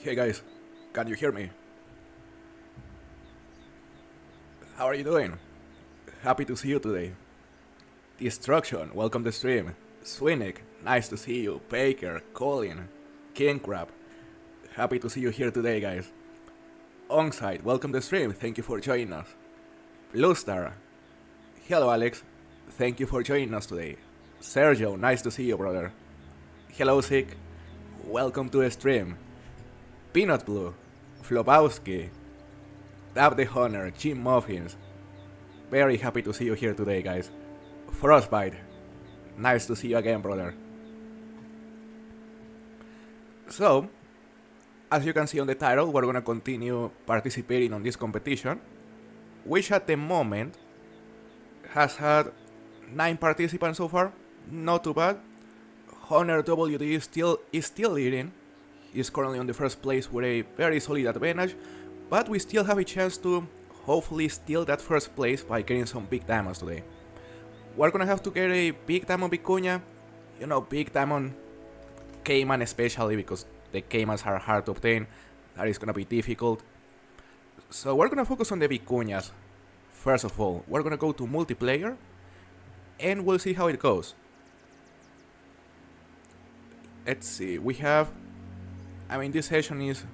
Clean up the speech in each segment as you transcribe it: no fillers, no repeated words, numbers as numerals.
Hey guys, can you hear me? How are you doing? Happy to see you today. Destruction, welcome to the stream. Swinnick, nice to see you. Baker, Colin, King Crab, happy to see you here today, guys. Onside, welcome to the stream. Thank you for joining us. Blue Star, hello Alex, thank you for joining us today. Sergio, nice to see you, brother. Hello Sick, welcome to the stream. Peanut Blue, Flobowski, Dab the Hunter, Jim Muffins. Very happy to see you here today, guys. Frostbite, nice to see you again, brother. So, as you can see on the title, we're gonna continue participating on this competition, which at the moment has had 9 participants so far. Not too bad. Hunter WD is still leading. He's currently on the first place with a very solid advantage, but we still have a chance to hopefully steal that first place by getting some big diamonds today. We're gonna have to get a big diamond vicuña, you know, big diamond cayman, especially because the caymans are hard to obtain. That is gonna be difficult. So we're gonna focus on the vicuñas. First of all, we're gonna go to multiplayer and we'll see how it goes. Let's see, we have, this session is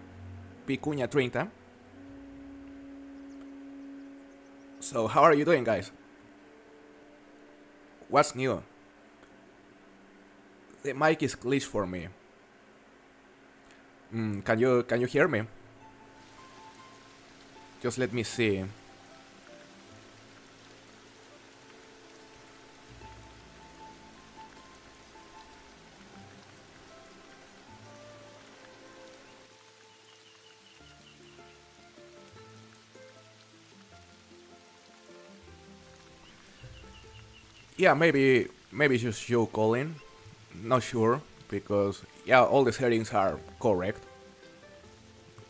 vicuña 30. So how are you doing, guys? What's new? The mic is glitched for me. Can you hear me? Just let me see. Yeah, maybe just you calling. Not sure, because yeah, all the settings are correct.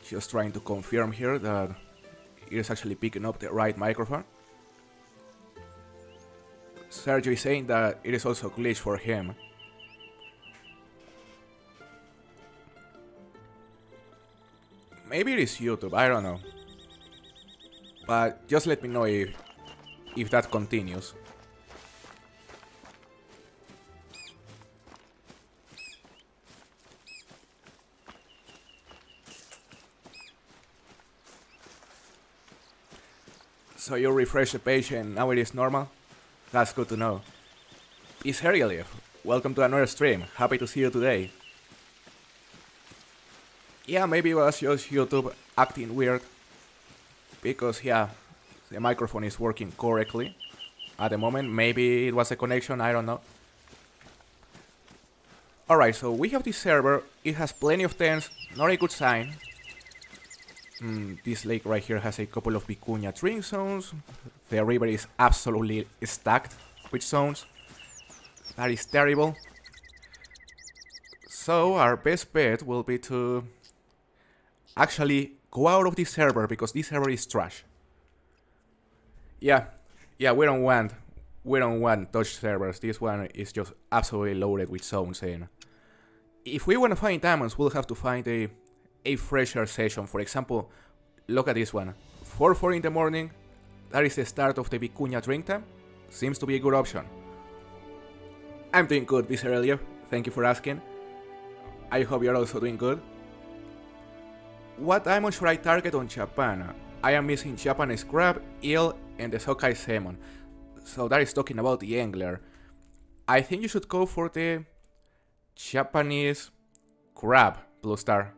Just trying to confirm here that it is actually picking up the right microphone. Sergio is saying that it is also glitched for him. Maybe it is YouTube, I don't know. But just let me know if that continues. So you refresh the page and now it is normal? That's good to know. It's Hergelev. Welcome to another stream. Happy to see you today. Yeah, maybe it was just YouTube acting weird. Because yeah, the microphone is working correctly at the moment. Maybe it was a connection, I don't know. Alright, so we have this server. It has plenty of tents, not a good sign. This lake right here has a couple of vicuña drink zones. The river is absolutely stacked with zones. That is terrible. So our best bet will be to actually go out of this server, because this server is trash. Yeah, we don't want touch servers. This one is just absolutely loaded with zones, and if we want to find diamonds, we'll have to find a fresher session. For example, look at this one. 4:40 in the morning. That is the start of the vicuña drink time. Seems to be a good option. I'm doing good this earlier. Thank you for asking. I hope you're also doing good. What diamond should I target on Japan? I am missing Japanese crab, eel, and the sockeye salmon. So that is talking about the angler. I think you should go for the Japanese crab, Blue Star.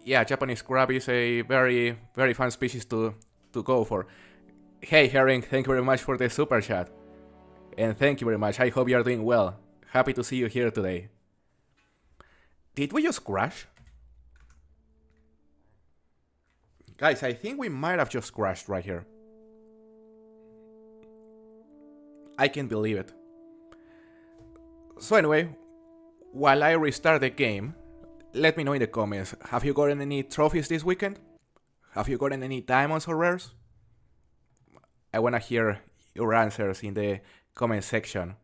Yeah, Japanese crab is a very, very fun species to go for. Hey Herring, thank you very much for the super chat. And thank you very much, I hope you are doing well. Happy to see you here today. Did we just crash? Guys, I think we might have just crashed right here. I can't believe it. So anyway, while I restart the game, let me know in the comments, have you gotten any trophies this weekend? Have you gotten any diamonds or rares? I wanna hear your answers in the comment section.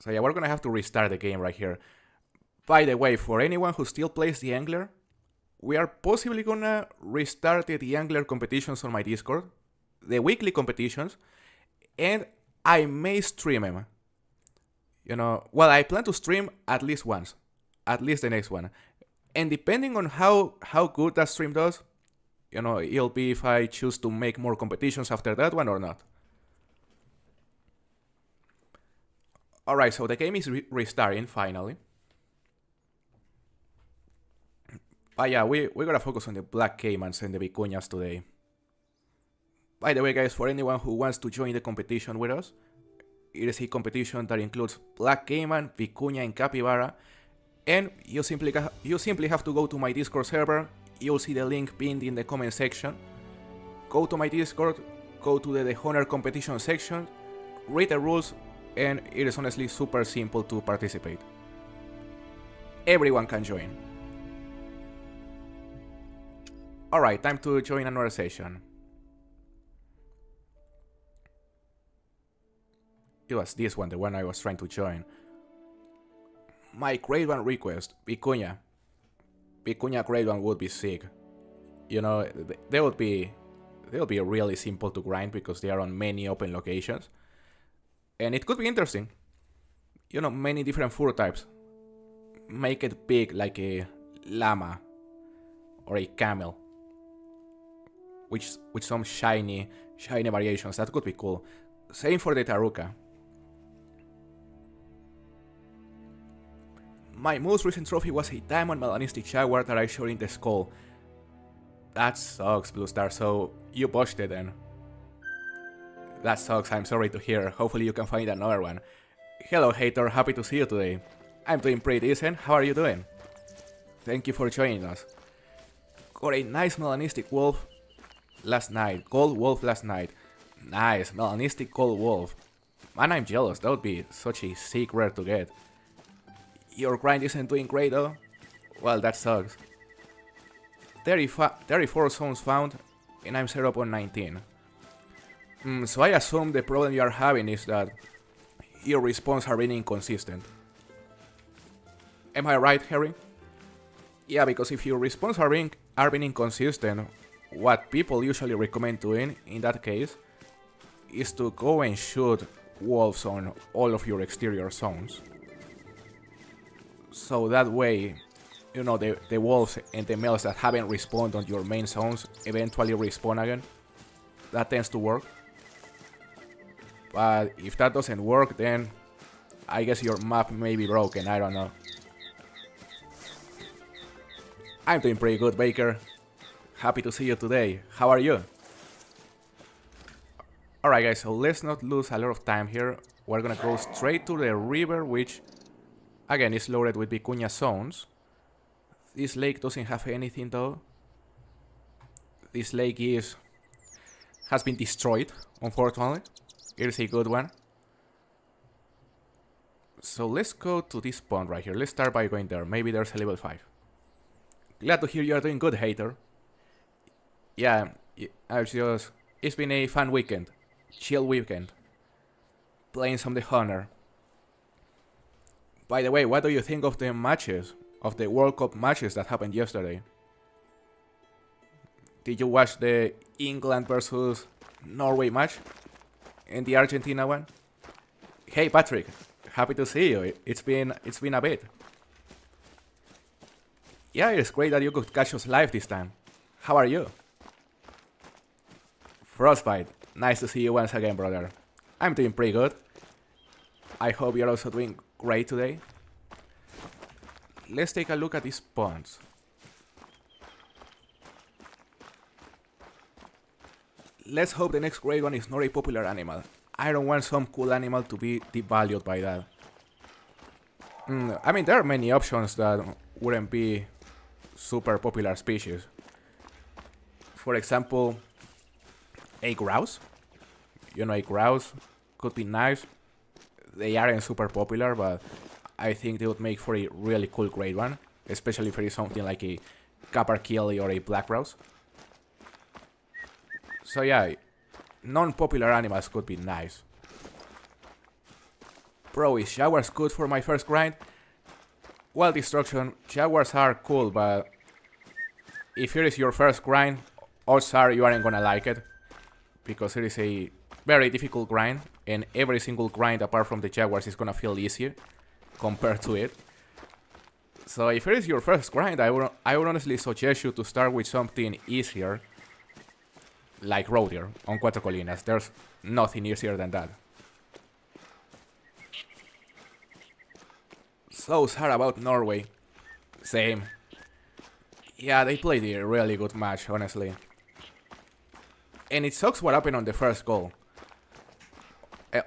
So yeah, we're gonna have to restart the game right here. By the way, for anyone who still plays the Angler, we are possibly gonna restart the Angler competitions on my Discord, the weekly competitions, and I may stream them. Well, I plan to stream at least once, at least the next one. And depending on how good that stream does, it'll be if I choose to make more competitions after that one or not. Alright, so the game is restarting finally. But yeah, we gotta focus on the Black Caimans and the Vicuñas today. By the way, guys, for anyone who wants to join the competition with us, it is a competition that includes Black Caiman, Vicuña, and Capybara, and you simply have to go to my Discord server. You'll see the link pinned in the comment section. Go to my Discord, go to the theHunter competition section, read the rules, and it is honestly super simple to participate. Everyone can join. Alright, time to join another session. It was this one, the one I was trying to join. My grade 1 request, Vicuña. Vicuña grade 1 would be sick. They would be really simple to grind because they are on many open locations. And it could be interesting. Many different fur types. Make it big like a llama or a camel. With some shiny variations. That could be cool. Same for the Taruka. My most recent trophy was a diamond melanistic jaguar that I showed in the skull. That sucks, Blue Star, so you botched it then. That sucks, I'm sorry to hear. Hopefully you can find another one. Hello hater, happy to see you today. I'm doing pretty decent, how are you doing? Thank you for joining us. Got a nice melanistic wolf last night, gold wolf last night. Nice, melanistic gold wolf. Man, I'm jealous, that would be such a sick rare to get. Your grind isn't doing great though? Well, that sucks. 34 zones found, and I'm set up on 19. So I assume the problem you are having is that your respawns are being inconsistent. Am I right, Harry? Yeah, because if your respawns are being inconsistent, what people usually recommend doing in that case is to go and shoot wolves on all of your exterior zones. So that way, the wolves and the males that haven't respawned on your main zones eventually respawn again. That tends to work. But if that doesn't work, then I guess your map may be broken, I don't know. I'm doing pretty good, Baker. Happy to see you today. How are you? Alright guys, so let's not lose a lot of time here. We're gonna go straight to the river, which again is loaded with Vicuña zones. This lake doesn't have anything though. This lake has been destroyed, unfortunately. It is a good one. So let's go to this pond right here. Let's start by going there. Maybe there's a level 5. Glad to hear you are doing good, hater. Yeah, it's been a fun weekend. Chill weekend. Playing some theHunter. By the way, what do you think of the matches? Of the World Cup matches that happened yesterday? Did you watch the England versus Norway match? And the Argentina one? Hey Patrick, happy to see you. It's been a bit. Yeah, it's great that you could catch us live this time. How are you? Frostbite, nice to see you once again, brother. I'm doing pretty good. I hope you're also doing great today. Let's take a look at these ponds. Let's hope the next great one is not a popular animal. I don't want some cool animal to be devalued by that. I mean, there are many options that wouldn't be super popular species. For example, a grouse. A grouse could be nice. They aren't super popular, but I think they would make for a really cool grade one, especially if it is something like a capercaillie or a black grouse. So yeah, non-popular animals could be nice. Bro, is jaguars good for my first grind? Well, destruction, jaguars are cool, but if it is your first grind, odds are you aren't gonna like it, because it is a very difficult grind, and every single grind apart from the jaguars is gonna feel easier compared to it. So if it is your first grind, I would honestly suggest you to start with something easier, like roe deer on Cuatro Colinas. There's nothing easier than that. So sad about Norway. Same. Yeah, they played a really good match, honestly. And it sucks what happened on the first goal.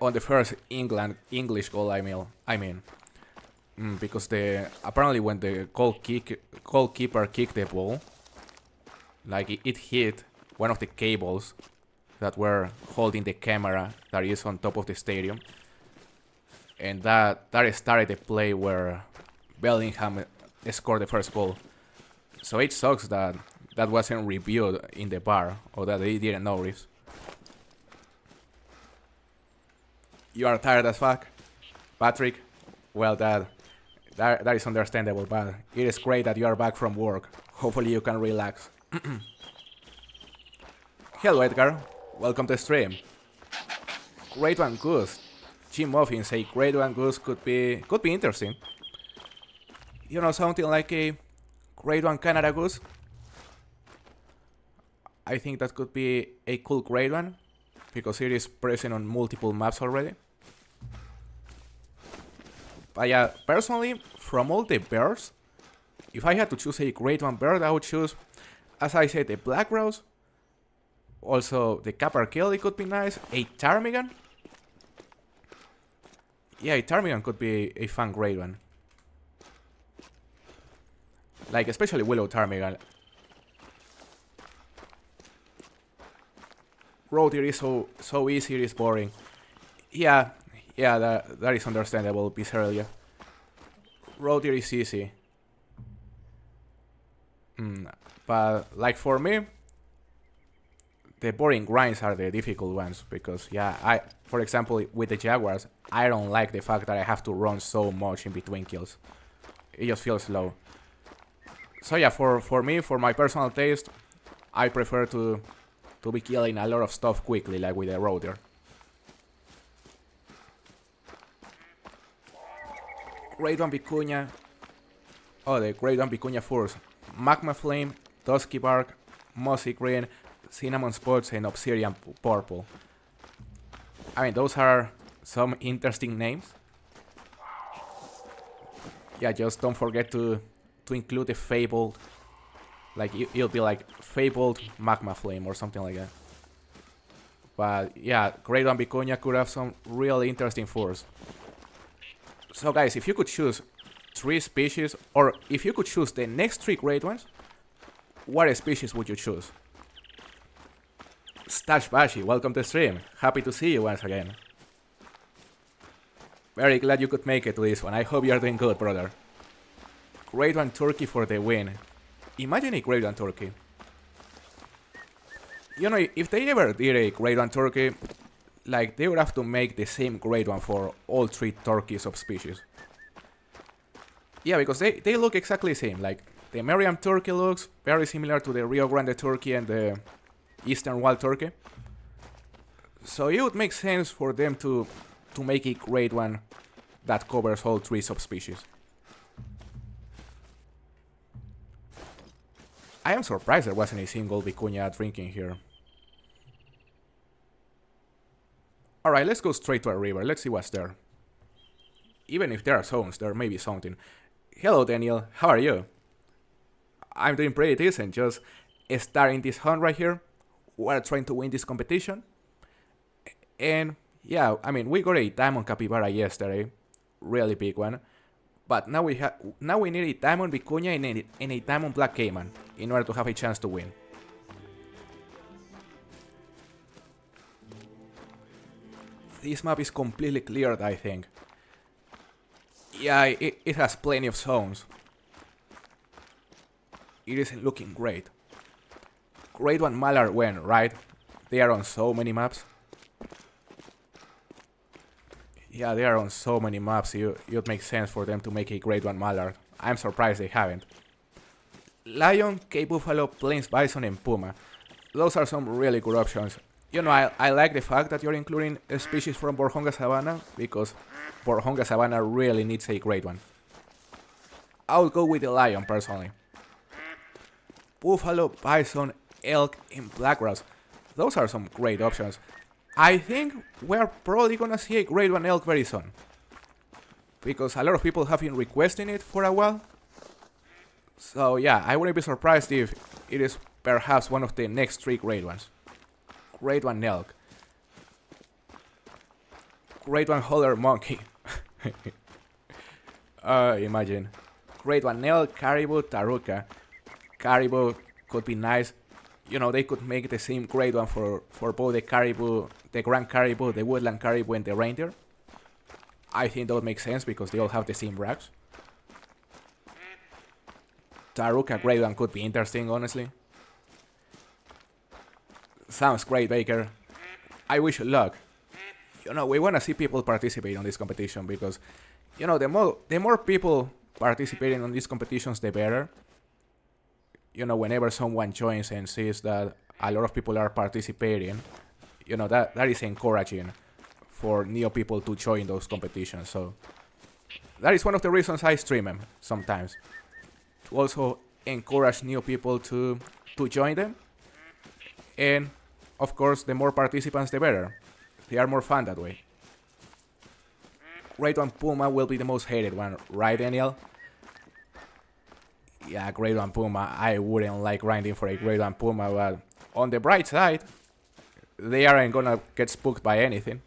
On the first English goal, I mean. Because apparently when the goalkeeper kicked the ball, like it hit one of the cables that were holding the camera that is on top of the stadium. And that started the play where Bellingham scored the first goal. So it sucks that wasn't reviewed in the bar, or that they didn't notice. You are tired as fuck, Patrick? Well, that is understandable, but it is great that you are back from work. Hopefully you can relax. Hello Edgar, welcome to stream. Great one Goose. Jim Muffin say Great one Goose could be interesting. You know, something like a Great one Canada Goose. I think that could be a cool Great one, because it is present on multiple maps already. But yeah, personally, from all the birds, if I had to choose a Great one bird, I would choose, as I said, the black grouse. Also, the capercaillie could be nice. A ptarmigan. Yeah, a ptarmigan could be a fun Great one. Like, especially willow ptarmigan. Roe deer is so easy, it is boring. Yeah, that is understandable, Pizzeria. Roe deer is easy. But, like, for me, the boring grinds are the difficult ones, because, yeah, for example, with the jaguars, I don't like the fact that I have to run so much in between kills. It just feels slow. So yeah, for me, for my personal taste, I prefer to be killing a lot of stuff quickly, like with the roe deer. Great one Vicuña. Oh, the Great one Vicuña furs. Magma Flame, Dusky Bark, Mossy Green, Cinnamon Spots, and Obsidian Purple. I mean, those are some interesting names. Yeah, just don't forget to include the Fabled. Like, it'll be like Fabled Magma Flame or something like that. But yeah, Great one Vicuña could have some really interesting furs. So guys, if you could choose 3 species, or if you could choose the next 3 great ones, what species would you choose? Stash Bashi, welcome to the stream. Happy to see you once again. Very glad you could make it to this one. I hope you are doing good, brother. Great one Turkey for the win. Imagine a Great one Turkey. You know, if they ever did a Great one Turkey, like, they would have to make the same Great one for all 3 turkeys of species. Yeah, because they look exactly the same. Like, the Merriam turkey looks very similar to the Rio Grande turkey and the Eastern Wild turkey. So it would make sense for them to make a Great one that covers all 3 subspecies. I am surprised there wasn't a single Vicuña drinking here. Alright, let's go straight to a river. Let's see what's there. Even if there are zones, there may be something. Hello, Daniel. How are you? I'm doing pretty decent. Just starting this hunt right here. We're trying to win this competition. And yeah, I mean, we got a diamond capybara yesterday. Really big one. But now we need a diamond Vicuña and a diamond black caiman in order to have a chance to win. This map is completely cleared, I think. Yeah, it has plenty of zones. It isn't looking great. Great one Mallard when, right? They are on so many maps. Yeah, they are on so many maps. It would make sense for them to make a Great one Mallard. I'm surprised they haven't. Lion, Cape Buffalo, Plains Bison, and Puma. Those are some really good options. You know, I like the fact that you're including a species from Borjonga Savannah, because Borjonga Savannah really needs a great one. I would go with the lion, personally. Buffalo, bison, elk, and black grouse. Those are some great options. I think we're probably gonna see a great one elk very soon, because a lot of people have been requesting it for a while. So yeah, I wouldn't be surprised if it is perhaps one of the next 3 great ones. Great one elk. Great one holler monkey. Imagine. Great one elk, caribou, taruca. Caribou could be nice. You know, they could make the same great one for both the caribou, the grand caribou, the woodland caribou, and the reindeer. I think that would make sense because they all have the same racks. Taruca great one could be interesting, honestly. Sounds great, Baker. I wish you luck. You know, we want to see people participate on this competition because, you know, the more people participating on these competitions, the better. You know, whenever someone joins and sees that a lot of people are participating, you know, that is encouraging for new people to join those competitions. So that is one of the reasons I stream them sometimes, to also encourage new people to join them. And of course, the more participants, the better. They are more fun that way. Great one Puma will be the most hated one, right, Daniel? Yeah, Great one Puma. I wouldn't like grinding for a Great one Puma, but on the bright side, they aren't gonna get spooked by anything.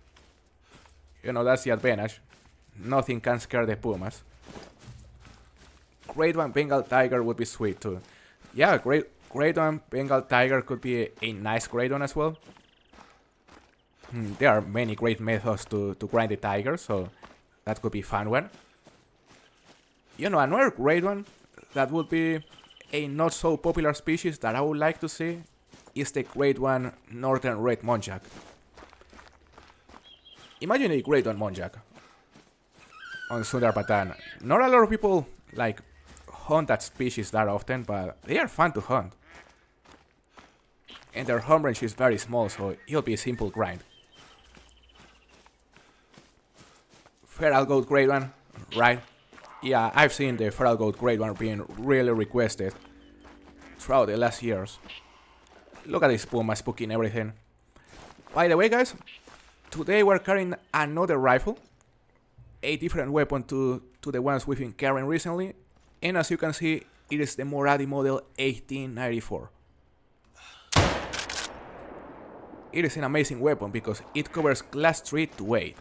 You know, that's the advantage. Nothing can scare the Pumas. Great one Bengal Tiger would be sweet too. Yeah, Great one Bengal Tiger could be a nice great one as well. There are many great methods to grind the tiger, so that could be a fun one. You know, another great one that would be a not so popular species that I would like to see is the great one Northern Red Muntjac. Imagine a great one Muntjac on Sundarpatan. Not a lot of people like hunt that species that often, but they are fun to hunt. And their home range is very small, so it'll be a simple grind. Feral Goat Great One, right? Yeah, I've seen the Feral Goat Great One being really requested throughout the last years. Look at this Puma spooking everything. By the way, guys, today we're carrying another rifle, a different weapon to the ones we've been carrying recently, and as you can see, it is the Moradi model 1894. It is an amazing weapon because it covers class 3 to 8.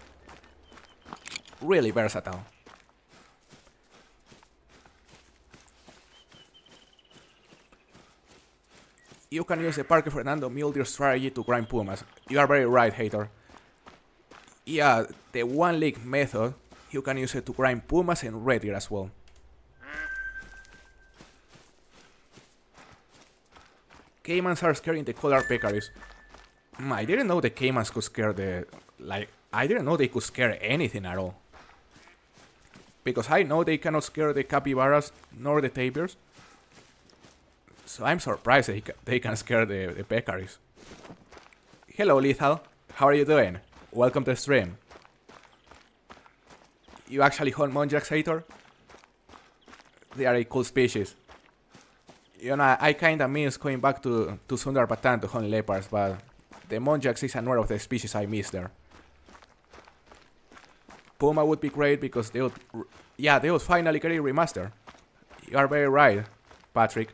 Really versatile. You can use the Parque Fernando mule deer strategy to grind Pumas. You are very right, hater. Yeah, the one leg method, you can use it to grind Pumas and red deer as well. Caimans are scaring the collar peccaries. I didn't know the caimans could scare I didn't know they could scare anything at all. Because I know they cannot scare the capybaras nor the tapirs. So I'm surprised they can scare the peccaries. Hello, Lethal. How are you doing? Welcome to the stream. You actually hunt Muntjacs, hater? They are a cool species. You know, I kinda miss going back to Sundarpatan to hunt leopards, but the Muntjacs is another of the species I miss there. Puma would be great because they would finally get a remaster. You are very right, Patrick.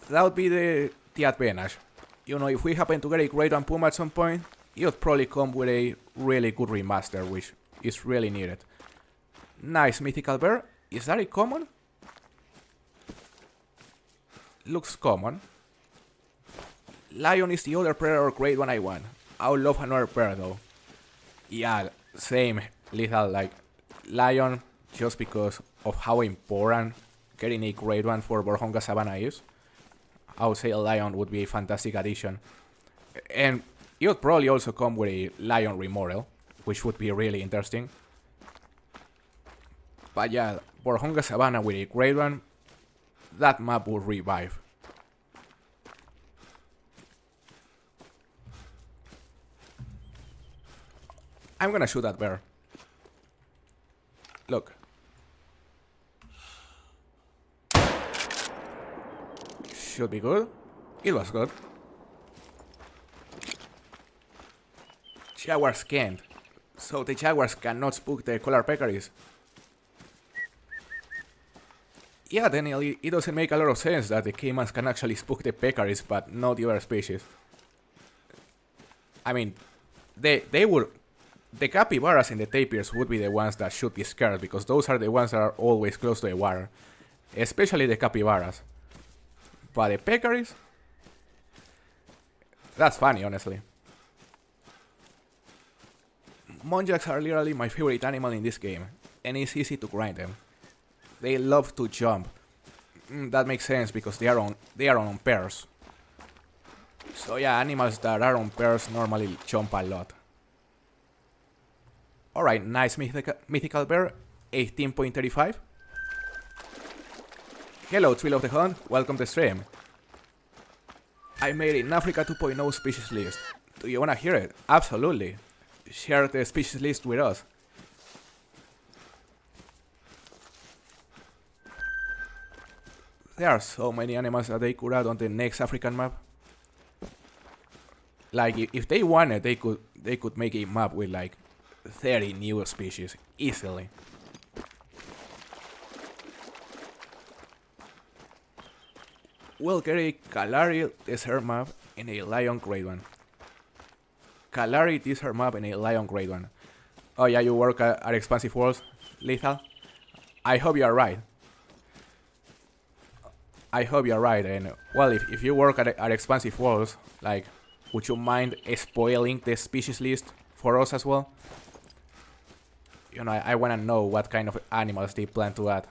That would be the advantage. You know, if we happen to get a great one Puma at some point, it would probably come with a really good remaster, which is really needed. Nice mythical bear. Is that a common? Looks common. Lion is the other predator great one I want. I would love another pair though. Yeah, same, Lethal, like Lion, just because of how important getting a great one for Borjonga Savannah is. I would say a Lion would be a fantastic addition. And it would probably also come with a Lion remodel, which would be really interesting. But yeah, Porhonga Savannah with a grade 1, that map will revive. I'm gonna shoot that bear. Look. Should be good. It was good. Jaguars can't. So the Jaguars cannot spook the collar peccaries. Yeah, Daniel, it doesn't make a lot of sense that the caimans can actually spook the peccaries, but not the other species. I mean, they would... The capybaras and the tapirs would be the ones that should be scared, because those are the ones that are always close to the water. Especially the capybaras. But the peccaries? That's funny, honestly. Muntjacs are literally my favorite animal in this game, and it's easy to grind them. They love to jump. That makes sense because they are on pairs. So yeah, animals that are on pairs normally jump a lot. Alright, nice mythical bear, 18.35. Hello, Thrill of the Hunt, welcome to the stream. I made an Africa 2.0 species list. Do you wanna hear it? Absolutely. Share the species list with us. There are so many animals that they could add on the next African map. Like, if they wanted, they could make a map with like 30 new species easily. We'll get a Kalahari desert map and a lion grade 1. Kalahari desert map and a lion grade 1. Oh yeah, you work at Expansive Worlds, Lethal? I hope you are right. I hope you are right, and well, if you work at Expansive Worlds, like, would you mind spoiling the species list for us as well? You know, I wanna know what kind of animals they plan to add.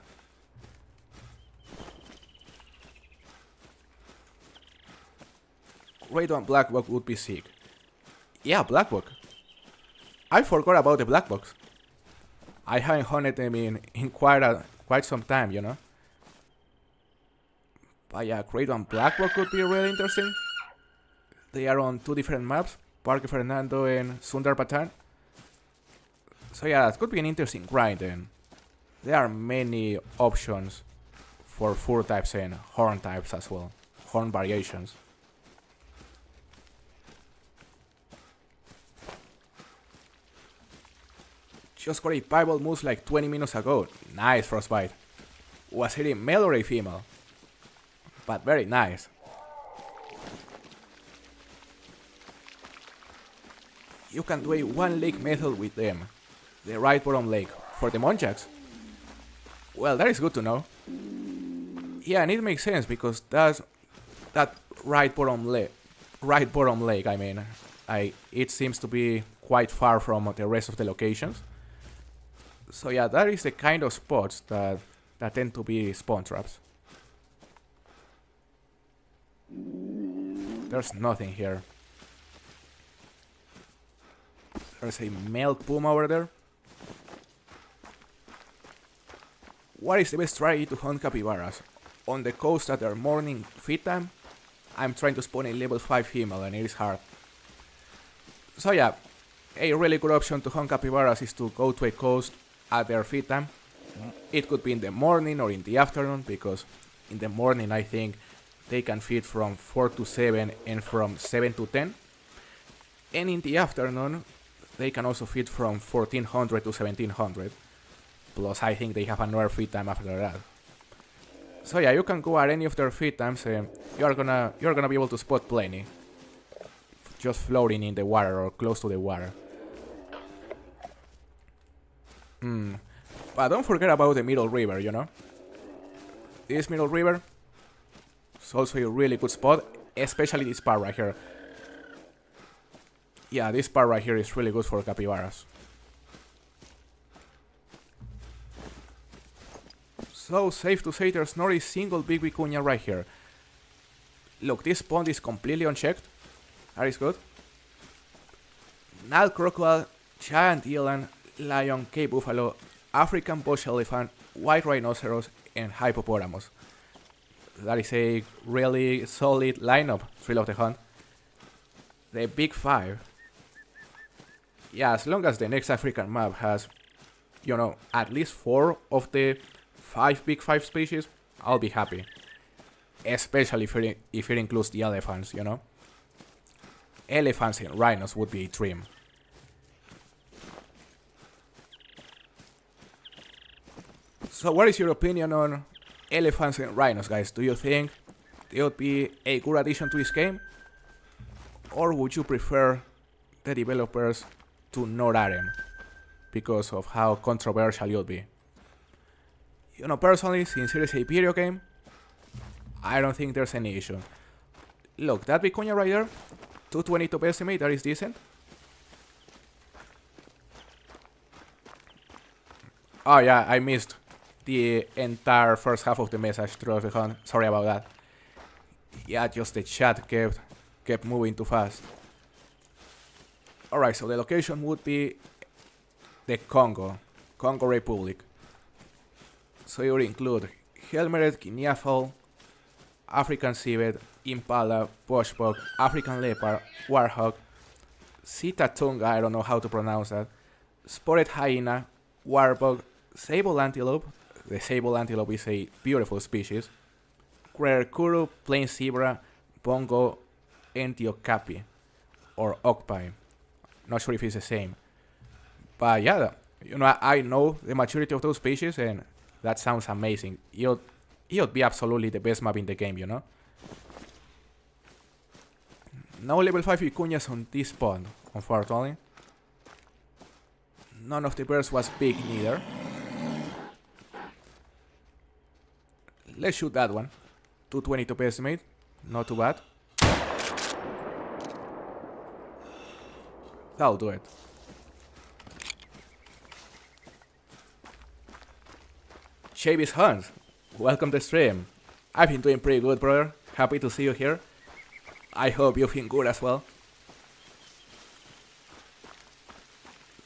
Grade 1 black box would be sick. Yeah, black box. I forgot about the black box. I haven't hunted them in quite some time, you know. But yeah, grade 1 black box could be really interesting. They are on 2 different maps, Parque Fernando and Sundar Patan. So yeah, that could be an interesting grind, and there are many options for fur types and horn types as well. Horn variations. Just got a piebald moose like 20 minutes ago. Nice, Frostbite. Was it a male or a female? But very nice. You can do a one leg method with them. The right bottom leg. For the Muntjacs. Well, that is good to know. Yeah, and it makes sense because that right bottom leg, I mean, it seems to be quite far from the rest of the locations. So yeah, that is the kind of spots that tend to be spawn traps. There's nothing here. There's a male puma over there. What is the best strategy to hunt capybaras? On the coast at their morning feed time? I'm trying to spawn a level 5 female and it is hard. So yeah, a really good option to hunt capybaras is to go to a coast at their feed time. It could be in the morning or in the afternoon, because in the morning I think they can feed from 4 to 7 and from 7 to 10. And in the afternoon they can also feed from 1400 to 1700. Plus I think they have another feed time after that. So yeah, you can go at any of their feed times and you're gonna be able to spot plenty. Just floating in the water or close to the water. But don't forget about the middle river, you know? This middle river is also a really good spot, especially this part right here. Yeah, this part right here is really good for capybaras. So safe to say there's not a single big vicuña right here. Look, this pond is completely unchecked. That is good. Nile crocodile, giant eland, lion, Cape buffalo, African bush elephant, white rhinoceros, and hippopotamus. That is a really solid lineup, Thrill of the Hunt. The big five. Yeah, as long as the next African map has, at least 4 of the 5 big 5 species, I'll be happy. Especially if it includes the elephants, Elephants and rhinos would be a dream. So what is your opinion on elephants and rhinos, guys? Do you think they would be a good addition to this game? Or would you prefer the developers to not add them because of how controversial it would be? Personally, since it is a video game, I don't think there's any issue. Look, that vicuña right there, 220 top estimate, that is decent. Oh yeah, I missed the entire first half of the message through the hunt. Sorry about that. Yeah, just the chat kept moving too fast. Alright, so the location would be the Congo Republic. So it would include helmeted guinea fowl, African civet, impala, bushbuck, African leopard, warhawk, sitatunga, I don't know how to pronounce that, spotted hyena, warbug, sable antelope. The sable antelope is a beautiful species. Rare kuru, plain zebra, bongo, antiocapi, or octopi. Not sure if it's the same. But yeah, I know the majority of those species, and that sounds amazing. It would be absolutely the best map in the game, No level 5 vicuñas on this pond, unfortunately. None of the birds was big neither. Let's shoot that one. 220 top estimate, not too bad. That'll do it. Chavis Hunt, welcome to the stream. I've been doing pretty good, brother. Happy to see you here. I hope you've been good as well.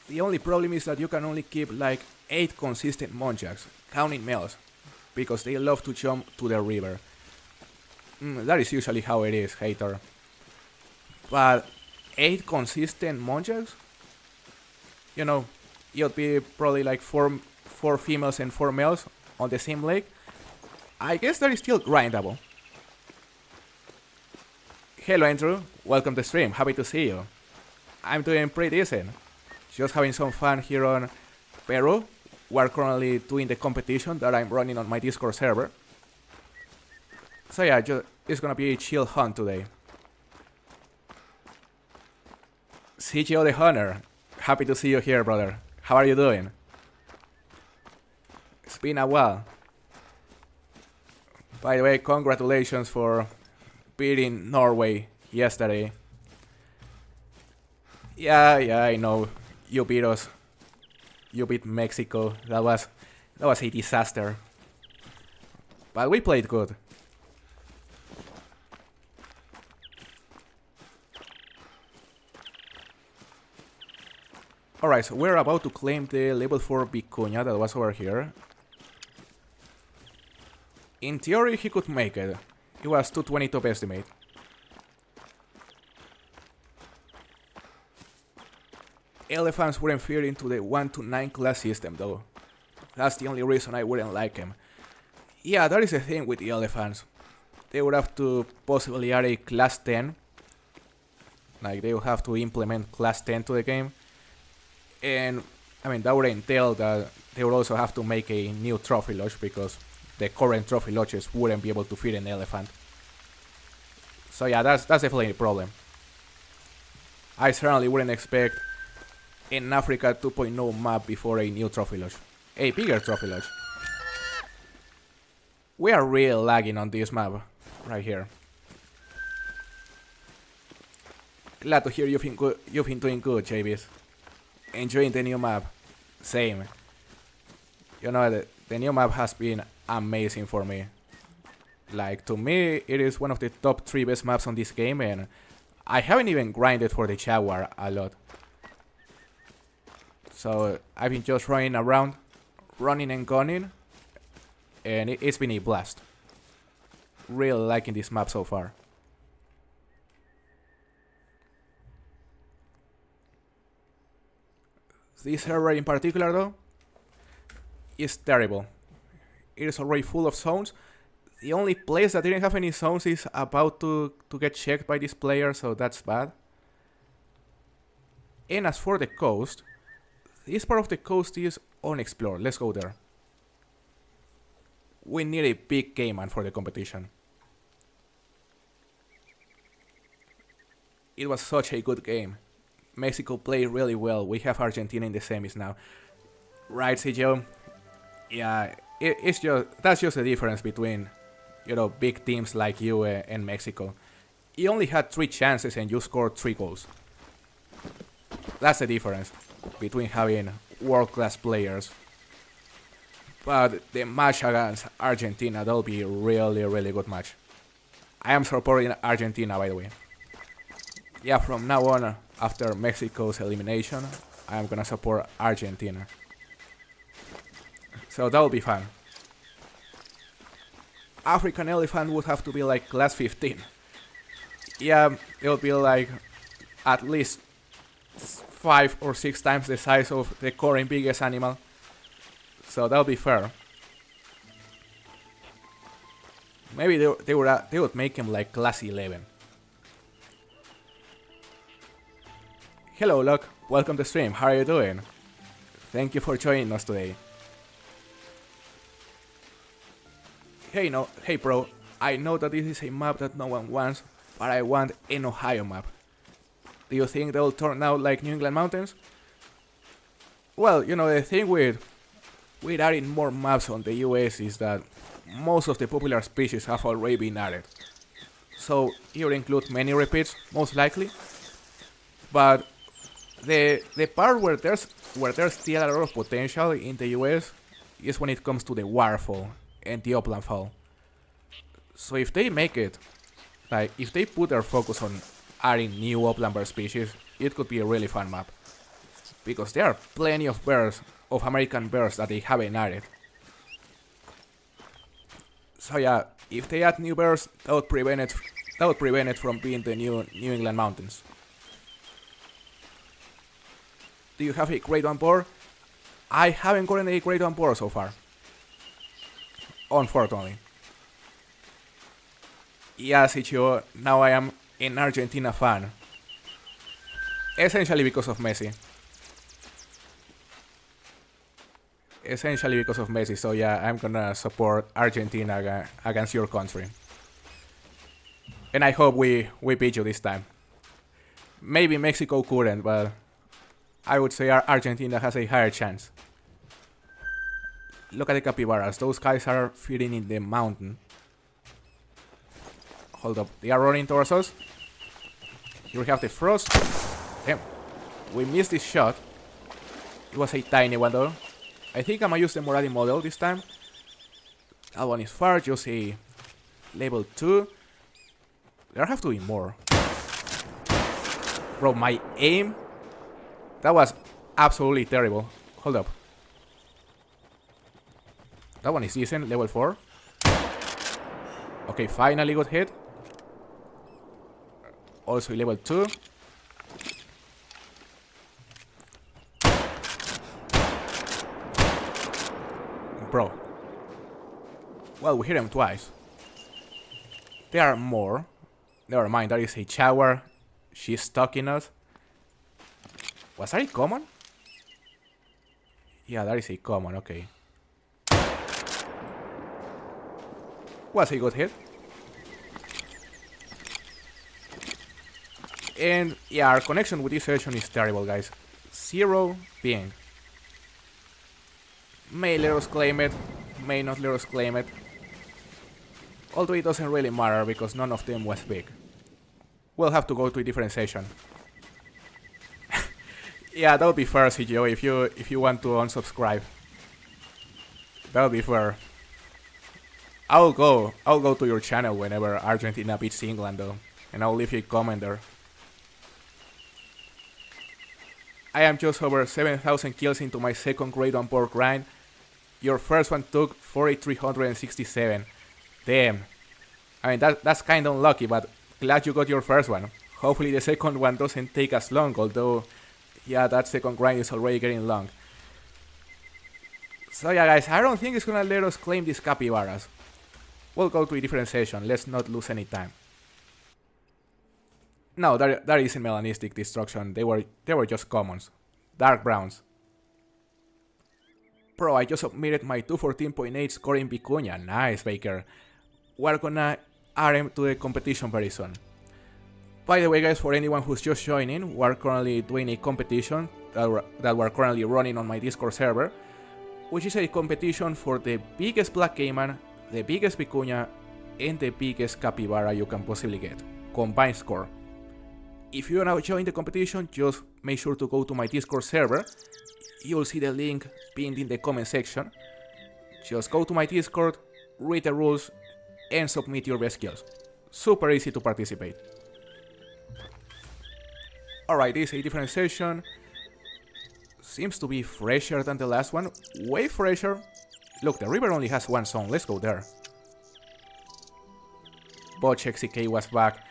The only problem is that you can only keep like 8 consistent muntjacs, counting males, because they love to jump to the river. That is usually how it is, hater. But 8 consistent muntjacs? It would be probably like 4 females and 4 males on the same lake. I guess that is still grindable. Hello Andrew, welcome to the stream, happy to see you. I'm doing pretty decent. Just having some fun here on Peru. We're currently doing the competition that I'm running on my Discord server. So yeah, it's gonna be a chill hunt today. CGO the Hunter, happy to see you here, brother. How are you doing? It's been a while. By the way, congratulations for beating Norway yesterday. Yeah, I know. You beat us. You beat Mexico. That was a disaster. But we played good. Alright, so we're about to claim the level 4 vicuña that was over here. In theory, he could make it. It was 220 top estimate. Elephants wouldn't fit into the 1 to 9 class system though. That's the only reason I wouldn't like him. Yeah, that is the thing with the elephants. They would have to possibly add a class 10. Like, they would have to implement class 10 to the game. And, that would entail that they would also have to make a new trophy lodge, because the current trophy lodges wouldn't be able to fit an elephant. So yeah, that's definitely a problem. I certainly wouldn't expect an Africa 2.0 map before a new trophy lodge. A bigger trophy lodge. We are real lagging on this map, right here. Glad to hear you've been doing good, JBs. Enjoying the new map. Same. The new map has been amazing for me. Like, to me, it is one of the top 3 best maps on this game, and I haven't even grinded for the Jaguar a lot. So I've been just running around, running and gunning, and it's been a blast. Really liking this map so far. This server in particular though is terrible. It is already full of zones. The only place that didn't have any zones is about to get checked by this player, so that's bad. And as for the coast, this part of the coast is unexplored. Let's go there. We need a big game man for the competition. It was such a good game. Mexico played really well. We have Argentina in the semis now. Right, CJO? Yeah, that's just the difference between, you know, big teams like you and Mexico. You only had 3 chances and you scored 3 goals. That's the difference between having world-class players. But the match against Argentina, that'll be a really, really good match. I am supporting Argentina, by the way. Yeah, from now on, after Mexico's elimination, I am gonna support Argentina. So that'll be fun. African elephant would have to be like class 15. Yeah, it'll be like at least 5 or 6 times the size of the current biggest animal. So that'll be fair. Maybe they would make him like class 11. Hello Locke, welcome to stream, how are you doing? Thank you for joining us today. Hey bro, I know that this is a map that no one wants, but I want an Ohio map. Do you think they'll turn out like New England Mountains? Well, you know, the thing with adding more maps on the US is that most of the popular species have already been added. So it will include many repeats, most likely. But the part where there's still a lot of potential in the US is when it comes to the waterfall and the upland fall. So if they make it, like if they put their focus on adding new upland bird species, it could be a really fun map. Because there are plenty of birds, of American birds that they haven't added. So yeah, if they add new birds, that would prevent it from being the new New England Mountains. Do you have a grade 1 board? I haven't gotten a grade 1 board so far. Unfortunately. Yes, Ichio, now I am an Argentina fan. Essentially because of Messi. So yeah, I'm gonna support Argentina against your country. And I hope we beat you this time. Maybe Mexico couldn't, but I would say Argentina has a higher chance. Look at the capybaras, those guys are feeding in the mountain. Hold up, they are running towards us. Here we have the frost. Damn, we missed this shot. It was a tiny one though. I think I'm gonna use the Moradi model this time. That one is far, just a level 2. There have to be more. Bro, my aim, that was absolutely terrible. Hold up. That one is decent, level 4. Okay, finally got hit. Also level 2. Bro. Well, we hit him twice. There are more. Never mind, that is a shower. She's stalking us. Was that a common? Yeah, that is a common, okay. Was a good hit. And yeah, our connection with this session is terrible, guys. 0 ping. May let us claim it, may not let us claim it. Although it doesn't really matter because none of them was big. We'll have to go to a different session. Yeah, that would be fair, CGO, if you want to unsubscribe. That would be fair. I'll go to your channel whenever Argentina beats England though, and I'll leave you a comment there. I am just over 7,000 kills into my second grade on board grind. Your first one took 4,367. Damn. I mean, that's kind of unlucky, but glad you got your first one. Hopefully the second one doesn't take as long, although, yeah, that second grind is already getting long. So yeah, guys, I don't think it's gonna let us claim these capybaras. We'll go to a different session, let's not lose any time. No, that isn't melanistic destruction, they were just commons. Dark browns. Bro, I just submitted my 214.8 score in Vicuña. Nice, Baker. We're gonna RM to the competition very soon. By the way, guys, for anyone who's just joining, we're currently doing a competition that we're currently running on my Discord server, which is a competition for the biggest black caiman, the biggest vicuña, and the biggest capybara you can possibly get. Combined score. If you wanna join the competition, just make sure to go to my Discord server. You'll see the link pinned in the comment section. Just go to my Discord, read the rules, and submit your best kills. Super easy to participate. Alright, this is a different session. Seems to be fresher than the last one. Way fresher. Look, the river only has one zone. Let's go there. Botch XCK was back.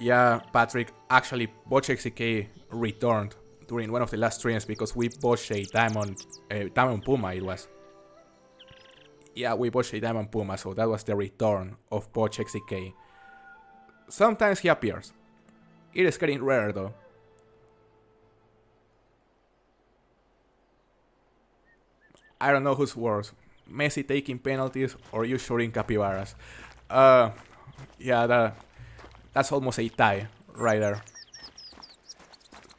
Yeah, Patrick, actually, Botch XCK returned during one of the last streams because we botched a diamond puma, it was. Yeah, we botched a diamond puma, so that was the return of Botch XCK. Sometimes he appears. It is getting rare though. I don't know who's worse, Messi taking penalties or you shooting capybaras. Yeah, that's almost a tie right there.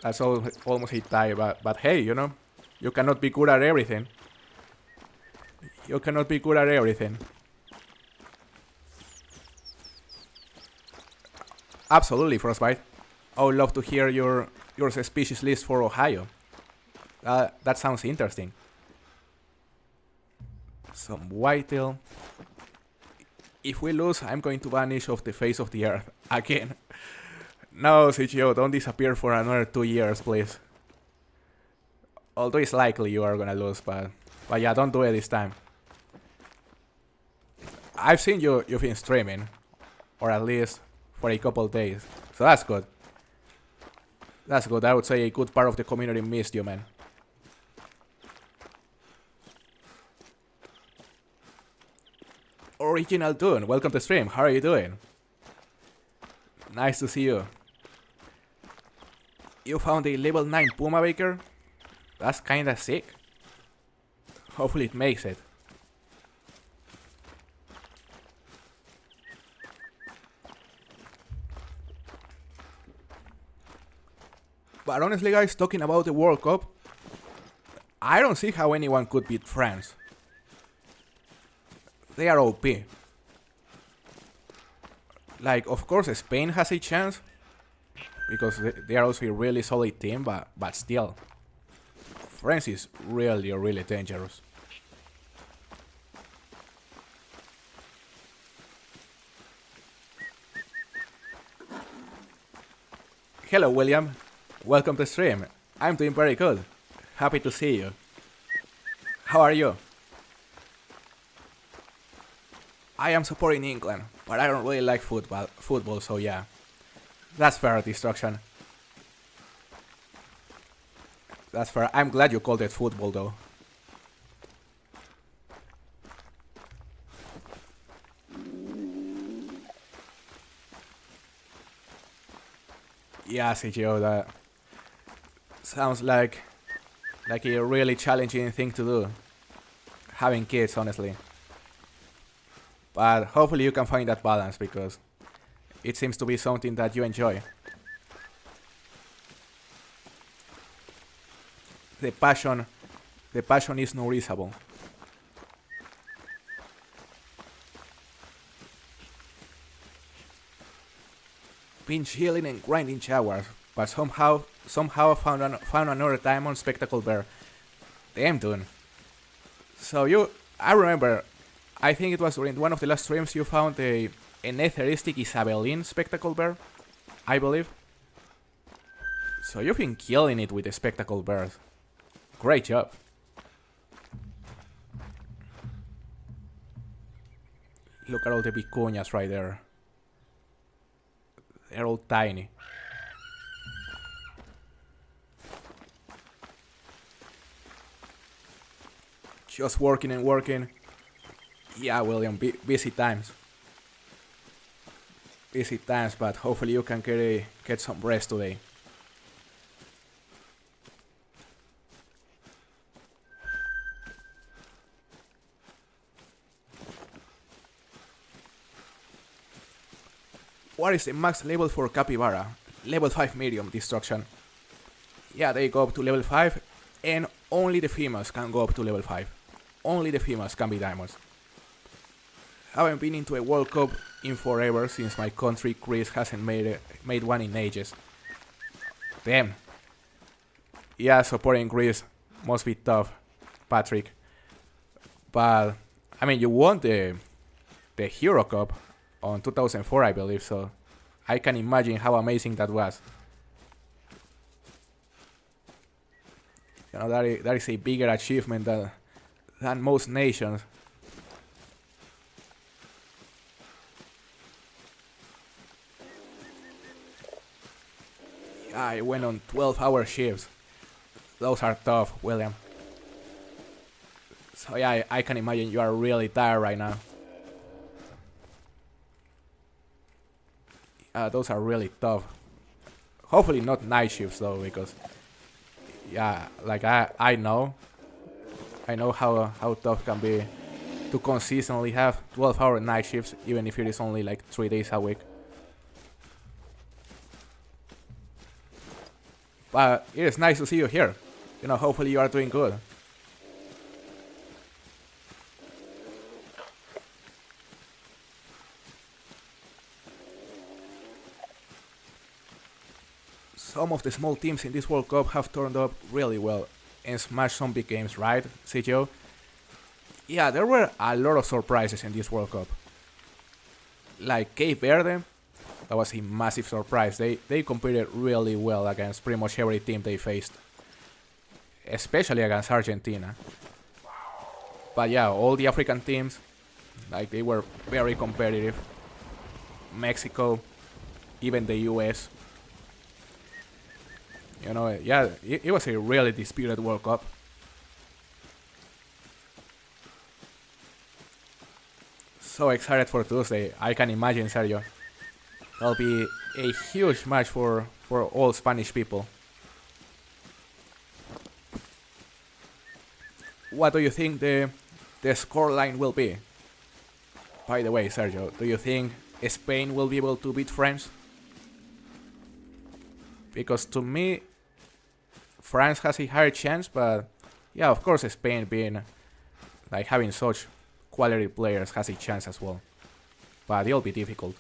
That's almost a tie, but hey, you know, you cannot be good at everything. You cannot be good at everything. Absolutely, Frostbite. I would love to hear your species list for Ohio. That sounds interesting. Some whitetail. If we lose, I'm going to vanish off the face of the earth again. No, CGO, don't disappear for another 2 years, please. Although it's likely you are gonna lose, but yeah, don't do it this time. I've seen you've been streaming, or at least for a couple days, so that's good. That's good. I would say a good part of the community missed you, man. Original Dune, welcome to stream. How are you doing? Nice to see you. You found a level 9 Puma, Baker? That's kinda sick. Hopefully it makes it. But honestly, guys, talking about the World Cup, I don't see how anyone could beat France. They are OP. Like, of course, Spain has a chance, because they are also a really solid team, but still, France is really, really dangerous. Hello, William. Welcome to stream. I'm doing very good. Happy to see you. How are you? I am supporting England, but I don't really like football, so yeah. That's fair, Destruction. That's fair. I'm glad you called it football, though. Yeah, CGO, that sounds like a really challenging thing to do. Having kids, honestly. But hopefully you can find that balance, because it seems to be something that you enjoy. The passion is noticeable. Been chilling and grinding showers, but somehow found another diamond spectacle bear. Damn, dude. So I remember, I think it was during one of the last streams you found an etheristic Isabelline spectacle bear, I believe. So you've been killing it with the spectacle bears. Great job. Look at all the vicuñas right there. They're all tiny. Just working and working. Yeah, William, busy times. Busy times, but hopefully you can get some rest today. What is the max level for Capybara? Level 5 medium destruction. Yeah, they go up to level 5, and only the females can go up to level 5. Only the females can be diamonds. Haven't been into a World Cup in forever since my country, Greece, hasn't made one in ages. Damn. Yeah, supporting Greece must be tough, Patrick. But, I mean, you won the Hero Cup on 2004, I believe, so I can imagine how amazing that was. You know, that is a bigger achievement than most nations. Yeah, I went on 12-hour shifts. Those are tough, William. So yeah, I can imagine you are really tired right now. Those are really tough. Hopefully not night shifts though, because yeah, like I know how tough it can be to consistently have 12-hour night shifts, even if it is only like 3 days a week. But it is nice to see you here. You know, hopefully you are doing good. Some of the small teams in this World Cup have turned up really well and smashed some big games, right, CJO? Yeah, there were a lot of surprises in this World Cup. Like Cape Verde, that was a massive surprise. They competed really well against pretty much every team they faced, especially against Argentina. But yeah, all the African teams, like, they were very competitive. Mexico, even the US. You know, yeah, it was a really disputed World Cup. So excited for Tuesday. I can imagine, Sergio. That'll be a huge match for all Spanish people. What do you think the scoreline will be? By the way, Sergio, do you think Spain will be able to beat France? Because to me, France has a higher chance, but yeah, of course Spain being, like, having such quality players has a chance as well. But it'll be difficult.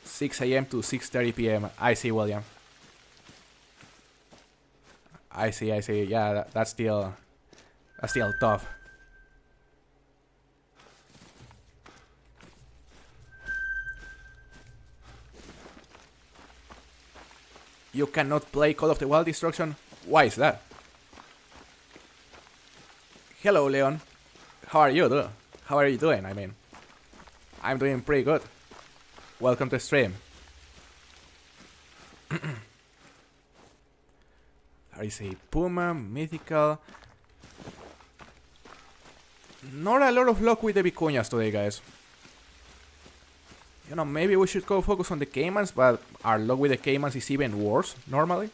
6 a.m. to 6:30 p.m. I see, William. I see. Yeah, that's still tough. You cannot play Call of the Wild Destruction? Why is that? Hello, Leon. How are you doing? I mean, I'm doing pretty good. Welcome to stream. There is a Puma, Mythical. Not a lot of luck with the vicuñas today, guys. You know, maybe we should go focus on the caimans, but our luck with the caimans is even worse, normally.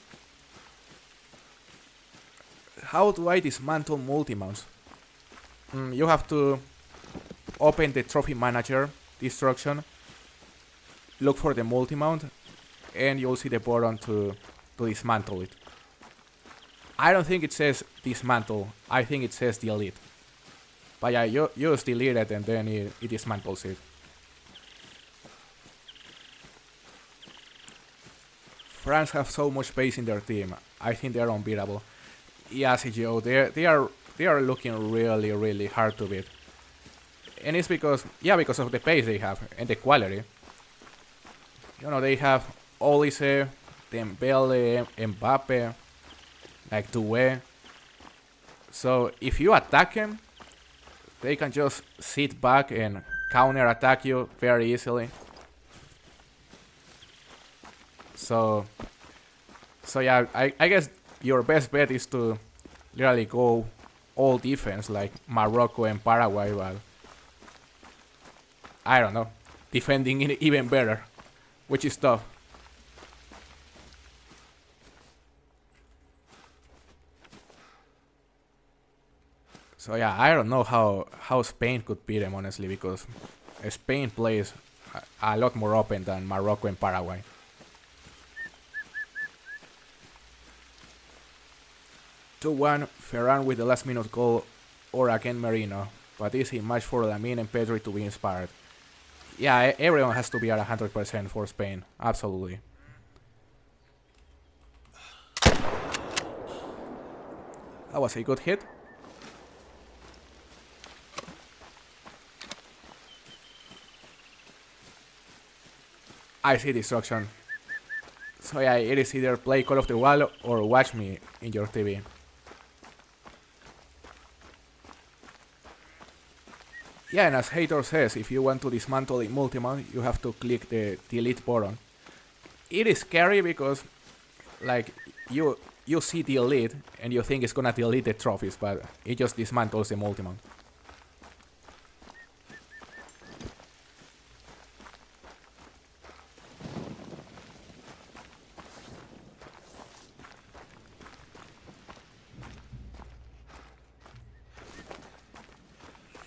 How do I dismantle multi-mounts? You have to open the trophy manager, destruction, look for the multi-mount, and you'll see the button to dismantle it. I don't think it says dismantle, I think it says delete. But yeah, you just delete it and then it dismantles it. France have so much pace in their team. I think they are unbeatable. Yeah, CGO, they are looking really, really hard to beat. And it's because of the pace they have and the quality. You know, they have Olise, Dembele, Mbappe, like Doué. So if you attack them, they can just sit back and counter attack you very easily. So yeah, I guess your best bet is to literally go all defense like Morocco and Paraguay, but I don't know, defending it even better, which is tough. So yeah, I don't know how Spain could beat them, honestly, because Spain plays a lot more open than Morocco and Paraguay. 2-1, Ferran with the last minute goal, or again Merino, but easy match for Lamine and Pedri to be inspired. Yeah, everyone has to be at 100% for Spain, absolutely. That was a good hit. I see destruction. So yeah, it is either play Call of the Wild or watch me in your TV. Yeah, and as Hater says, if you want to dismantle a multi-mount, you have to click the delete button. It is scary because, like, you see delete and you think it's gonna delete the trophies, but it just dismantles the multi-mount.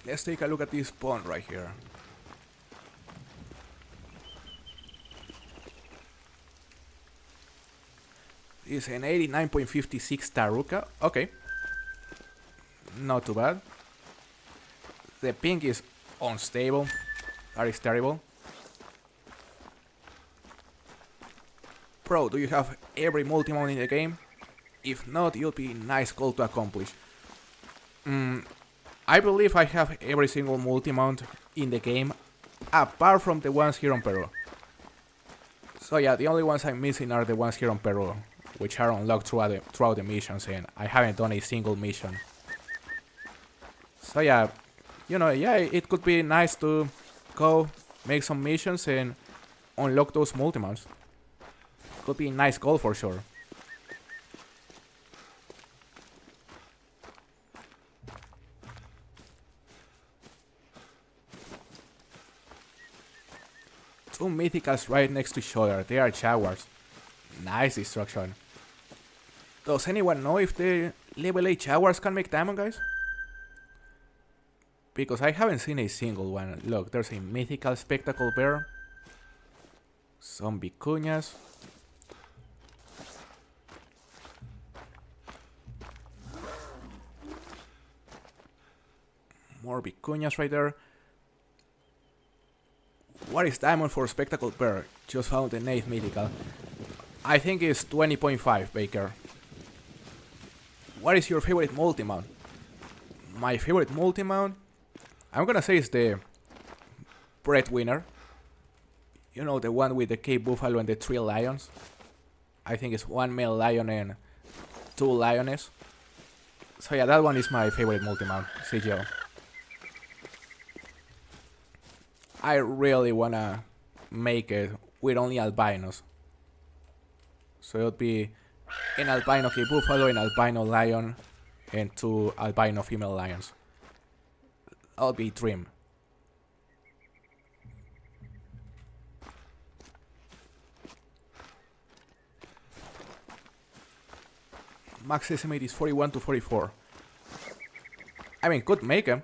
Let's take a look at this pawn right here. It's an 89.56 Taruka. Okay. Not too bad. The ping is unstable. That is terrible. Bro, do you have every multi-mount in the game? If not, it'll be a nice goal to accomplish. I believe I have every single multi-mount in the game, apart from the ones here on Peru. So yeah, the only ones I'm missing are the ones here on Peru, which are unlocked throughout the missions, and I haven't done a single mission. So yeah, you know, yeah, it could be nice to go make some missions and unlock those multi-mounts. Could be a nice goal for sure. Two mythicals right next to each other. They are jaguars. Nice destruction. Does anyone know if the level 8 jaguars can make diamond, guys? Because I haven't seen a single one. Look, there's a mythical spectacle bear. Some vicuñas. More vicuñas right there. What is diamond for spectacle bear? Just found an 8th mythical. I think it's 20.5, Baker. What is your favorite multi-mount? My favorite multi-mount? I'm gonna say it's the breadwinner. You know, the one with the Cape Buffalo and the 3 lions. I think it's 1 male lion and 2 lioness. So yeah, that one is my favorite multi-mount, CGO. I really wanna make it with only albinos. So it would be an albino Cape Buffalo, an albino lion, and 2 albino female lions. That would be a dream. Max estimate is 41 to 44. I mean, could make them.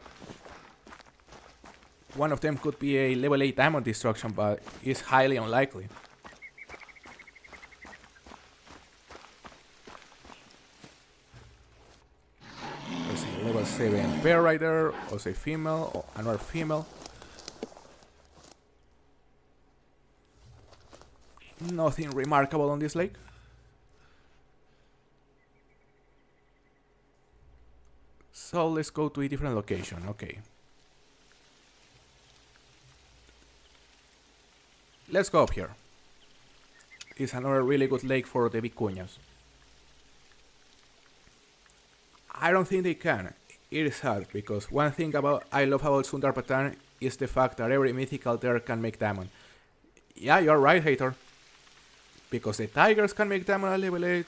One of them could be a level 8 diamond destruction, but it's highly unlikely. There's a level 7 bear right there, also a female, or another female. Nothing remarkable on this lake. So let's go to a different location, okay. Let's go up here. It's another really good lake for the vicuñas. I don't think they can. it is hard, because one thing I love about Sundar Patan is the fact that every mythical there can make diamond. Yeah, you're right, hater. Because the tigers can make diamond at level 8,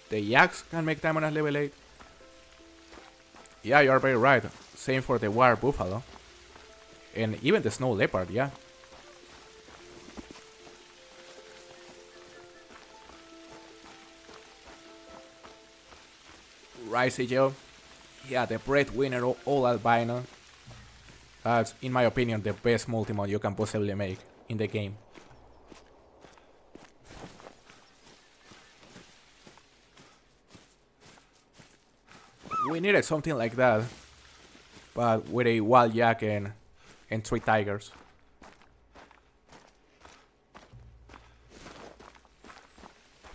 the yaks can make diamond at level 8. Yeah, you're very right. Same for the war buffalo. And even the snow leopard, yeah. Right, Joe. Yeah, the breadwinner of all albino. That's, in my opinion, the best multimod you can possibly make in the game. We needed something like that, but with a wild yak and 3 tigers.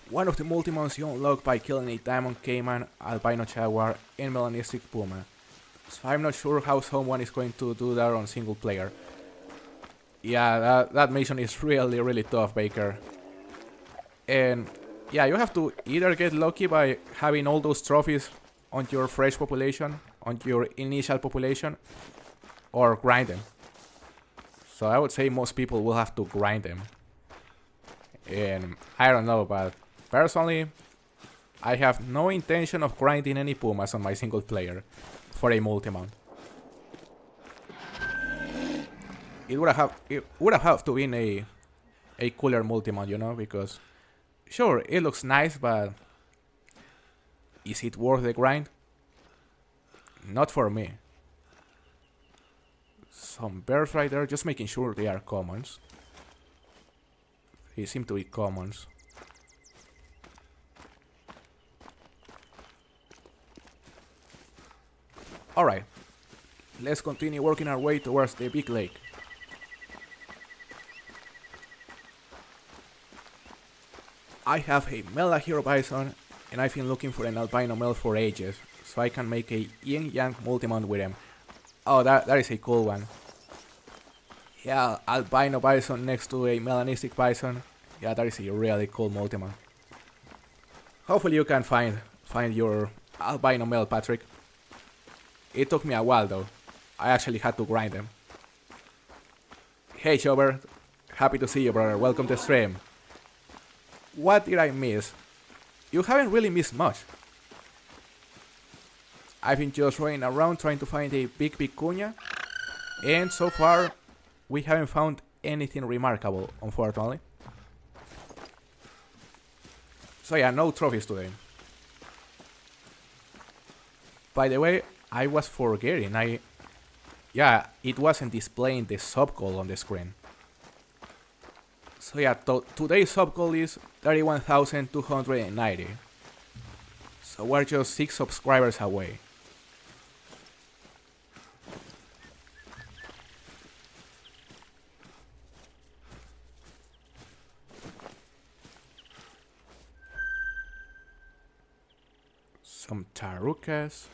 One of the multimods you unlock by killing a diamond caiman, albino jaguar, and melanistic puma. So I'm not sure how someone is going to do that on single player. Yeah, that mission is really tough, Baker. And yeah, you have to either get lucky by having all those trophies on your fresh population, on your initial population, or grind them. So I would say most people will have to grind them. And I don't know, but personally, I have no intention of grinding any pumas on my single player for a multimount. It would have to be a cooler multimount, you know, because sure, it looks nice, but is it worth the grind? Not for me. Some bears right there, just making sure they are commons. They seem to be commons. Alright, let's continue working our way towards the big lake. I have a male hero bison, and I've been looking for an albino male for ages, so I can make a yin-yang multimount with him. Oh, that is a cool one. Yeah, albino bison next to a melanistic bison. Yeah, that is a really cool multimount. Hopefully you can find your albino male, Patrick. It took me a while though. I actually had to grind them. Hey Shover, happy to see you, brother. Welcome to the stream. What did I miss? You haven't really missed much. I've been just running around trying to find a big vicuña, and so far we haven't found anything remarkable, unfortunately. So yeah, no trophies today. By the way, I was forgetting, yeah, it wasn't displaying the sub goal on the screen. So yeah, today's sub goal is 31,290. So we're just 6 subscribers away. Some tarukas.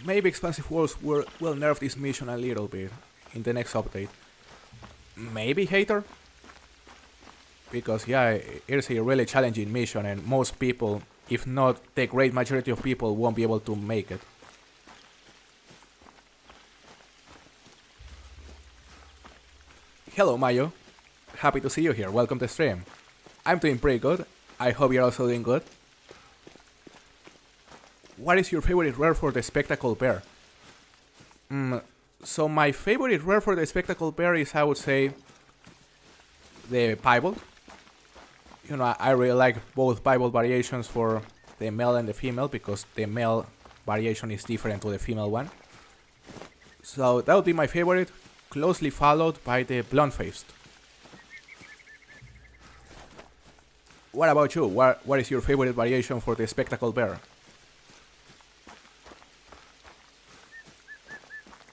Maybe expansive walls will nerf this mission a little bit in the next update. Maybe, hater? Because yeah, it is a really challenging mission and most people, if not the great majority of people, won't be able to make it. Hello Mayo, happy to see you here, welcome to the stream. I'm doing pretty good, I hope you're also doing good. What is your favorite rare for the spectacle bear? So my favorite rare for the spectacle bear is, I would say, the piebald. You know, I really like both piebald variations for the male and the female, because the male variation is different to the female one. So that would be my favorite, closely followed by the blunt-faced. What about you? What is your favorite variation for the spectacle bear?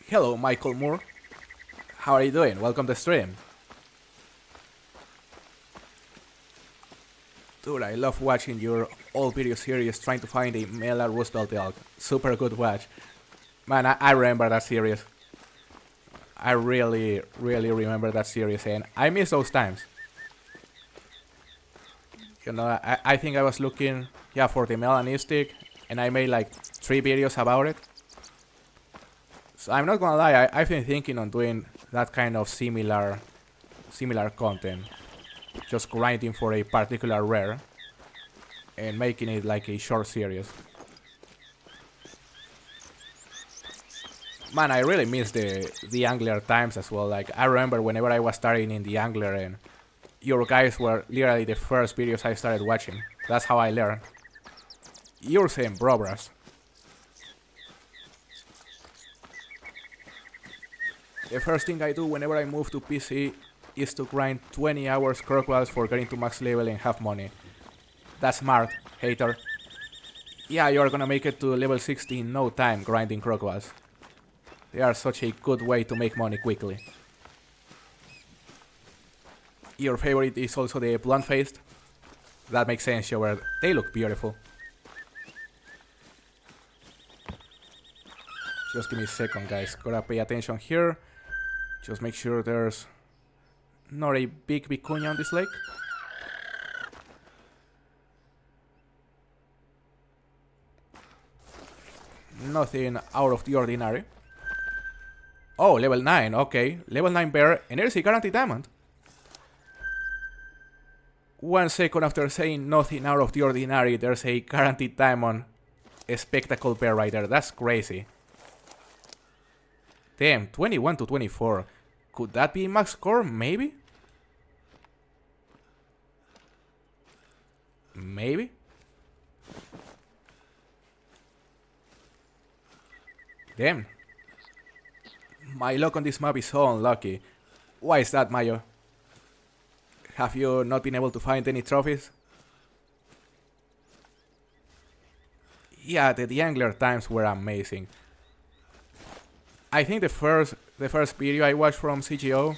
Hello, Michael Moore. How are you doing? Welcome to the stream. Dude, I love watching your old video series trying to find a male Roosevelt elk. Super good watch. Man, I remember that series. I really remember that series, and I miss those times. You know, I think I was looking, yeah, for the melanistic, and I made like 3 videos about it. So I'm not gonna lie, I've been thinking on doing that kind of similar content. Just grinding for a particular rare and making it like a short series. Man, I really miss the angler times as well. Like, I remember whenever I was starting in the angler, and your guys were literally the first videos I started watching. That's how I learned. You're saying brobras. The first thing I do whenever I move to PC is to grind 20 hours crocodiles for getting to max level and have money. That's smart, hater. Yeah, you're gonna make it to level 60 in no time grinding crocodiles. They are such a good way to make money quickly. Your favorite is also the blunt-faced. That makes sense, Shower. They look beautiful. Just give me a second, guys. Gotta pay attention here. Just make sure there's not a big vicuña on this lake. Nothing out of the ordinary. Oh, level 9, okay. Level 9 bear, and there's a guaranteed diamond. 1 second after saying nothing out of the ordinary, there's a guaranteed diamond. A spectacle bear right there, that's crazy. Damn, 21 to 24. Could that be max score? Maybe? Maybe? Damn. My luck on this map is so unlucky. Why is that, Mayo? Have you not been able to find any trophies? Yeah, the angler times were amazing. I think the first video I watched from CGO,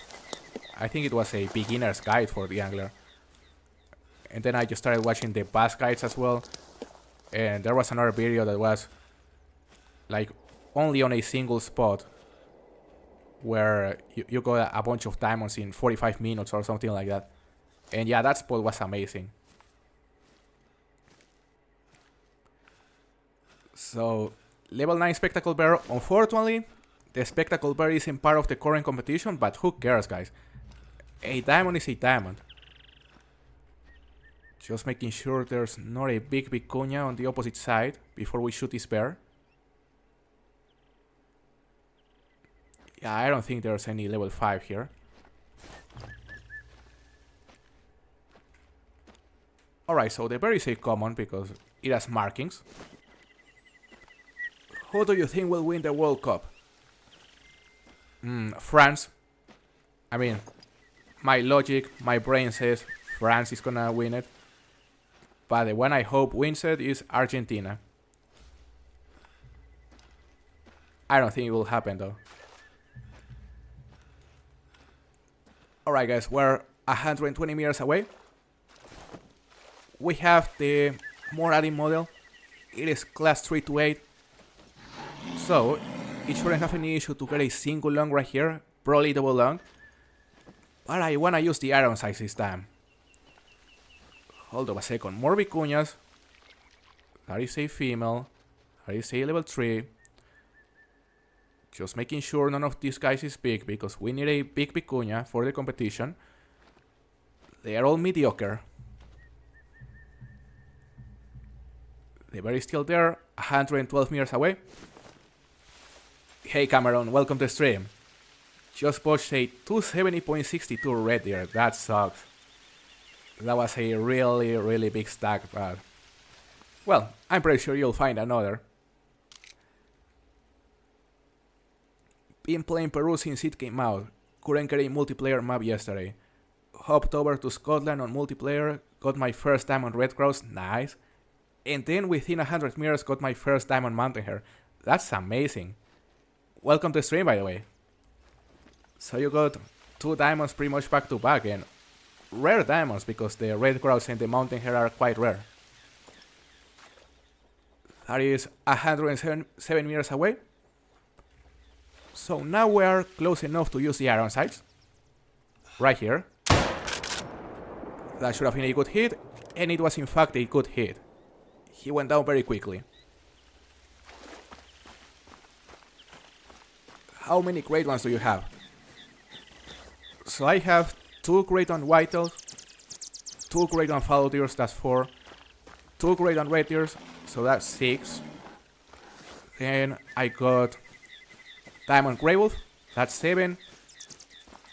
I think it was a beginner's guide for the angler. And then I just started watching the bass guides as well. And there was another video that was like only on a single spot, where you got a bunch of diamonds in 45 minutes or something like that. And yeah, that spot was amazing. So, level 9 Spectacle Bear. Unfortunately, the Spectacle Bear isn't part of the current competition, but who cares, guys? A diamond is a diamond. Just making sure there's not a big vicuña on the opposite side before we shoot this bear. Yeah, I don't think there's any level 5 here. Alright, so the bear is a common because it has markings. Who do you think will win the World Cup? France. I mean, my logic, my brain says France is gonna win it. But the one I hope wins it is Argentina. I don't think it will happen though. Alright guys, we're 120 meters away. We have the Moradi model. It is class 3 to 8. So, it shouldn't have any issue to get a single long right here. Probably double long. But I wanna use the iron sights this time. Hold on a second. More vicuñas. That is a female. That is a level 3. Just making sure none of these guys is big, because we need a big vicuña for the competition. They are all mediocre. The bear is still there, 112 meters away. Hey Cameron, welcome to the stream. Just watched a 270.62 red deer, that sucks. That was a really big stack, but... well, I'm pretty sure you'll find another. Been playing Peru since it came out. Couldn't get a multiplayer map yesterday. Hopped over to Scotland on multiplayer, got my first time on Red Cross, nice. And then within 100 meters got my first time on Mountain Hare. That's amazing. Welcome to the stream, by the way. So you got 2 diamonds pretty much back to back, and rare diamonds because the Red Cross and the Mountain Hare are quite rare. That is 107 meters away. So now we are close enough to use the iron sights. Right here. That should have been a good hit. And it was in fact a good hit. He went down very quickly. How many great ones do you have? So I have 2 great on whitetails, 2 great on fallow deers, that's 4, 2 great on red deers, so that's 6. Then I got diamond grey wolf, that's 7.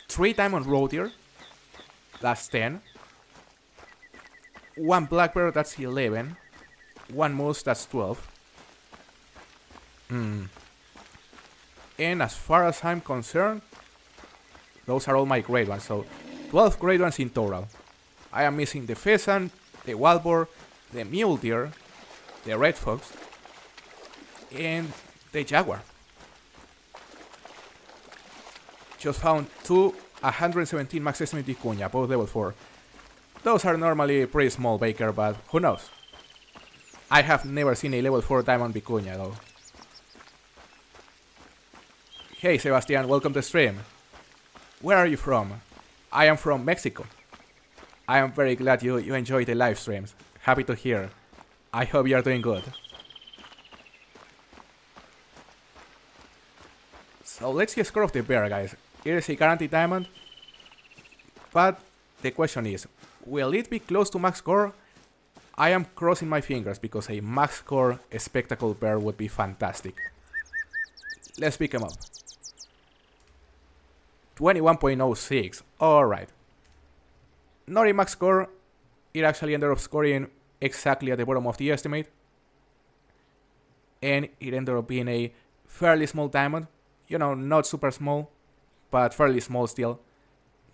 3 diamond roe deer, that's 10. 1 black bear, that's 11. 1 moose, that's 12. And as far as I'm concerned, those are all my great ones, so 12 great ones in total. I am missing the pheasant, the wild boar, the mule deer, the red fox, and the jaguar. Just found 2 117 max estimate vicuña, both level 4. Those are normally pretty small, Baker, but who knows? I have never seen a level 4 diamond vicuña though. Hey Sebastian, welcome to the stream. Where are you from? I am from Mexico. I am very glad you enjoy the live streams. Happy to hear. I hope you are doing good. So let's see a score of the bear, guys. It is a guaranteed diamond. But the question is, will it be close to max score? I am crossing my fingers because a max score spectacle bear would be fantastic. Let's pick him up. 21.06. Alright. Not a max score. It actually ended up scoring exactly at the bottom of the estimate. And it ended up being a fairly small diamond. You know, not super small, but fairly small still.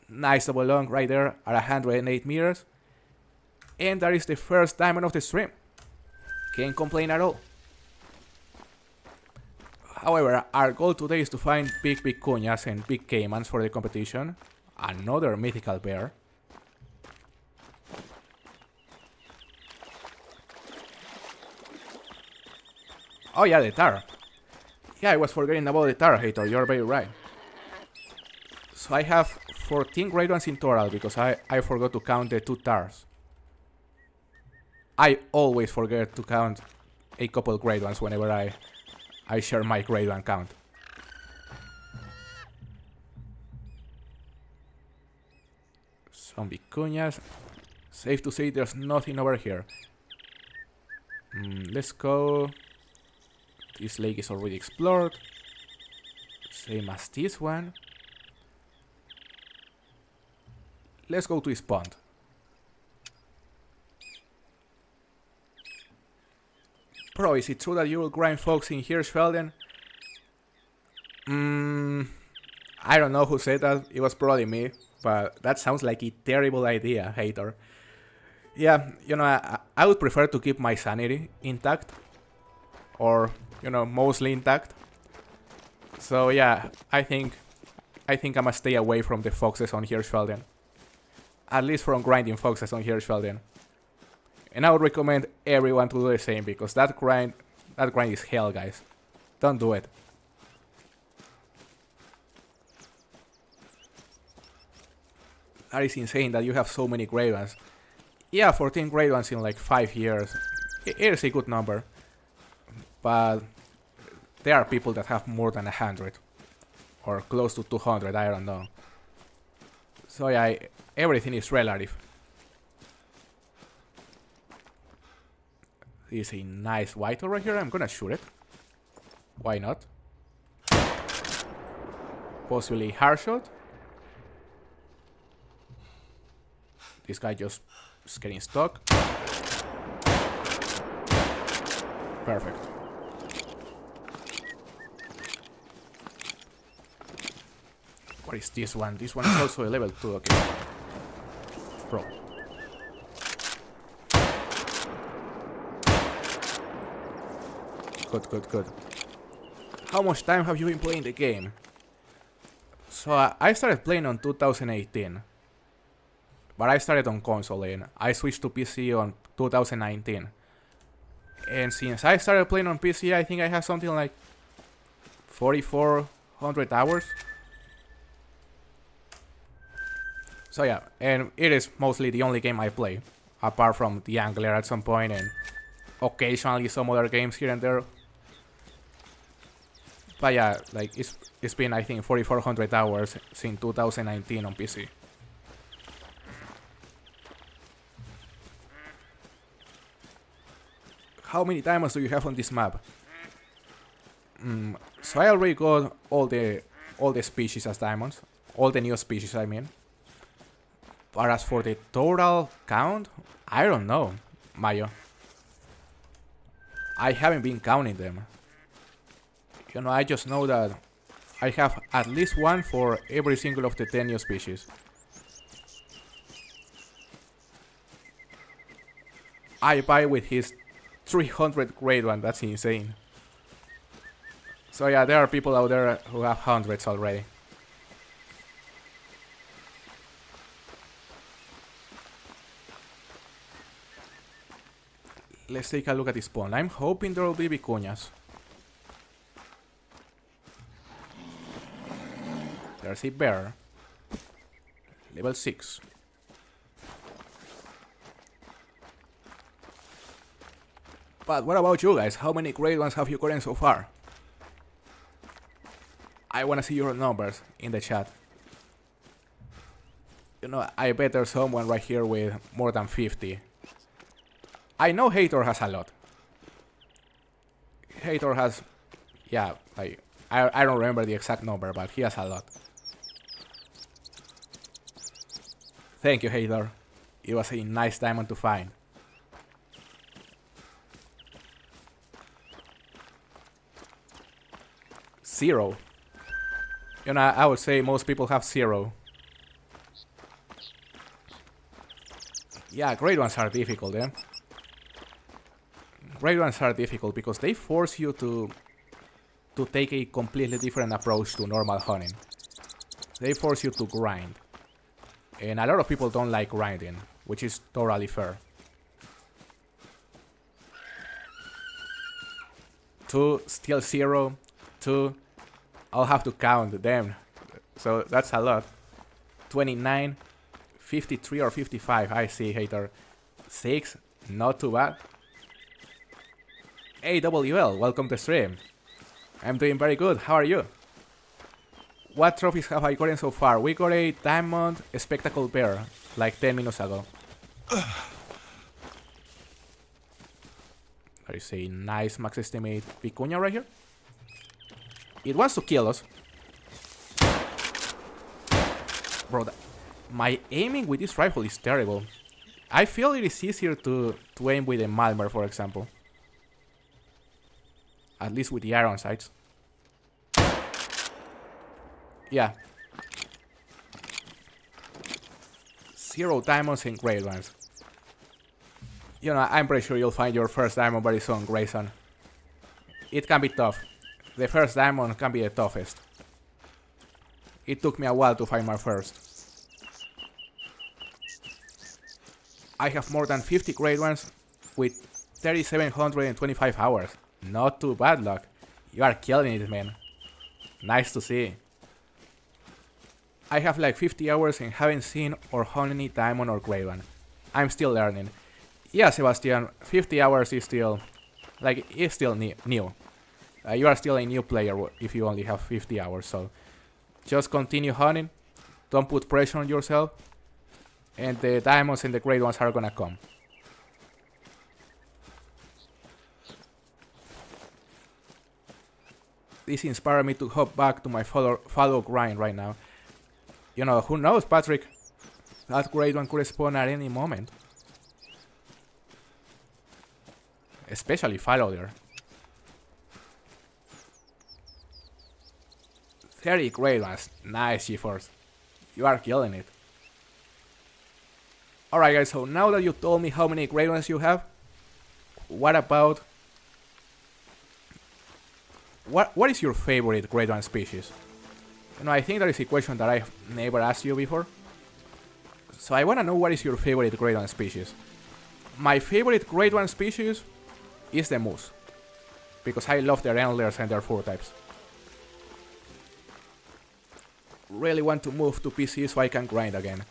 Nice double long right there at 108 meters. And that is the first diamond of the stream. Can't complain at all. However, our goal today is to find big vicuñas and big caimans for the competition. Another mythical bear. Oh yeah, the tar. Yeah, I was forgetting about the tar, hater, you're very right. So I have 14 great ones in total because I forgot to count the 2 tars. I always forget to count a couple great ones whenever I share my grade 1 count. Some vicuñas. Safe to say there's nothing over here. Let's go. This lake is already explored. Same as this one. Let's go to this pond. Bro, is it true that you will grind folks in Hirschfelden? I don't know who said that. It was probably me. But that sounds like a terrible idea, hater. Yeah, you know, I would prefer to keep my sanity intact. Or, you know, mostly intact. So yeah, I think I must stay away from the foxes on Hirschfelden. At least from grinding foxes on Hirschfelden. And I would recommend everyone to do the same because that grind is hell, guys. Don't do it. That is insane that you have so many great ones. Yeah, 14 great ones in like 5 years. It is a good number. But there are people that have more than 100. Or close to 200, I don't know. So yeah, everything is relative. This is a nice white over here. I'm gonna shoot it. Why not? Possibly hard shot. This guy just is getting stuck. Perfect. What is this one? This one is also a level 2, okay. Bro. Good. How much time have you been playing the game? So I started playing on 2018. But I started on console and I switched to PC on 2019. And since I started playing on PC, I think I have something like 4,400 hours. So yeah, and it is mostly the only game I play. apart from the Angler at some point and occasionally some other games here and there. But yeah, like it's been I think 4,400 hours since 2019 on PC. How many diamonds do you have on this map? So I already got all the species as diamonds, all the new species I mean. But as for the total count, I don't know, Mayo. I haven't been counting them. You know, I just know that I have at least one for every single of the 10 new species. I buy with his 300 grade one, that's insane. So yeah, there are people out there who have hundreds already. Let's take a look at this spawn. I'm hoping there will be vicuñas. There's a bear. Level 6. But what about you guys? How many great ones have you gotten so far? I wanna see your numbers in the chat. You know, I bet there's someone right here with more than 50. I know Hater has a lot. Hater has, yeah, like, I don't remember the exact number, but he has a lot. Thank you, Hater. It was a nice diamond to find. Zero. You know, I would say most people have 0. Yeah, great ones are difficult, eh? Great ones are difficult because they force you to take a completely different approach to normal hunting. They force you to grind. And a lot of people don't like grinding, which is totally fair. 2, still 0, 2. I'll have to count them. So that's a lot. 29, 53 or 55. I see, Hater. 6, not too bad. AWL, welcome to stream. I'm doing very good. How are you? What trophies have I gotten so far? We got a diamond spectacle bear like 10 minutes ago. There is a nice max estimate vicuña right here. It wants to kill us. Bro, my aiming with this rifle is terrible. I feel it is easier to aim with a Malmer, for example. At least with the iron sights. Yeah. 0 diamonds and great ones. You know, I'm pretty sure you'll find your first diamond very soon, Grayson. It can be tough. The first diamond can be the toughest. It took me a while to find my first. I have more than 50 great ones with 3,725 hours. Not too bad, luck. You are killing it, man. Nice to see. I have like 50 hours and haven't seen or hunted any diamond or great one. I'm still learning. Yeah, Sebastian, 50 hours is still, like, it's still new. You are still a new player if you only have 50 hours, so just continue hunting, don't put pressure on yourself, and the diamonds and the great ones are gonna come. This inspired me to hop back to my follow grind right now. You know, who knows, Patrick? That great one could spawn at any moment. Especially follow there. 30 great ones. Nice, GeForce. You are killing it. Alright guys, so now that you told me how many great ones you have, what about... What is your favorite great one species? You know, I think that is a question that I've never asked you before. So I wanna know what is your favorite great one species. My favorite great one species is the moose. Because I love their antlers and their fur types. Really want to move to PC so I can grind again.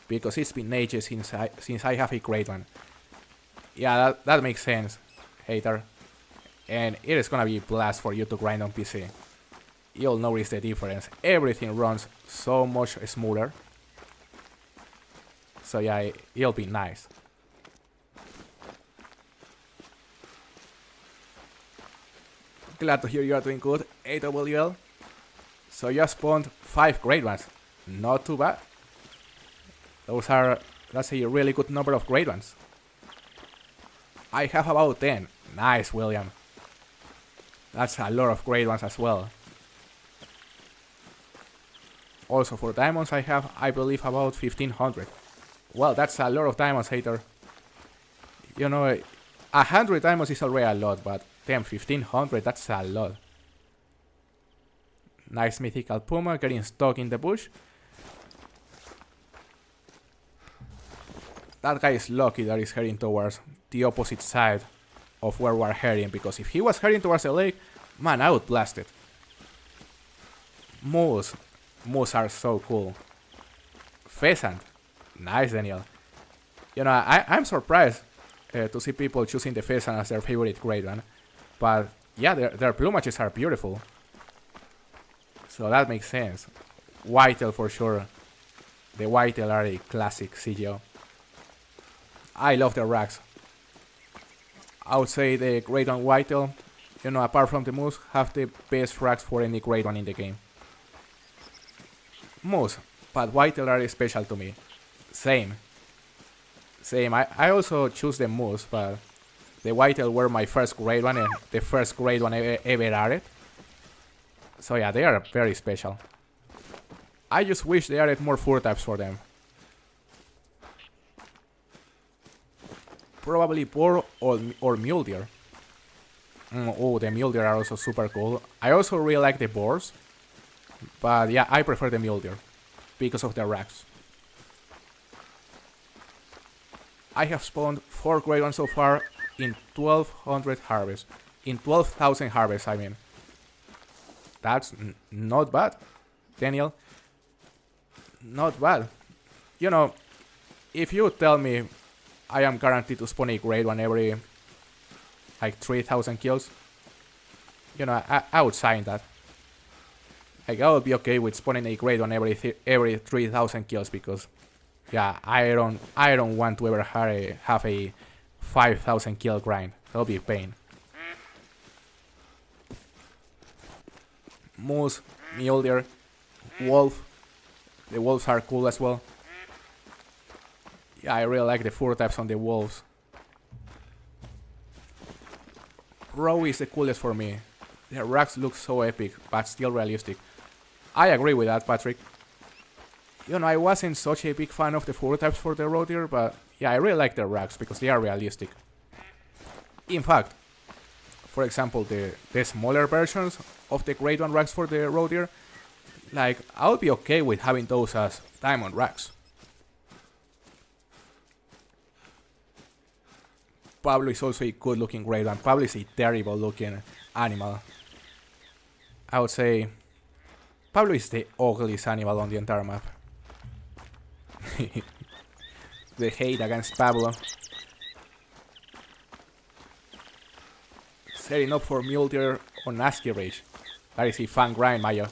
because it's been ages since I have a great one. Yeah, that makes sense, hater. And it is gonna be a blast for you to grind on PC. You'll notice the difference. Everything runs so much smoother. So yeah, it'll be nice. Glad to hear you are doing good, AWL. So you spawned 5 great ones. Not too bad. That's a really good number of great ones. I have about 10. Nice, William. That's a lot of great ones as well. Also for diamonds I have, I believe, about 1500. Well, that's a lot of diamonds, hater. You know, 100 diamonds is already a lot, but damn, 1500, that's a lot. Nice mythical puma getting stuck in the bush. That guy is lucky that he's heading towards the opposite side of where we're heading, because if he was heading towards the lake, man, I would blast it. Moose are so cool. Pheasant. Nice, Daniel. You know, I'm surprised to see people choosing the pheasant as their favorite great one. But yeah, their plumages are beautiful. So that makes sense. Whitetail for sure. The whitetail are a classic CGO. I love the racks. I would say the great one whitetail, you know, apart from the moose, have the best racks for any great one in the game. Moose, but whitetail are special to me. Same. I also choose the moose, but the whitetail were my first great one and the first great one ever added. So yeah, they are very special. I just wish they added more fur types for them. Probably boar or mule deer. Oh, the mule deer are also super cool. I also really like the boars. But yeah, I prefer the mule deer because of the racks. I have spawned 4 great ones so far in 1200 harvests. In 12,000 harvests, I mean. That's not bad, Daniel. Not bad. You know, if you tell me I am guaranteed to spawn a great one every like 3,000 kills, you know, I would sign that. Like, I would be okay with spawning a great one every 3,000 kills, because yeah, I don't want to ever have a 5,000 kill grind. That'll be a pain. Moose, mule deer, wolf. The wolves are cool as well. Yeah, I really like the fur types on the wolves. Row is the coolest for me. The racks look so epic, but still realistic. I agree with that, Patrick. You know, I wasn't such a big fan of the fur types for the roe deer, but yeah, I really like the racks because they are realistic. In fact, for example, the smaller versions of the grade 1 racks for the roe deer, like, I would be okay with having those as diamond racks. Pablo is also a good looking grade 1. Pablo is a terrible looking animal. I would say Pablo is the ugliest animal on the entire map. The hate against Pablo. Setting up for mule deer on ASCII Rage. That is a fun grind, Maya.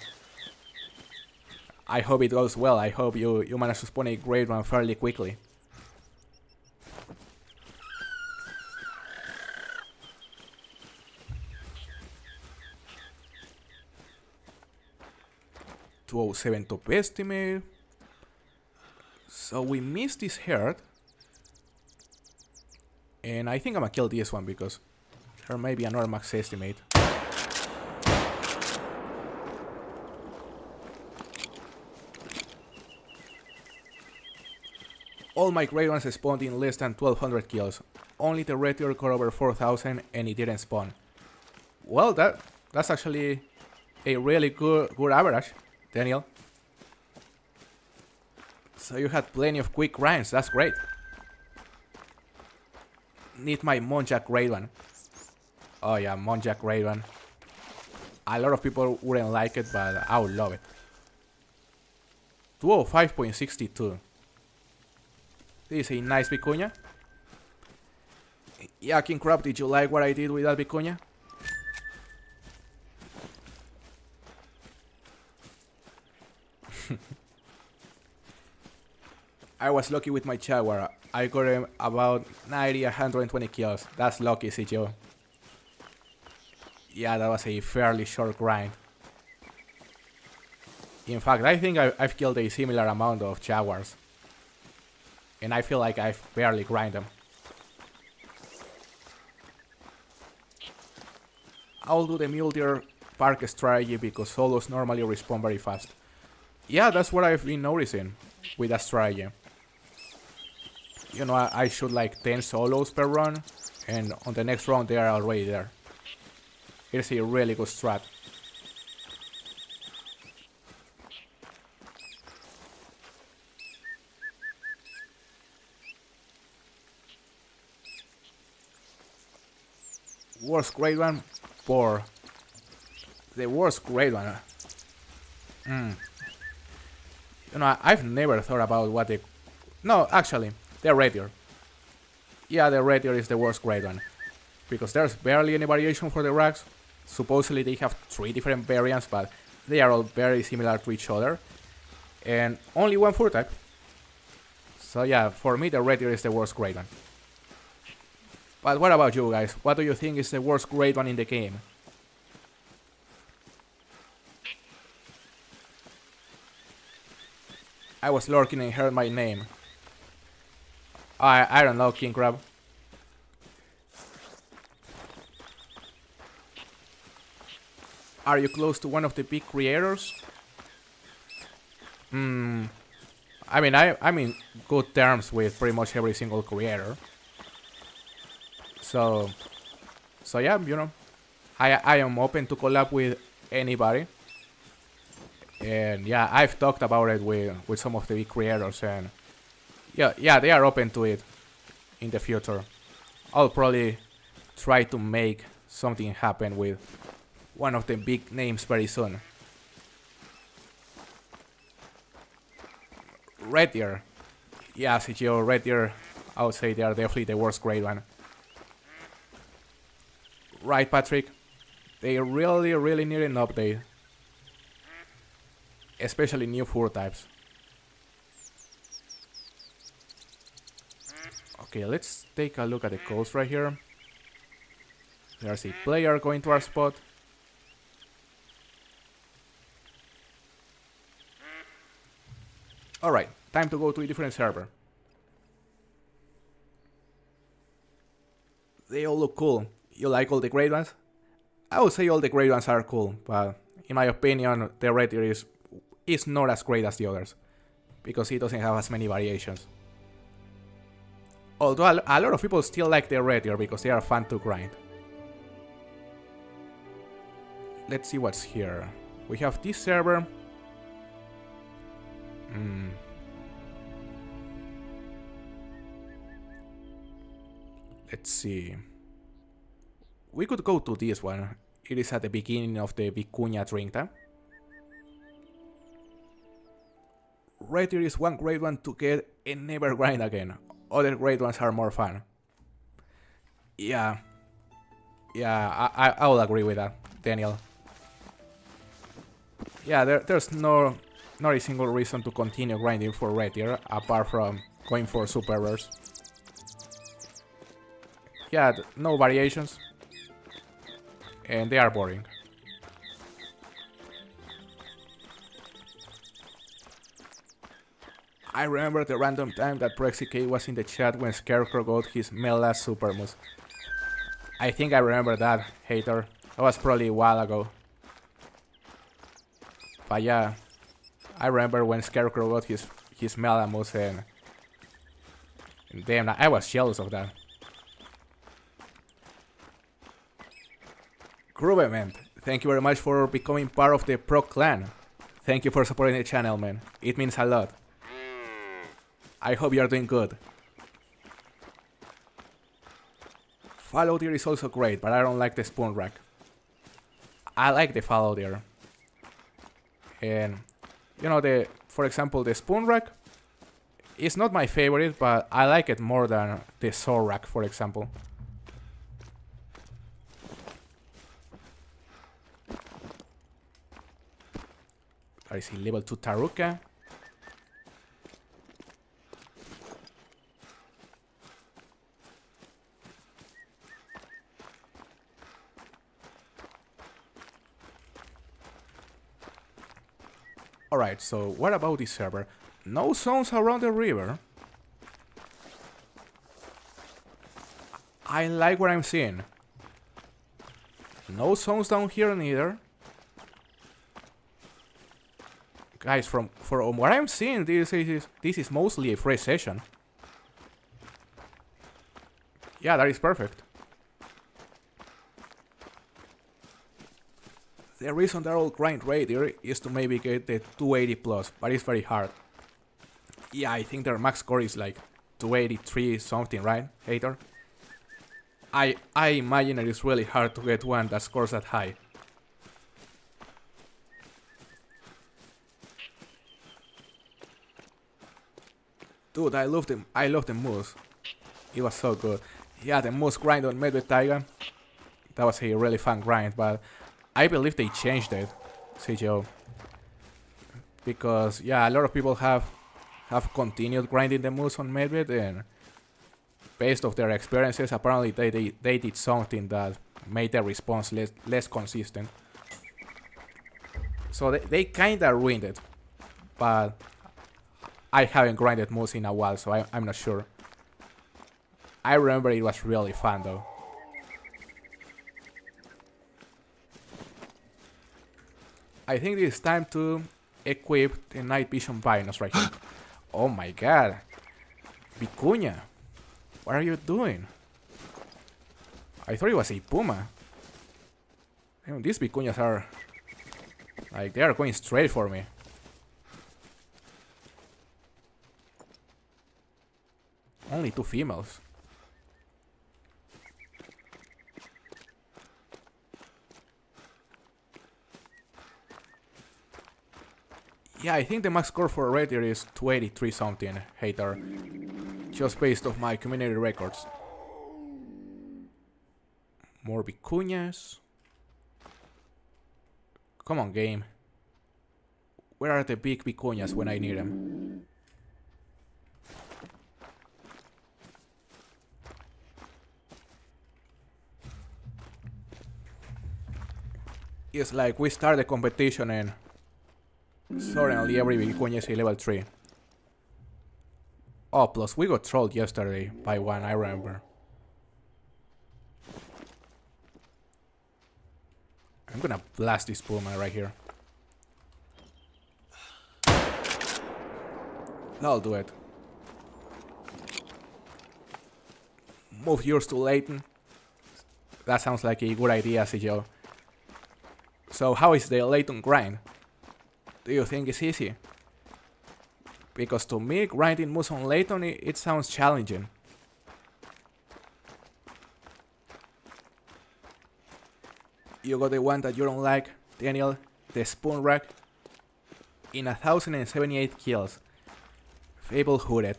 I hope it goes well. I hope you manage to spawn a great one fairly quickly. .207 top estimate. So we missed this herd. And I think I'm gonna kill this one because there may be another max estimate. All my great ones spawned in less than 1200 kills. Only the red deer got over 4000 and it didn't spawn. Well, that's actually a really good average, Daniel. So you had plenty of quick grinds, that's great. Need my Monjack grade 1. Oh yeah, Monjack grade 1. A lot of people wouldn't like it, but I would love it. 205.62. This is a nice vicuña. Yeah, King Crab, did you like what I did with that vicuña? I was lucky with my jaguar. I got him about 90, 120 kills. That's lucky, CJ. Yeah, that was a fairly short grind. In fact, I think I've killed a similar amount of jaguars. And I feel like I've barely grinded them. I'll do the mule deer park strategy because solos normally respawn very fast. Yeah, that's what I've been noticing with that strategy. You know, I shoot like 10 solos per run, and on the next round they are already there. It's a really good strat. Worst grade one? Poor. The worst grade one. You know, I've never thought about what the... No, actually, the red deer. Yeah, the red deer is the worst grade one. Because there's barely any variation for the rags. Supposedly they have 3 different variants, but they are all very similar to each other. And only one fur type. So yeah, for me the red deer is the worst grade one. But what about you guys? What do you think is the worst grade one in the game? I was lurking and heard my name. I don't know, King Crab. Are you close to one of the big creators? I mean, I'm in good terms with pretty much every single creator. So yeah, you know, I am open to collab with anybody. And yeah, I've talked about it with some of the big creators, and yeah, they are open to it in the future. I'll probably try to make something happen with one of the big names very soon. Red deer. Yeah, CGO, red deer, I would say they are definitely the worst grade one. Right, Patrick? They really need an update. Especially new fur types. Okay, let's take a look at the coast right here. There's a player going to our spot. Alright, time to go to a different server. They all look cool. You like all the great ones? I would say all the great ones are cool, but in my opinion, the red deer is not as great as the others, because it doesn't have as many variations. Although a lot of people still like the red deer because they are fun to grind. Let's see what's here. We have this server. Let's see. We could go to this one. It is at the beginning of the Vicuña drink time. Red deer is one great one to get and never grind again. Other great ones are more fun. Yeah, I will agree with that, Daniel. Yeah, there's not a single reason to continue grinding for red deer apart from going for super rares. Yeah, no variations. And they are boring. I remember the random time that PrexyK was in the chat when Scarecrow got his Mela Super Moose. I think I remember that, hater. That was probably a while ago. But yeah, I remember when Scarecrow got his Mela Moose, and damn, I was jealous of that. Grubement, thank you very much for becoming part of the Pro Clan. Thank you for supporting the channel, man. It means a lot. I hope you are doing good. Fallow deer is also great, but I don't like the spoon rack. I like the fallow deer. And, you know, for example, the spoon rack, It's not my favorite, but I like it more than the Zorak, for example. I see level 2 Taruka. Alright, so what about this server? No zones around the river. I like what I'm seeing. No zones down here neither. Guys, from what I'm seeing, this is mostly a free session. Yeah, that is perfect. The reason they're all grind rate here is to maybe get the 280 plus, but it's very hard. Yeah, I think their max score is like 283 something, right, Hater? I imagine it is really hard to get one that scores that high. Dude, I love the moose. It was so good. Yeah, the moose grind on Medved Taiga. That was a really fun grind, but I believe they changed it, CGO. Because yeah, a lot of people have continued grinding the moose on Medved, and based off their experiences, apparently they did something that made their response less consistent. So they kinda ruined it, but I haven't grinded moose in a while, so I'm not sure. I remember it was really fun though. I think it's time to equip the night vision binos right here. Oh my god. Vicuña, what are you doing? I thought it was a puma. Damn, these vicuñas are like, they are going straight for me. Only 2 females. Yeah, I think the max score for red here is 283 something, Hater. Just based off my community records. More vicuñas. Come on, game. Where are the big vicuñas when I need them? It's like we start the competition and suddenly every vicuña is a level 3. Oh, plus we got trolled yesterday by one, I remember. I'm gonna blast this puma right here. That'll do it. Move yours to Leighton. That sounds like a good idea, CGO. So how is the Leighton grind? Do you think it's easy? Because to me, grinding moose on Leighton, it sounds challenging. You got the one that you don't like, Daniel, the spoon rack. In 1078 kills. Fable hooded.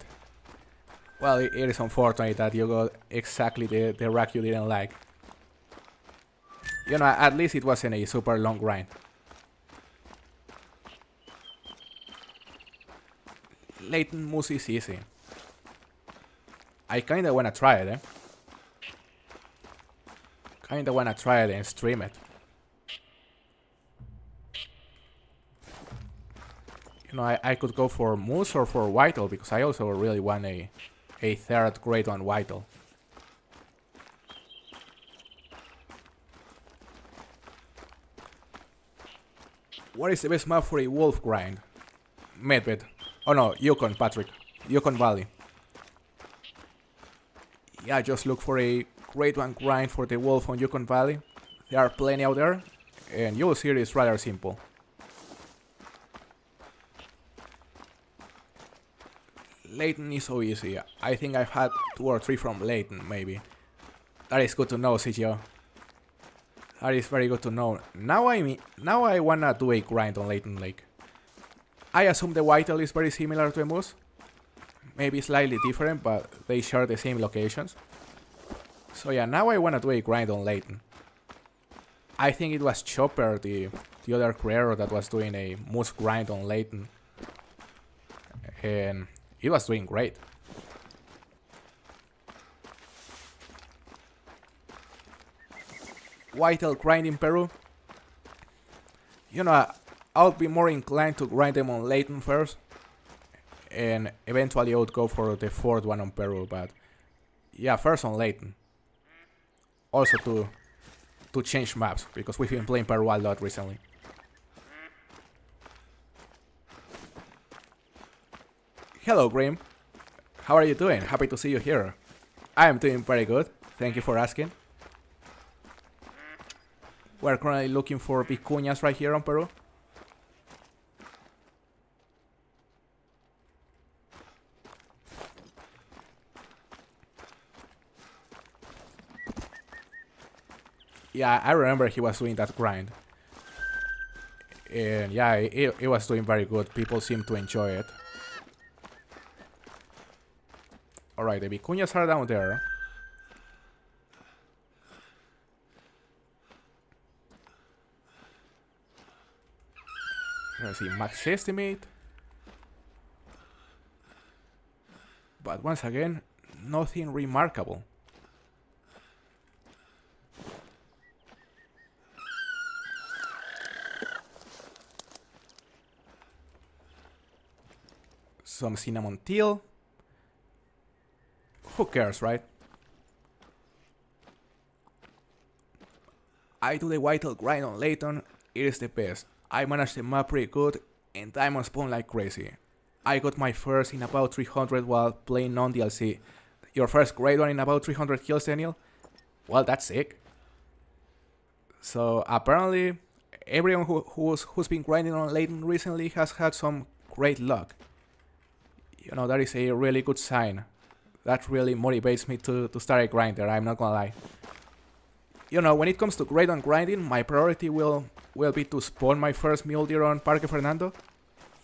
Well, it is unfortunate that you got exactly the rack you didn't like. You know, at least it wasn't a super long grind. Leighton moose is easy. I kinda wanna try it, eh? Kinda wanna try it and stream it. You know, I could go for moose or for whitetail, because I also really want a third grade one whitetail. What is the best map for a wolf grind? Medved. Oh no, Yukon, Patrick. Yukon Valley. Yeah, just look for a grade 1 grind for the wolf on Yukon Valley. There are plenty out there, and you'll see it is rather simple. Leighton is so easy. I think I've had 2 or 3 from Leighton, maybe. That is good to know, CGO. That is very good to know. Now I wanna do a grind on Leighton Lake. I assume the whitetail is very similar to a moose, maybe slightly different, but they share the same locations. So yeah, now I want to do a grind on Layton. I think it was Chopper, the other creator, that was doing a moose grind on Layton. And it was doing great. Whitetail grind in Peru. You know, I'll be more inclined to grind them on Layton first. And eventually I would go for the fourth one on Peru, but yeah, first on Layton. Also to change maps, because we've been playing Peru a lot recently. Hello Grim, how are you doing? Happy to see you here. I am doing very good, thank you for asking. We're currently looking for vicuñas right here on Peru. Yeah, I remember he was doing that grind. And yeah, it was doing very good. People seem to enjoy it. Alright, the vicuñas are down there. Let's see, max estimate. But once again, nothing remarkable. Some cinnamon teal. Who cares, right? I do the whitetail grind on Layton. It is the best. I managed the map pretty good and diamond spawn like crazy. I got my first in about 300 while playing non-DLC. Your first great one in about 300 kills, Daniel? Well, that's sick. So apparently, everyone who's been grinding on Layton recently has had some great luck. You know, that is a really good sign. That really motivates me to start a grinder, I'm not gonna lie. You know, when it comes to grade on grinding, my priority will be to spawn my first mule deer on Parque Fernando,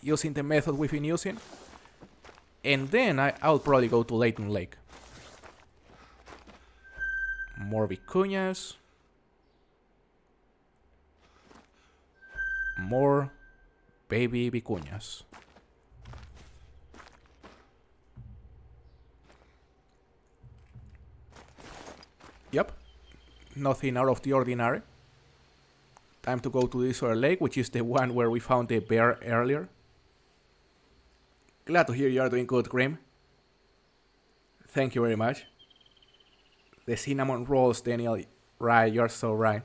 using the method we've been using. And then I'll probably go to Layton Lake. More vicuñas. More baby vicuñas. Yep, nothing out of the ordinary. Time to go to this other lake, which is the one where we found the bear earlier. Glad to hear you are doing good, Grim. Thank you very much. The cinnamon rolls, Daniel. Right, you're so right.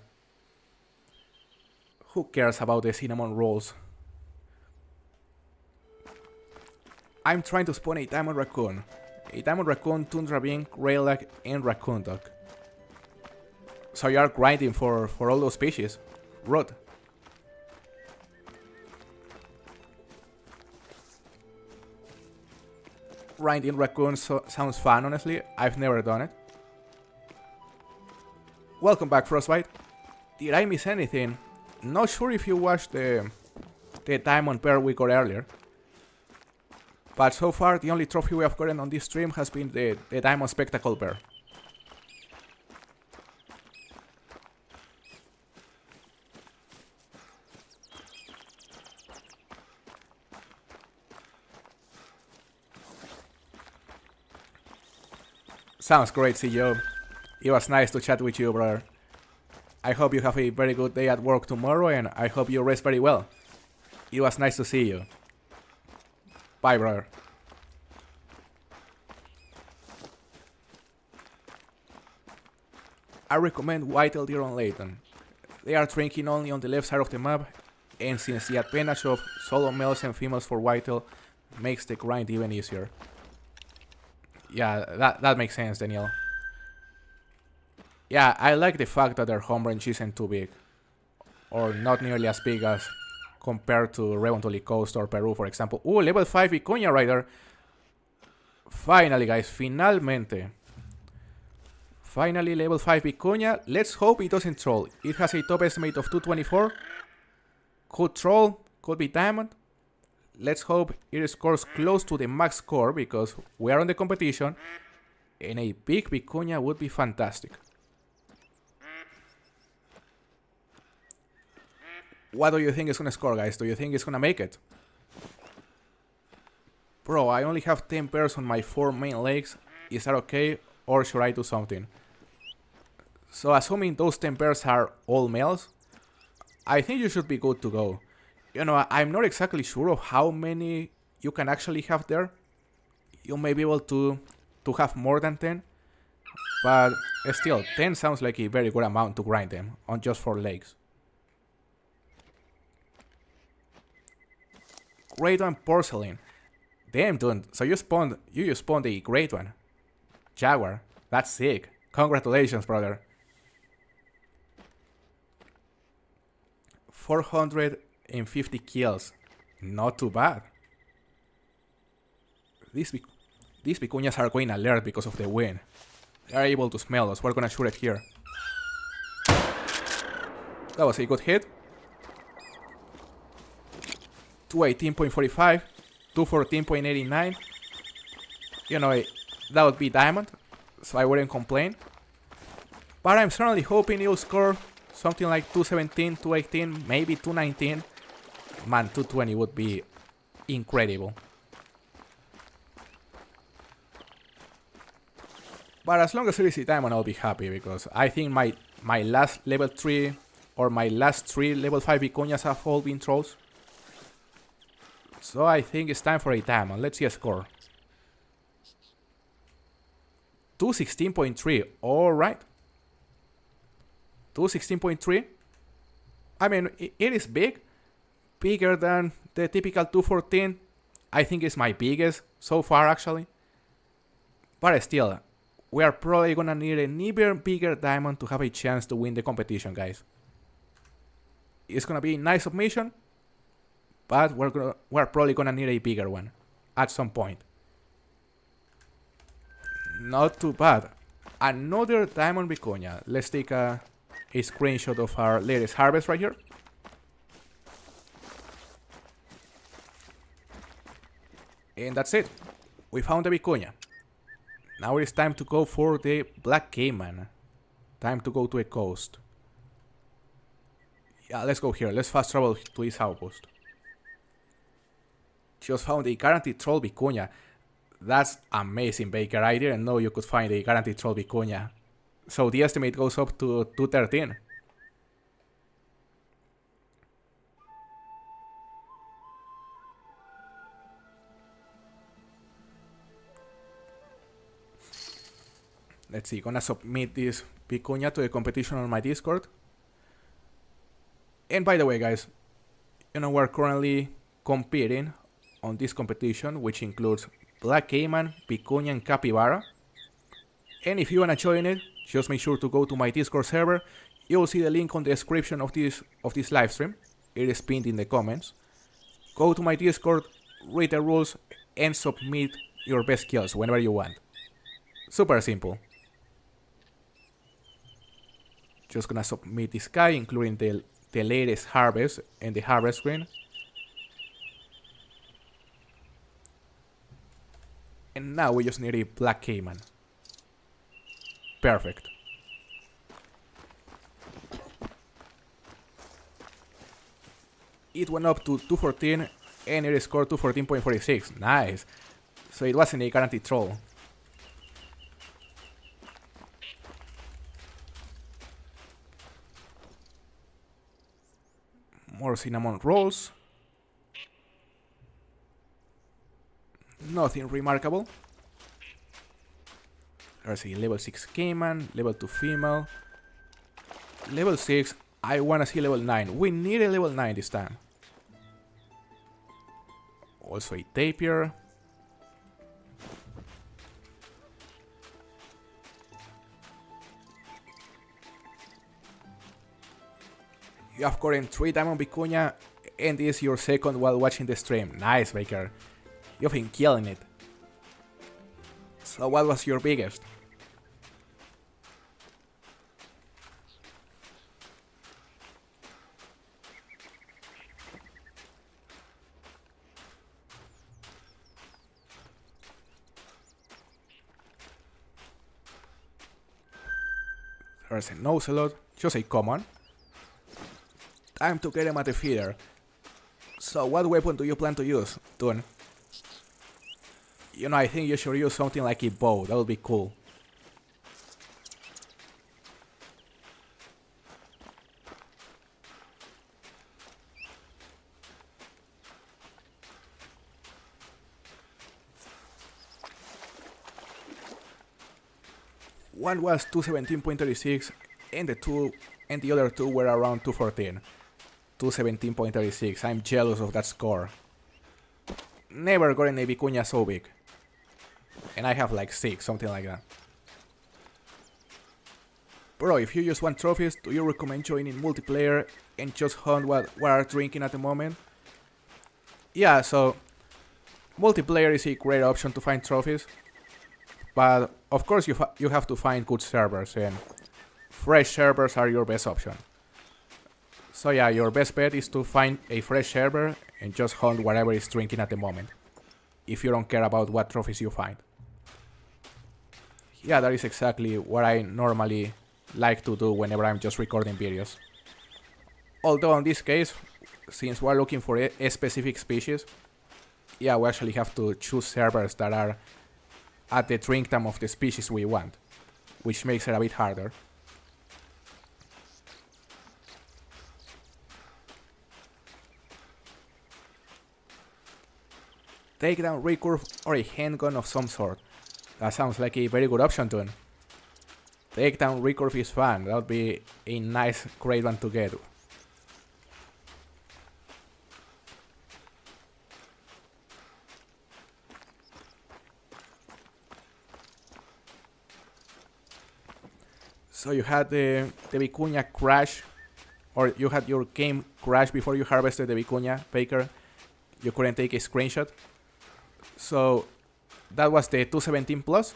Who cares about the cinnamon rolls? I'm trying to spawn a diamond raccoon. A diamond raccoon, tundra mink, greylag, and raccoon duck. So you are grinding for all those species. Rude. Grinding raccoons sounds fun, honestly. I've never done it. Welcome back, Frostbite. Did I miss anything? Not sure if you watched the diamond bear we got earlier. But so far, the only trophy we have gotten on this stream has been the diamond spectacle bear. Sounds great, CEO. It was nice to chat with you, brother. I hope you have a very good day at work tomorrow, and I hope you rest very well. It was nice to see you. Bye, brother. I recommend whitetail deer on Layton. They are drinking only on the left side of the map, and since the advantage of solo males and females for whitetail makes the grind even easier. Yeah, that makes sense, Daniel. Yeah, I like the fact that their home range isn't too big. Or not nearly as big as compared to Revontuli Coast or Peru, for example. Ooh, level 5 vicuña right there. Finally, guys, finalmente. Finally, level 5 vicuña. Let's hope it doesn't troll. It has a top estimate of 224. Could troll, could be diamond. Let's hope it scores close to the max score because we are on the competition and a big vicuña would be fantastic. What do you think is gonna score, guys? Do you think it's gonna make it? Bro, I only have 10 pairs on my 4 main legs. Is that okay? Or should I do something? So assuming those 10 pairs are all males, I think you should be good to go. You know, I'm not exactly sure of how many you can actually have there. You may be able to have more than 10. But still, 10 sounds like a very good amount to grind them on just 4 legs. Great one porcelain. Damn, dude. So you just spawned a great one. Jaguar. That's sick. Congratulations, brother. 450 kills. Not too bad. These vicuñas are going alert because of the wind. They are able to smell us. We're gonna shoot it here. That was a good hit. 218.45. 214.89. You know, that would be diamond, so I wouldn't complain. But I'm certainly hoping it'll score something like 217, 218, maybe 219. Man, 220 would be incredible. But as long as it is a diamond, I'll be happy because I think my last level 3 or my last 3 level 5 vicuñas have all been trolls. So I think it's time for a diamond. Let's see a score. 216.3. Alright. 216.3. I mean, it is big. Bigger than the typical 214. I think it's my biggest so far, actually. But still, we are probably gonna need an even bigger diamond to have a chance to win the competition, guys. It's gonna be a nice submission. But we're probably gonna need a bigger one at some point. Not too bad. Another diamond vicuña. Let's take a screenshot of our latest harvest right here. And that's it. We found the vicuña. Now it's time to go for the black caiman. Time to go to a coast. Yeah, let's go here. Let's fast travel to this outpost. Just found a guaranteed troll vicuña. That's amazing, Baker. I didn't know you could find a guaranteed troll vicuña. So the estimate goes up to 213. Let's see, gonna submit this vicuña to the competition on my Discord. And by the way, guys, you know, we're currently competing on this competition, which includes black caiman, vicuña, and capybara. And if you wanna join it, just make sure to go to my Discord server. You'll see the link on the description of this live stream. It is pinned in the comments. Go to my Discord, read the rules, and submit your best kills whenever you want. Super simple. Just gonna submit this guy, including the latest harvest and the harvest screen. And now we just need a black caiman. Perfect. It went up to 214 and it scored 214.46. Nice. So it wasn't a guaranteed troll. More cinnamon rolls. Nothing remarkable. There's a level 6 caiman, level 2 female. Level 6, I wanna see level 9. We need a level 9 this time. Also a tapir. You have gotten 3 diamond vicuña and this is your second while watching the stream. Nice, Baker. You've been killing it. So what was your biggest? There's a Nozelot, just a common. Time to get him at the feeder. So what weapon do you plan to use, Toon? You know, I think you should use something like a bow, that would be cool. One was 217.36 and the other two were around 214. 217.36. I'm jealous of that score. Never got a vicuña so big. And I have like 6, something like that. Bro, if you just want trophies, do you recommend joining multiplayer and just hunt what are drinking at the moment? Yeah, so multiplayer is a great option to find trophies. But of course you have to find good servers, and fresh servers are your best option. So yeah, your best bet is to find a fresh server and just hunt whatever is drinking at the moment, if you don't care about what trophies you find. Yeah, that is exactly what I normally like to do whenever I'm just recording videos. Although in this case, since we're looking for a specific species, yeah, we actually have to choose servers that are at the drink time of the species we want, which makes it a bit harder. Takedown recurve or a handgun of some sort. That sounds like a very good option, Toon. Takedown recurve is fun, that would be a nice, great one to get. So you had the vicuña crash, or you had your game crash before you harvested the vicuña, Baker. You couldn't take a screenshot. So that was the 217 plus.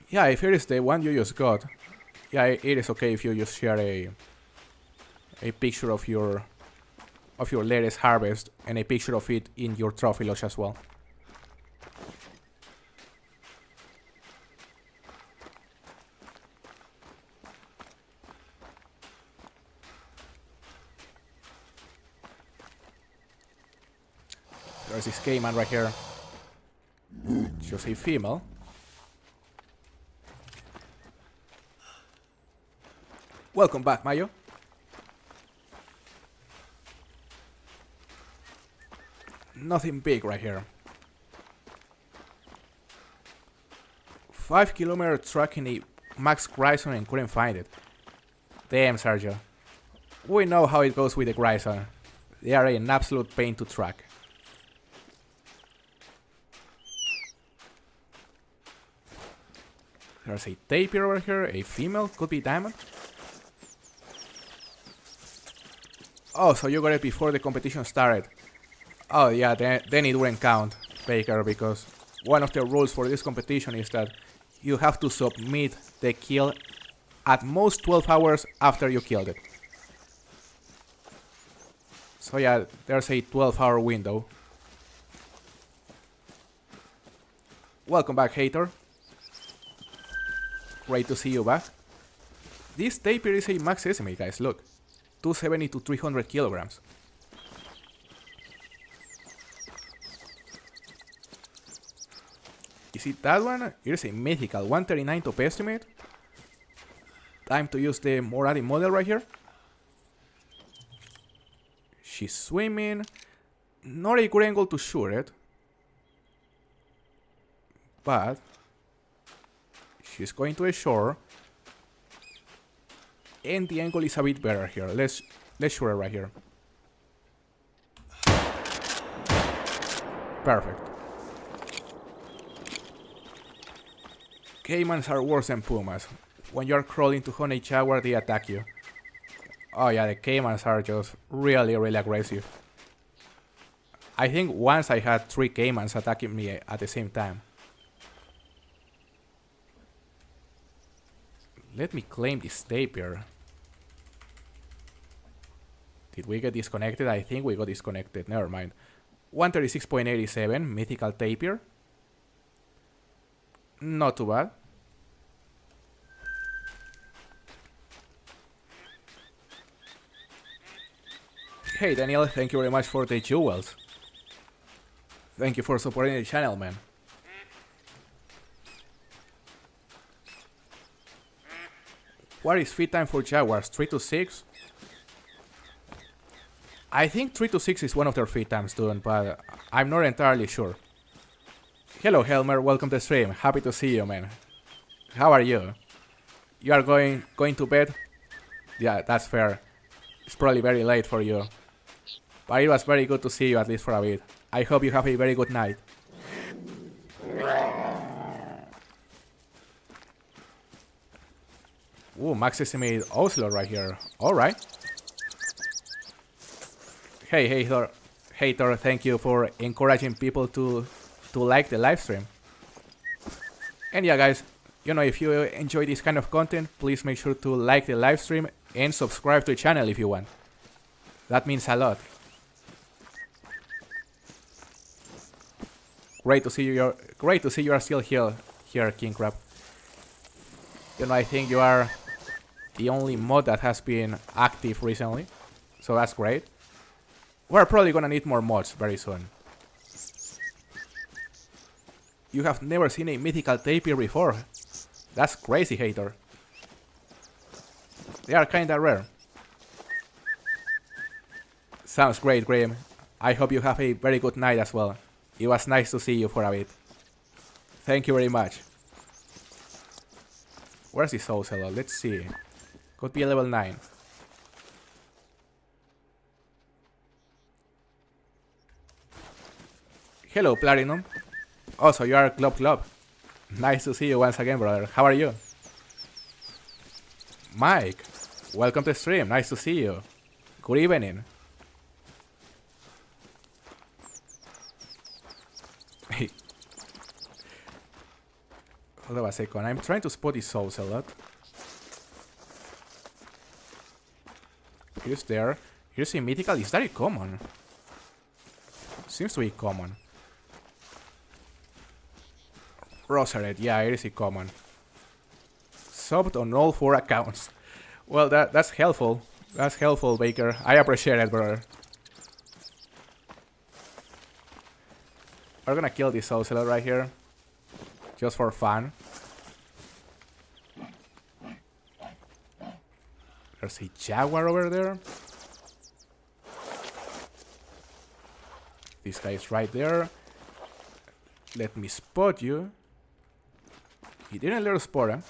Yeah, if it is the one you just got, yeah, it is okay if you just share a picture of your latest harvest and a picture of it in your trophy lodge as well. There's this caiman right here. Just a female. Welcome back, Mayo. Nothing big right here. 5-kilometer tracking a max Grison and couldn't find it. Damn, Sergio. We know how it goes with the Grison. They are an absolute pain to track. There's a tapir over here, a female, could be diamond. Oh, so you got it before the competition started. Oh yeah, then it wouldn't count, Baker, because one of the rules for this competition is that you have to submit the kill at most 12 hours after you killed it. So yeah, there's a 12-hour window. Welcome back, hater. Great to see you back. This tapir is a max estimate, guys, look. 270 to 300 kilograms. Is it that one? It is a mythical 139 top estimate. Time to use the Moradi model right here. She's swimming. Not a good angle to shoot it. But she's going to the shore. And the angle is a bit better here. Let's shoot her right here. Perfect. Caimans are worse than pumas. When you're crawling to hunt a jaguar, they attack you. Oh yeah, the caimans are just really, really aggressive. I think once I had 3 caimans attacking me at the same time. Let me claim this tapir. Did we get disconnected? I think we got disconnected. Never mind. 136.87, mythical tapir. Not too bad. Hey Daniel, thank you very much for the jewels. Thank you for supporting the channel, man. What is feed time for jaguars? 3 to 6? I think 3 to 6 is one of their feed times, dude, but I'm not entirely sure. Hello Helmer, welcome to the stream. Happy to see you, man. How are you? You are going to bed? Yeah, that's fair. It's probably very late for you. But it was very good to see you, at least for a bit. I hope you have a very good night. Ooh, max estimated Ocelot right here. Alright. Hey, Hater, thank you for encouraging people to like the live stream. And yeah, guys, you know, if you enjoy this kind of content, please make sure to like the live stream and subscribe to the channel if you want. That means a lot. Great to see you are still here, King Crab. You know, I think you are the only mod that has been active recently, so that's great. We're probably gonna need more mods very soon. You have never seen a mythical tapir before. That's crazy, Hater. They are kinda rare. Sounds great, Graham. I hope you have a very good night as well. It was nice to see you for a bit. Thank you very much. Where's this Ocelot? Let's see. Could be a level 9. Hello, Platinum. Also, you are Glob. Nice to see you once again, brother. How are you? Mike, welcome to the stream. Nice to see you. Good evening. Hold on a second. I'm trying to spot this Ocelot. Here's there. Here's a mythical. Is that a common? Seems to be common. Roseret, yeah, it is a common. Subbed on all 4 accounts. Well, that's helpful. That's helpful, Baker. I appreciate it, brother. We're gonna kill this Ocelot right here. Just for fun. There's a jaguar over there. This guy is right there. Let me spot you. He didn't let us spot him.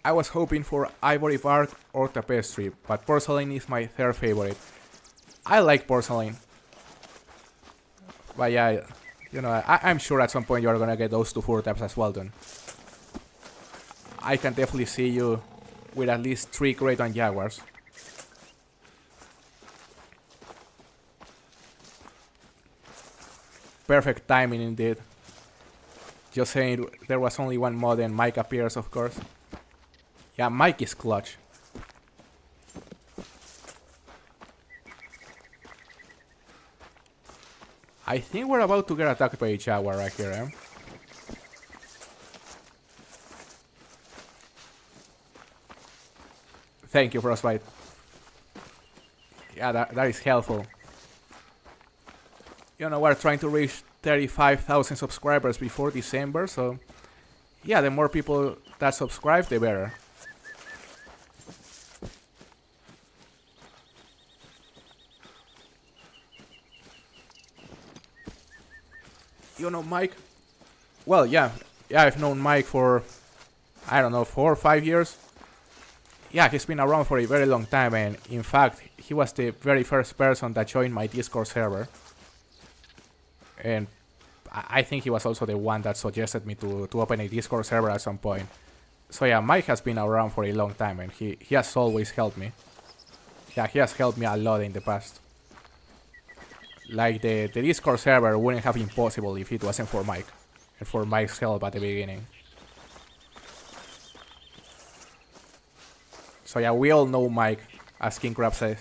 I was hoping for ivory bark or tapestry, but porcelain is my third favorite. I like porcelain. But yeah, you know, I'm sure at some point you're gonna get those 2 4 taps as well done. I can definitely see you with at least 3 great on jaguars. Perfect timing indeed. Just saying, there was only one mod and Mike appears, of course. Yeah, Mike is clutch. I think we're about to get attacked by a jaguar right here, eh? Thank you, Frostbite. Yeah, that is helpful. You know, we're trying to reach 35,000 subscribers before December, so yeah, the more people that subscribe, the better. You know Mike? Well, yeah, I've known Mike for, I don't know, 4 or 5 years. Yeah, he's been around for a very long time, and in fact, he was the very first person that joined my Discord server. And I think he was also the one that suggested me to open a Discord server at some point. So yeah, Mike has been around for a long time, and he has always helped me. Yeah, he has helped me a lot in the past. Like, the Discord server wouldn't have been possible if it wasn't for Mike. And for Mike's help at the beginning. So yeah, we all know Mike, as King Crab says.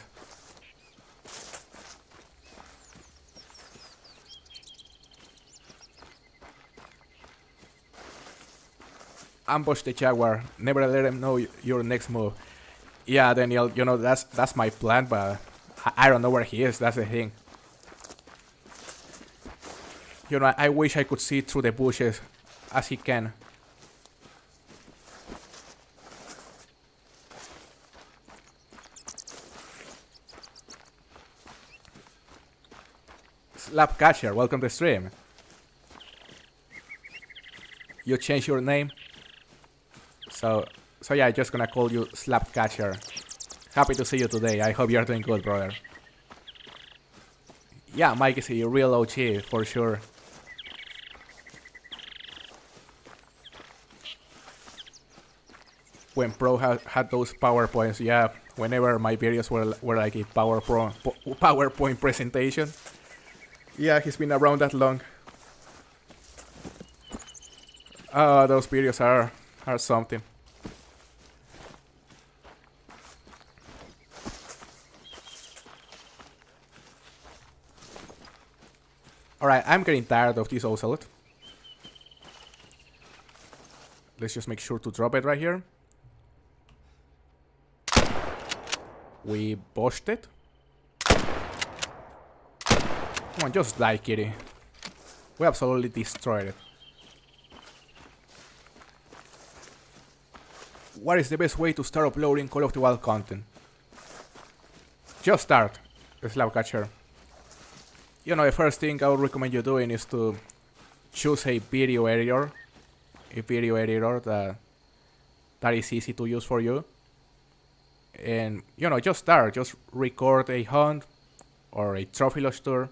Ambush the jaguar. Never let him know your next move. Yeah, Daniel, you know, that's my plan, but I don't know where he is. That's the thing. You know, I wish I could see through the bushes as he can. Slapcatcher, welcome to the stream. You changed your name? So yeah, I'm just gonna call you Slapcatcher. Happy to see you today. I hope you're doing good, brother. Yeah, Mike is a real OG, for sure. When Pro had those PowerPoints, yeah, whenever my videos were like a PowerPoint presentation. Yeah, he's been around that long. Those videos are something. Alright, I'm getting tired of this Ocelot. Let's just make sure to drop it right here. We boshed it. Come on, just die, kitty. We absolutely destroyed it. What is the best way to start uploading Call of the Wild content? Just start, Slapcatcher. You know, the first thing I would recommend you doing is to choose a video editor. A video editor that is easy to use for you. And, you know, just start. Just record a hunt or a trophy lodge tour.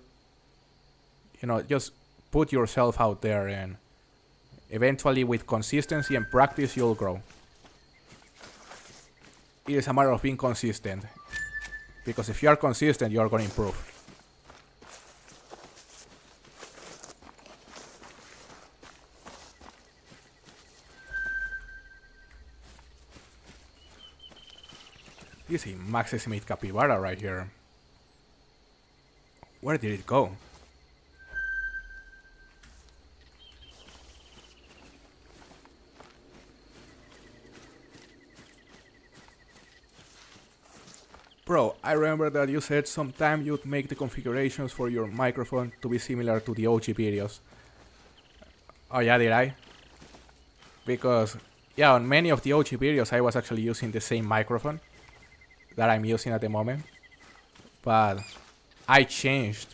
You know, just put yourself out there, and eventually with consistency and practice you'll grow. It is a matter of being consistent, because if you are consistent you are going to improve. This is a max estimate capybara right here. Where did it go? Bro, I remember that you said sometime you'd make the configurations for your microphone to be similar to the OG videos. Oh yeah, did I? Because, yeah, on many of the OG videos I was actually using the same microphone that I'm using at the moment. But I changed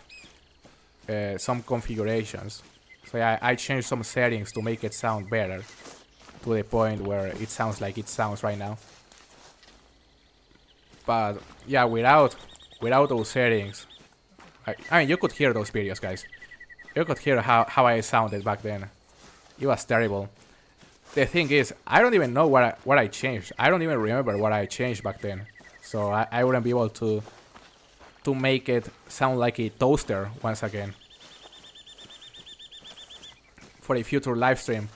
some configurations. So yeah, I changed some settings to make it sound better. To the point where it sounds like it sounds right now. But yeah, without those settings, I mean, you could hear those videos, guys. You could hear how I sounded back then. It was terrible. The thing is, I don't even know what I changed. I don't even remember what I changed back then. So I wouldn't be able to make it sound like a toaster once again. For a future live stream,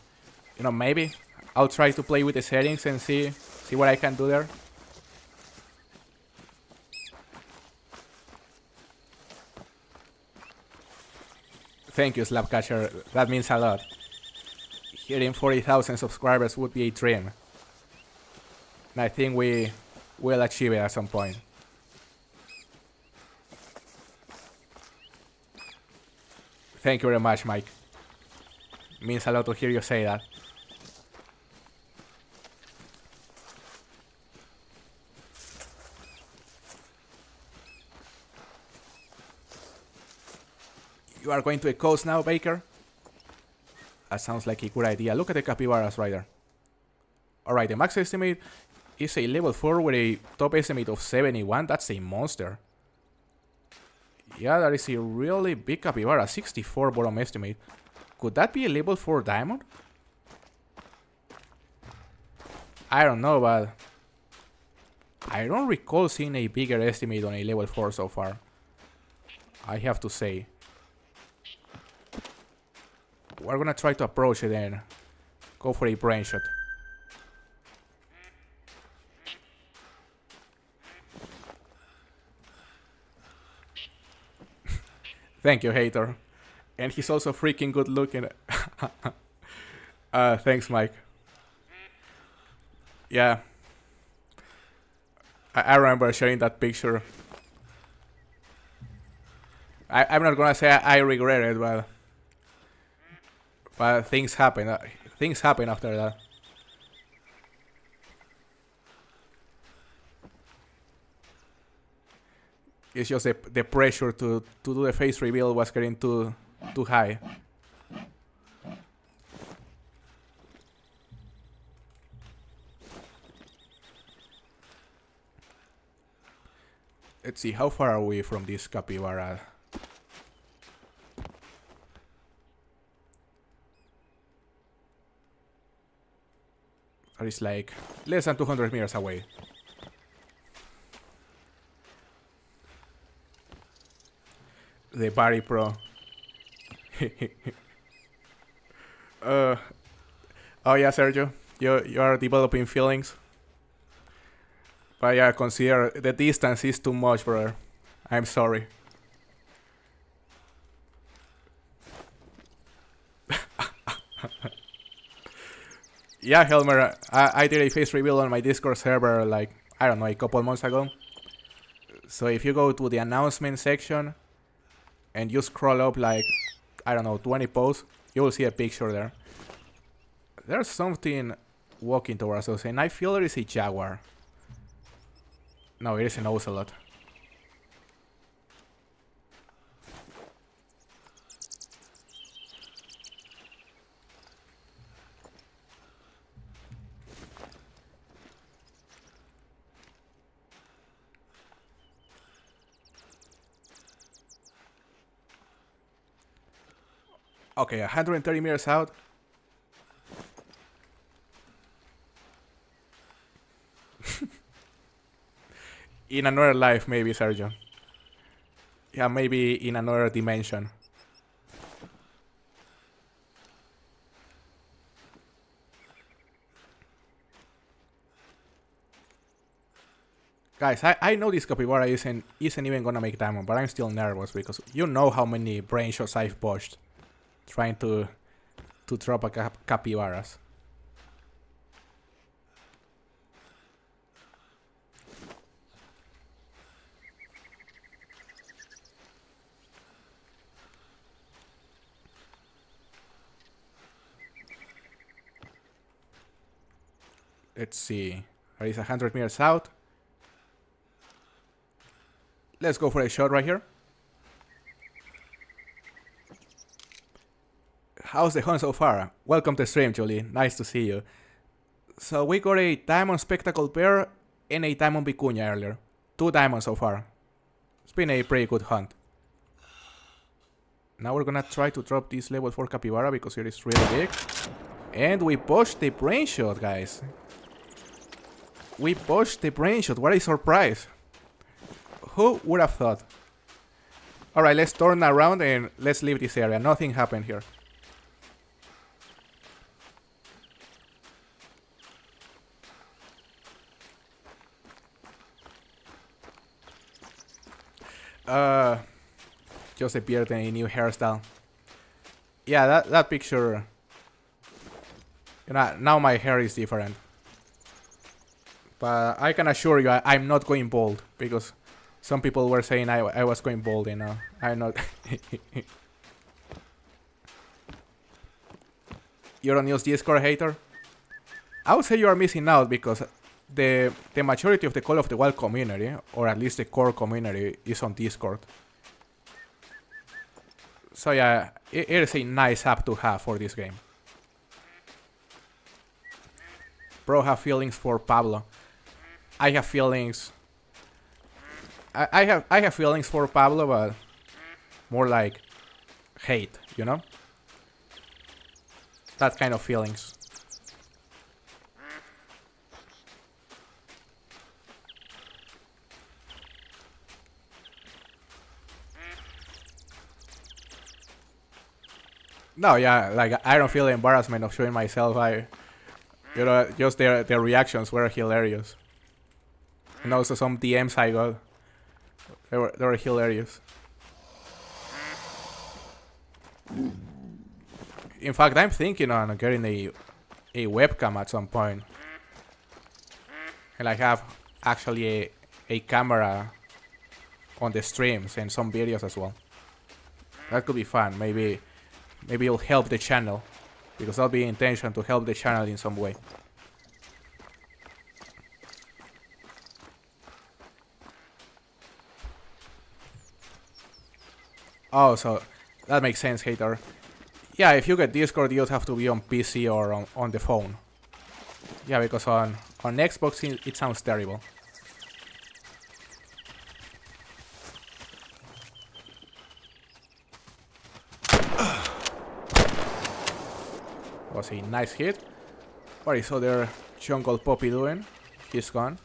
you know, maybe I'll try to play with the settings and see what I can do there. Thank you, Slapcatcher. That means a lot. Hitting 40,000 subscribers would be a dream. And I think we will achieve it at some point. Thank you very much, Mike. Means a lot to hear you say that. You are going to a coast now, Baker? That sounds like a good idea. Look at the capybaras right there. Alright, the max estimate is a level 4 with a top estimate of 71. That's a monster. Yeah, that is a really big capybara. 64 bottom estimate. Could that be a level 4 diamond? I don't know, but I don't recall seeing a bigger estimate on a level 4 so far. I have to say. We're gonna try to approach it and go for a brain shot. Thank you, hater. And he's also freaking good looking. Thanks, Mike. Yeah, I remember sharing that picture. I'm not gonna say I regret it, but things happen. Things happen after that. It's just the pressure to do the face reveal was getting too high. Let's see, how far are we from this capybara? That is like less than 200 meters away. The Bari Pro. Oh yeah, Sergio, you are developing feelings. But yeah, consider the distance is too much, brother. I'm sorry. Yeah, Helmer, I did a face reveal on my Discord server like, I don't know, a couple months ago. So if you go to the announcement section and you scroll up like, I don't know, 20 posts, you will see a picture there. There's something walking towards us, and I feel there is a jaguar. No, it is an ocelot. Okay, 130 meters out. In another life, maybe, Sergio. Yeah, maybe in another dimension. Guys, I know this capybara isn't even gonna make diamond, but I'm still nervous because you know how many brain shots I've botched trying to drop a capybaras. Let's see. There is 100 meters out. Let's go for a shot right here. How's the hunt so far? Welcome to stream, Julie. Nice to see you. So we got a diamond spectacle pair and a diamond vicuña earlier. 2 diamonds so far. It's been a pretty good hunt. Now we're gonna try to drop this level 4 capybara because it is really big. And we pushed the brain shot, guys. We pushed the brain shot. What a surprise. Who would have thought? Alright, let's turn around and let's leave this area. Nothing happened here. Just appeared in a new hairstyle. Yeah, that picture. You know, now my hair is different. But I can assure you, I'm not going bald because some people were saying I was going bald. You know, I'm not. You don't use Discord, hater? I would say you are missing out because the majority of the Call of the Wild community, or at least the core community, is on Discord. So yeah, it is a nice app to have for this game. Bro, have feelings for Pablo. I have feelings. I have feelings for Pablo, but more like hate, you know? That kind of feelings. No, yeah, like I don't feel the embarrassment of showing myself. You know, just their reactions were hilarious, and also some DMs I got. They were hilarious. In fact, I'm thinking on getting a webcam at some point. and I have actually a camera on the streams and some videos as well. That could be fun. Maybe it'll help the channel, because that'll be intention to help the channel in some way. Oh, so that makes sense, hater. Yeah, if you get Discord, you'd have to be on PC or on the phone. Yeah, because on Xbox it sounds terrible. Was a nice hit. What is other jungle puppy doing? He's gone.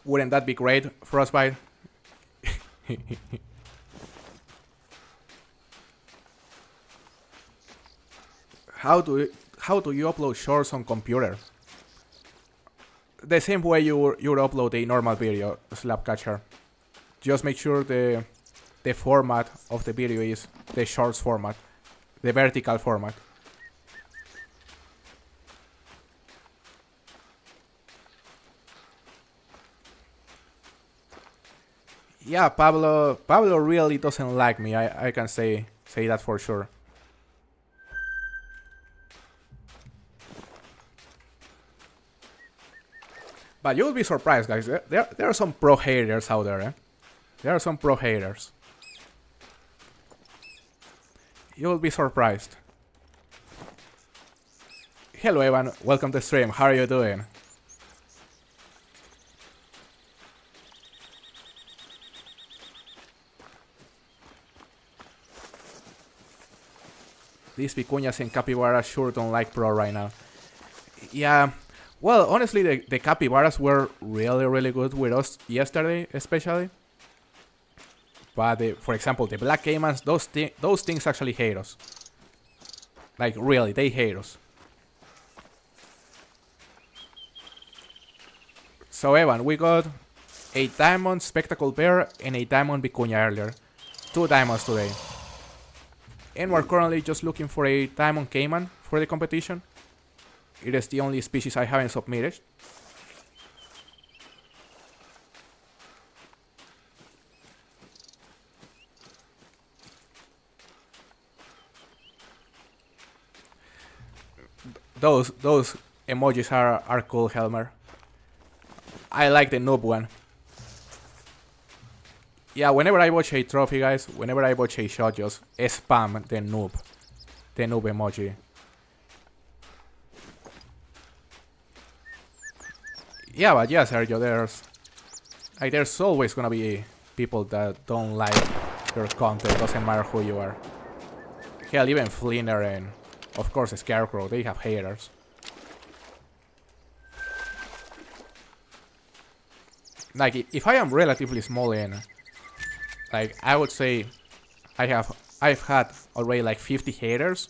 Wouldn't that be great, Frostbite? How do you upload shorts on computer? The same way you would upload a normal video, Slapcatcher. Just make sure the format of the video is the shorts format, the vertical format. Yeah, Pablo really doesn't like me. I can say that for sure. But you'll be surprised, guys. There are some pro haters out there, eh? There are some pro haters. You'll be surprised. Hello, Evan. Welcome to the stream. How are you doing? These picuñas and capybaras sure don't like pro right now. Yeah. Well, honestly, the capybaras were really good with us yesterday, especially. But for example, the black caimans, those things actually hate us. Like really, they hate us. So Evan, we got a diamond spectacled bear and a diamond vicuña earlier. 2 diamonds today. And we're currently just looking for a diamond caiman for the competition. It is the only species I haven't submitted. Those emojis are cool, Helmer. I like the noob one. Yeah, whenever I watch a trophy, guys, whenever I watch a shot, just spam the noob emoji. Yeah, but yeah, Sergio, there's always gonna be people that don't like your content, doesn't matter who you are. Hell, even Flinner and, of course, Scarecrow, they have haters. Like, if I am relatively small in, like, I would say I've had already like 50 haters.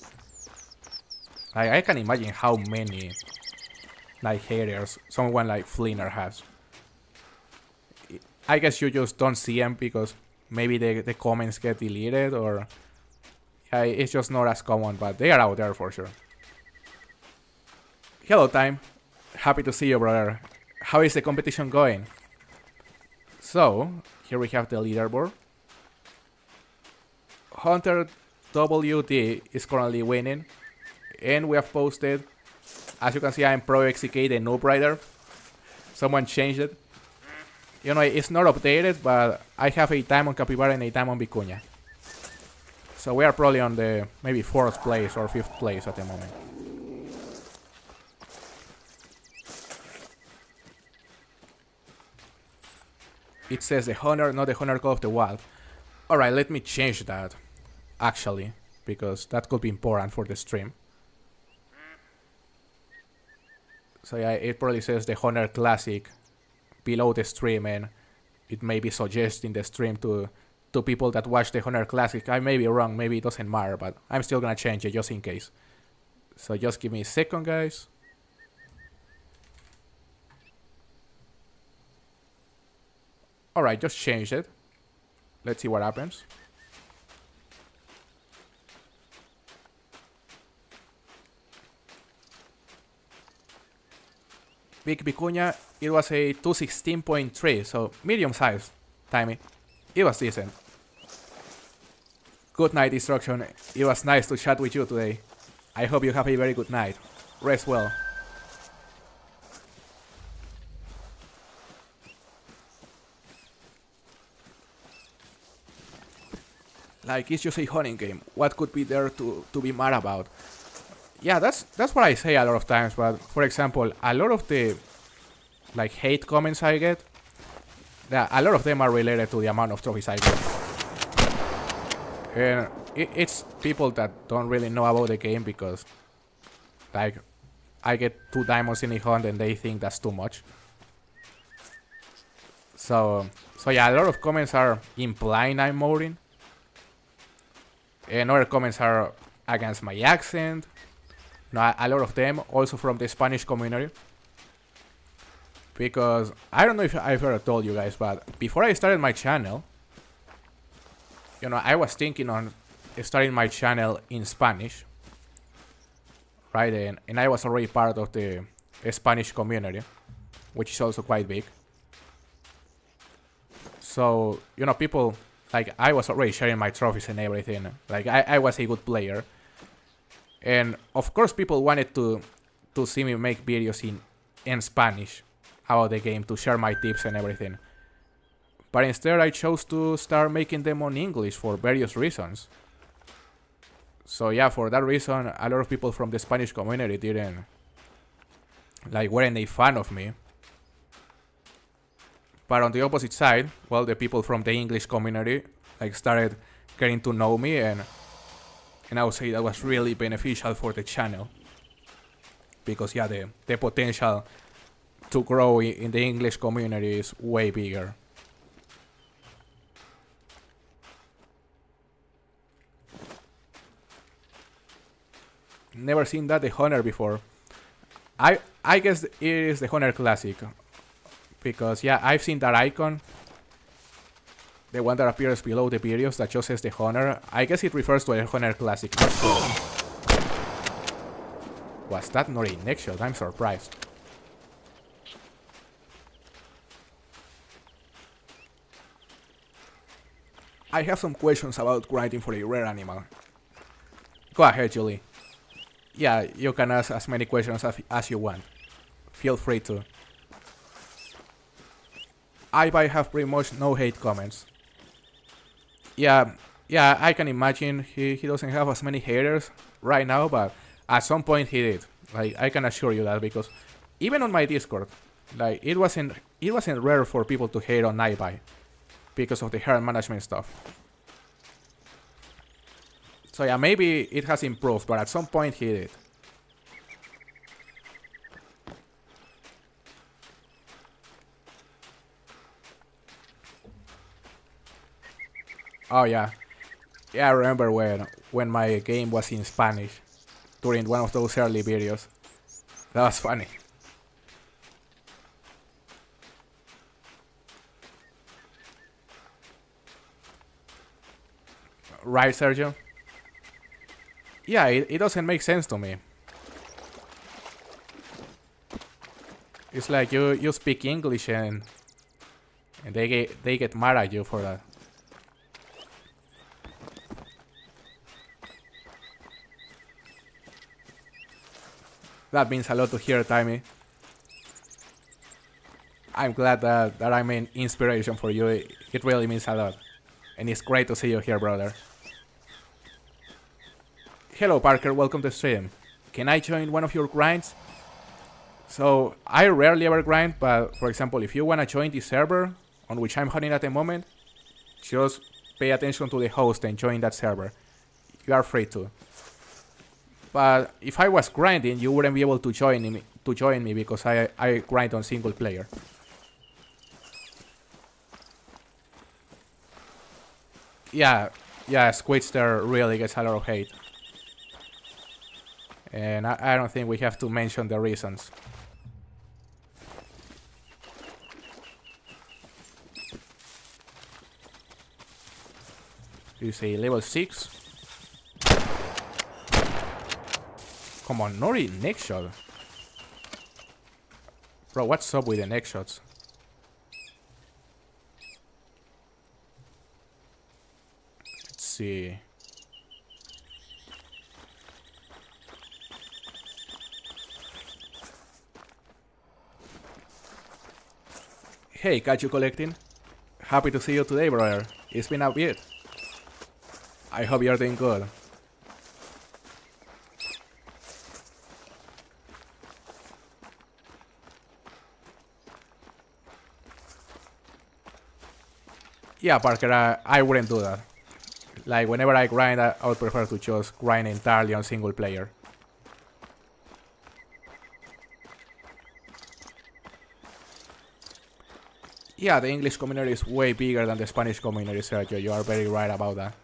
Like, I can imagine how many like haters someone like Flinner has. I guess you just don't see them because maybe the comments get deleted, or it's just not as common, but they are out there for sure. Hello, Time. Happy to see you, brother. How is the competition going? So, here we have the leaderboard. Hunter WD is currently winning, and we have posted, as you can see, I'm Pro XCK, the noob rider. Someone changed it. You know, it's not updated, but I have a diamond capybara and a diamond vicuña. So we are probably on the maybe 4th place or 5th place at the moment. It says the Hunter, not the Hunter Call of the Wild. Alright, let me change that, actually, because that could be important for the stream. So yeah, it probably says the Hunter Classic below the stream, and it may be suggesting the stream to people that watch the Hunter Classic. I may be wrong, maybe it doesn't matter, but I'm still gonna change it just in case. So just give me a second, guys. Alright, just change it. Let's see what happens. Big Vicuña, it was a 216.3, so medium size, Timey. It was decent. Good night, Destruction. It was nice to chat with you today. I hope you have a very good night. Rest well. Like, it's just a hunting game. What could be there to be mad about? Yeah, that's what I say a lot of times, but for example, a lot of the like hate comments I get, yeah, a lot of them are related to the amount of trophies I get. And it's people that don't really know about the game because like I get 2 diamonds in a hunt and they think that's too much. So yeah, a lot of comments are implying I'm modding. And other comments are against my accent. No, a lot of them also from the Spanish community. Because I don't know if I've ever told you guys, but before I started my channel, you know, I was thinking on starting my channel in Spanish, right? And I was already part of the Spanish community, which is also quite big. So, you know, people, like, I was already sharing my trophies and everything. Like, I was a good player. And, of course, people wanted to see me make videos in Spanish about the game, to share my tips and everything. But instead, I chose to start making them on English for various reasons. So, yeah, for that reason, a lot of people from the Spanish community weren't a fan of me. But on the opposite side, well, the people from the English community like started getting to know me, and I would say that was really beneficial for the channel. Because yeah, the potential to grow in the English community is way bigger. Never seen that the Hunter before. I guess it is the Hunter Classic. Because yeah, I've seen that icon. The one that appears below the videos that just says the Hunter. I guess it refers to the Hunter Classic. Was that not a neck shot? I'm surprised. I have some questions about grinding for a rare animal. Go ahead, Julie. Yeah, you can ask as many questions as you want. Feel free to. I have pretty much no hate comments. Yeah, I can imagine he doesn't have as many haters right now, but at some point he did. Like, I can assure you that, because even on my Discord, like, it wasn't rare for people to hate on Nightbye because of the hair management stuff. So yeah, maybe it has improved, but at some point he did. Oh yeah. Yeah, I remember when my game was in Spanish during one of those early videos. That was funny. Right, Sergio? Yeah, it doesn't make sense to me. It's like you speak English and they get mad at you for that. That means a lot to hear, Timey. I'm glad that I'm an inspiration for you. It really means a lot. And it's great to see you here, brother. Hello, Parker. Welcome to the stream. Can I join one of your grinds? So, I rarely ever grind, but for example, if you want to join the server on which I'm hunting at the moment, just pay attention to the host and join that server. You are free to. But if I was grinding, you wouldn't be able to join me because I grind on single player. Yeah, Squidster really gets a lot of hate. And I don't think we have to mention the reasons. is a level 6. Come on, Nori, next shot. Bro, what's up with the next shots? Let's see. Hey, catch you collecting. Happy to see you today, brother. It's been a bit. I hope you're doing good. Yeah, Parker, I wouldn't do that. Like, whenever I grind, I would prefer to just grind entirely on single player. Yeah, the English community is way bigger than the Spanish community, Sergio. You are very right about that.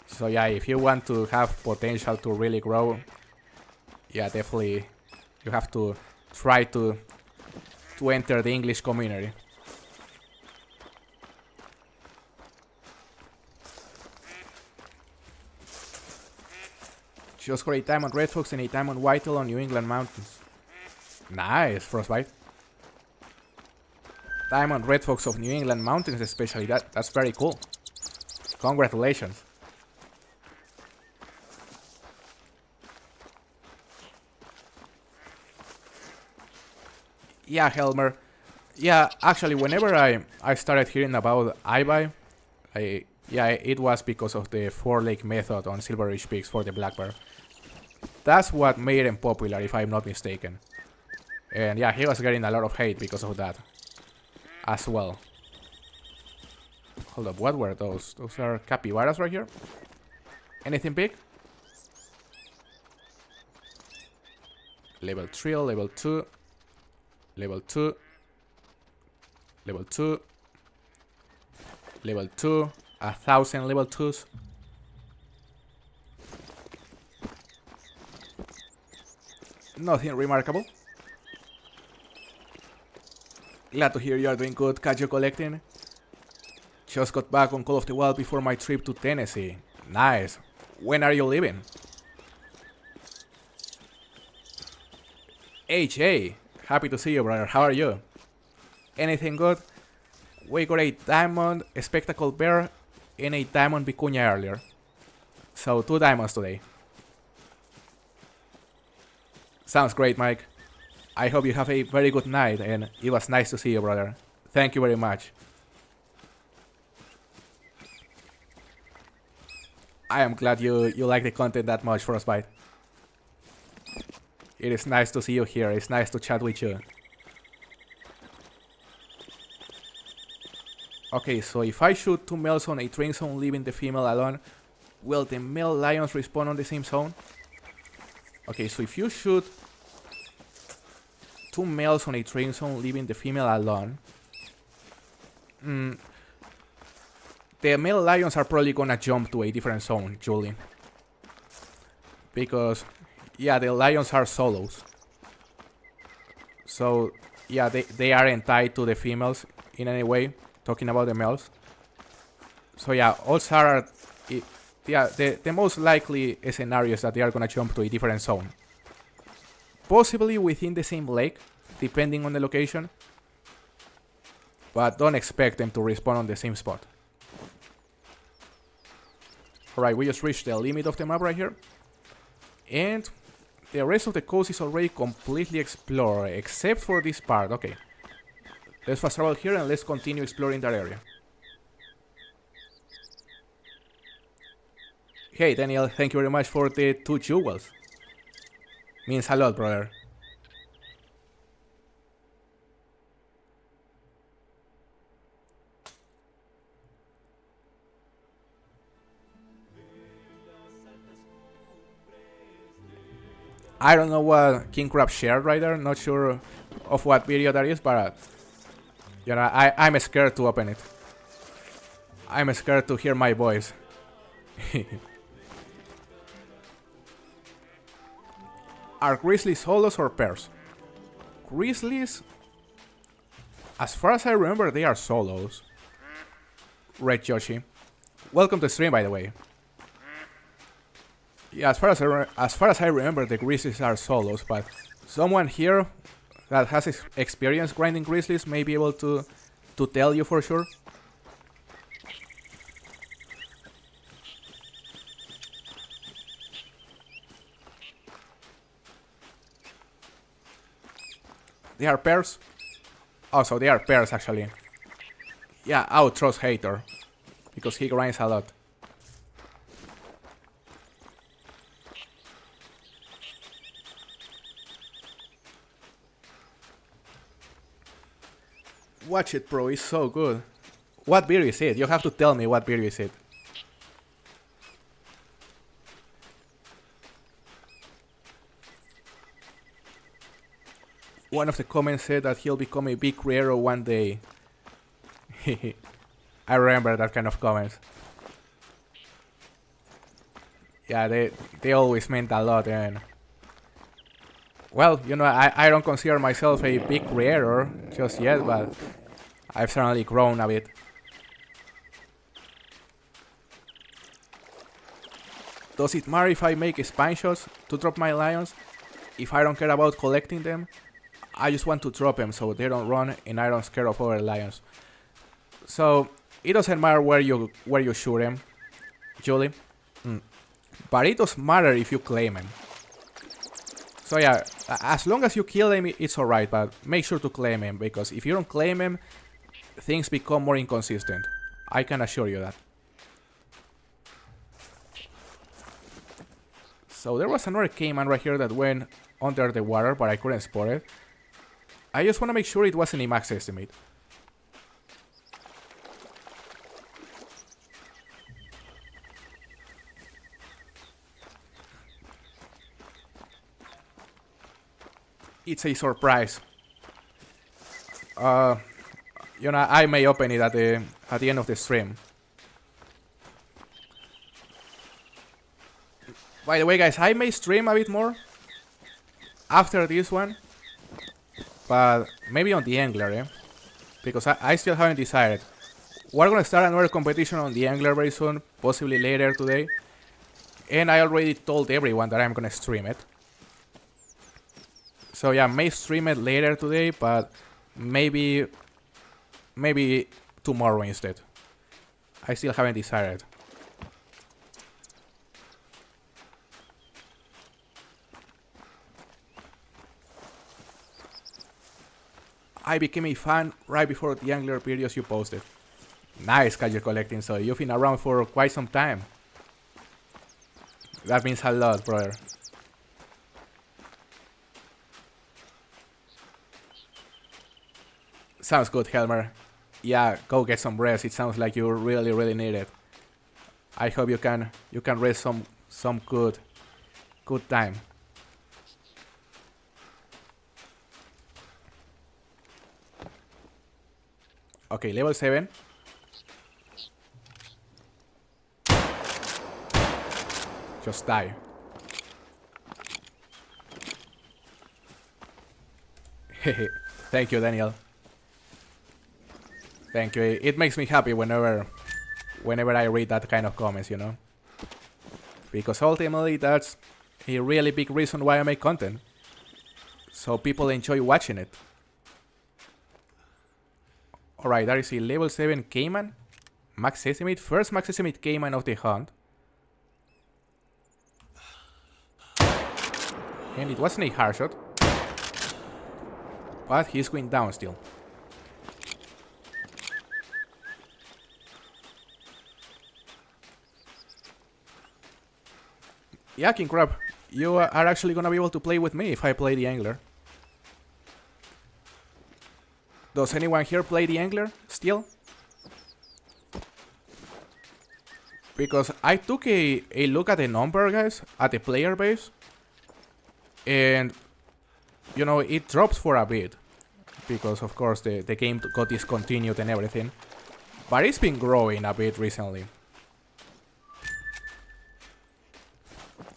So yeah, if you want to have potential to really grow, yeah, definitely you have to try to enter the English community. Just for a time on Red Fox and a time on Whitetail on New England mountains. Nice, Frostbite. Time on Red Fox of New England mountains especially, that's very cool. Congratulations. Yeah, Helmer. Yeah, actually, whenever I started hearing about iBuy, yeah, it was because of the 4-lake method on Silver Ridge Peaks for the black bear. That's what made him popular, if I'm not mistaken. And yeah, he was getting a lot of hate because of that as well. Hold up, what were those? Those are capybaras right here? Anything big? Level 3, level 2. Level 2. Level 2. Level 2. 1,000 level 2s. Nothing remarkable. Glad to hear you are doing good. Catch you collecting. Just got back on Call of the Wild before my trip to Tennessee. Nice. When are you leaving? HA. Happy to see you, brother. How are you? Anything good? We got a diamond, a spectacled bear, and a diamond vicuña earlier. So 2 diamonds today. Sounds great, Mike. I hope you have a very good night, and it was nice to see you, brother. Thank you very much. I am glad you like the content that much, Frostbite. It is nice to see you here. It's nice to chat with you. Okay, so if I shoot 2 males on a train zone leaving the female alone, will the male lions respawn on the same zone? Okay, so if you shoot 2 males on a train zone leaving the female alone, the male lions are probably gonna jump to a different zone, Julie. Because, yeah, the lions are solos. So, yeah, they aren't tied to the females in any way, talking about the males. So, yeah, also are, yeah, the most likely scenario is that they are gonna jump to a different zone. Possibly within the same lake, depending on the location. But don't expect them to respawn on the same spot. Alright, we just reached the limit of the map right here. And the rest of the coast is already completely explored, except for this part. Okay. Let's fast travel here and let's continue exploring that area. Hey Daniel, thank you very much for the 2 jewels. Means a lot, brother. I don't know what King Crab shared right there. Not sure of what video that is, but you know, I'm scared to open it. I'm scared to hear my voice. Are grizzlies solos or pairs? Grizzlies, as far as I remember, they are solos. Red Yoshi. welcome to the stream, by the way. Yeah, as far as I remember, the grizzlies are solos, but someone here that has experience grinding grizzlies may be able to tell you for sure. They are pairs. Also, they are pairs actually. Yeah, outros hater, because he grinds a lot. Watch it, bro. It's so good. What beer is it? You have to tell me what beer is it. One of the comments said that he'll become a big creator one day. I remember that kind of comments. Yeah, they always meant a lot, and well, you know, I don't consider myself a big creator just yet, but I've certainly grown a bit. Does it matter if I make spine shots to drop my lions? If I don't care about collecting them, I just want to drop them so they don't run and I don't scare off other lions. So it doesn't matter where you shoot them, Julie. But it does matter if you claim them. So yeah, as long as you kill them, it's alright, but make sure to claim them, because if you don't claim them, things become more inconsistent. I can assure you that. So there was another caiman right here that went under the water, but I couldn't spot it. I just want to make sure it wasn't a max estimate. It's a surprise. You know, I may open it at the end of the stream. By the way, guys, I may stream a bit more after this one, but maybe on the angler, eh? Because I still haven't decided. We're gonna start another competition on the angler very soon, possibly later today, and I already told everyone that I'm gonna stream it. So yeah, may stream it later today, but maybe tomorrow instead. I still haven't decided. I became a fan right before the angler videos you posted. Nice, casual collecting, so you've been around for quite some time. That means a lot, brother. Sounds good, Helmer. Yeah, go get some rest. It sounds like you really need it. I hope you can rest some good time. Okay, level 7. Just die. Thank you, Daniel. Thank you. It makes me happy whenever I read that kind of comments, you know. Because ultimately that's a really big reason why I make content. So people enjoy watching it. Alright, that is a level 7 caiman. Max estimate. First max estimate caiman of the hunt. And it wasn't a hard shot. But he's going down still. Yeah, King Crab, you are actually gonna be able to play with me if I play the angler. Does anyone here play the angler still? Because I took a look at the number, guys, at the player base. And, you know, it drops for a bit. Because, of course, the game got discontinued and everything. But it's been growing a bit recently.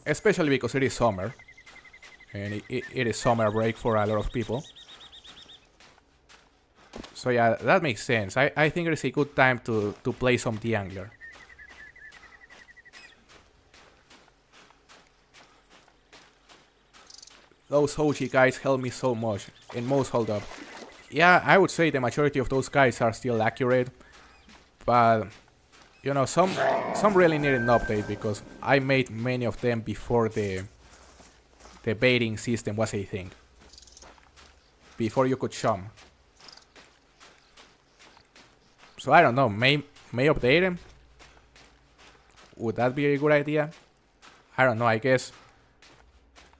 Especially because it is summer. And it is summer break for a lot of people. So yeah, that makes sense. I think it is a good time to play some the angler. Those OG guys help me so much in most hold-up. Yeah, I would say the majority of those guys are still accurate, but you know, some really need an update because I made many of them before the baiting system was a thing. Before you could chum. So I don't know, may update them? Would that be a good idea? I don't know, I guess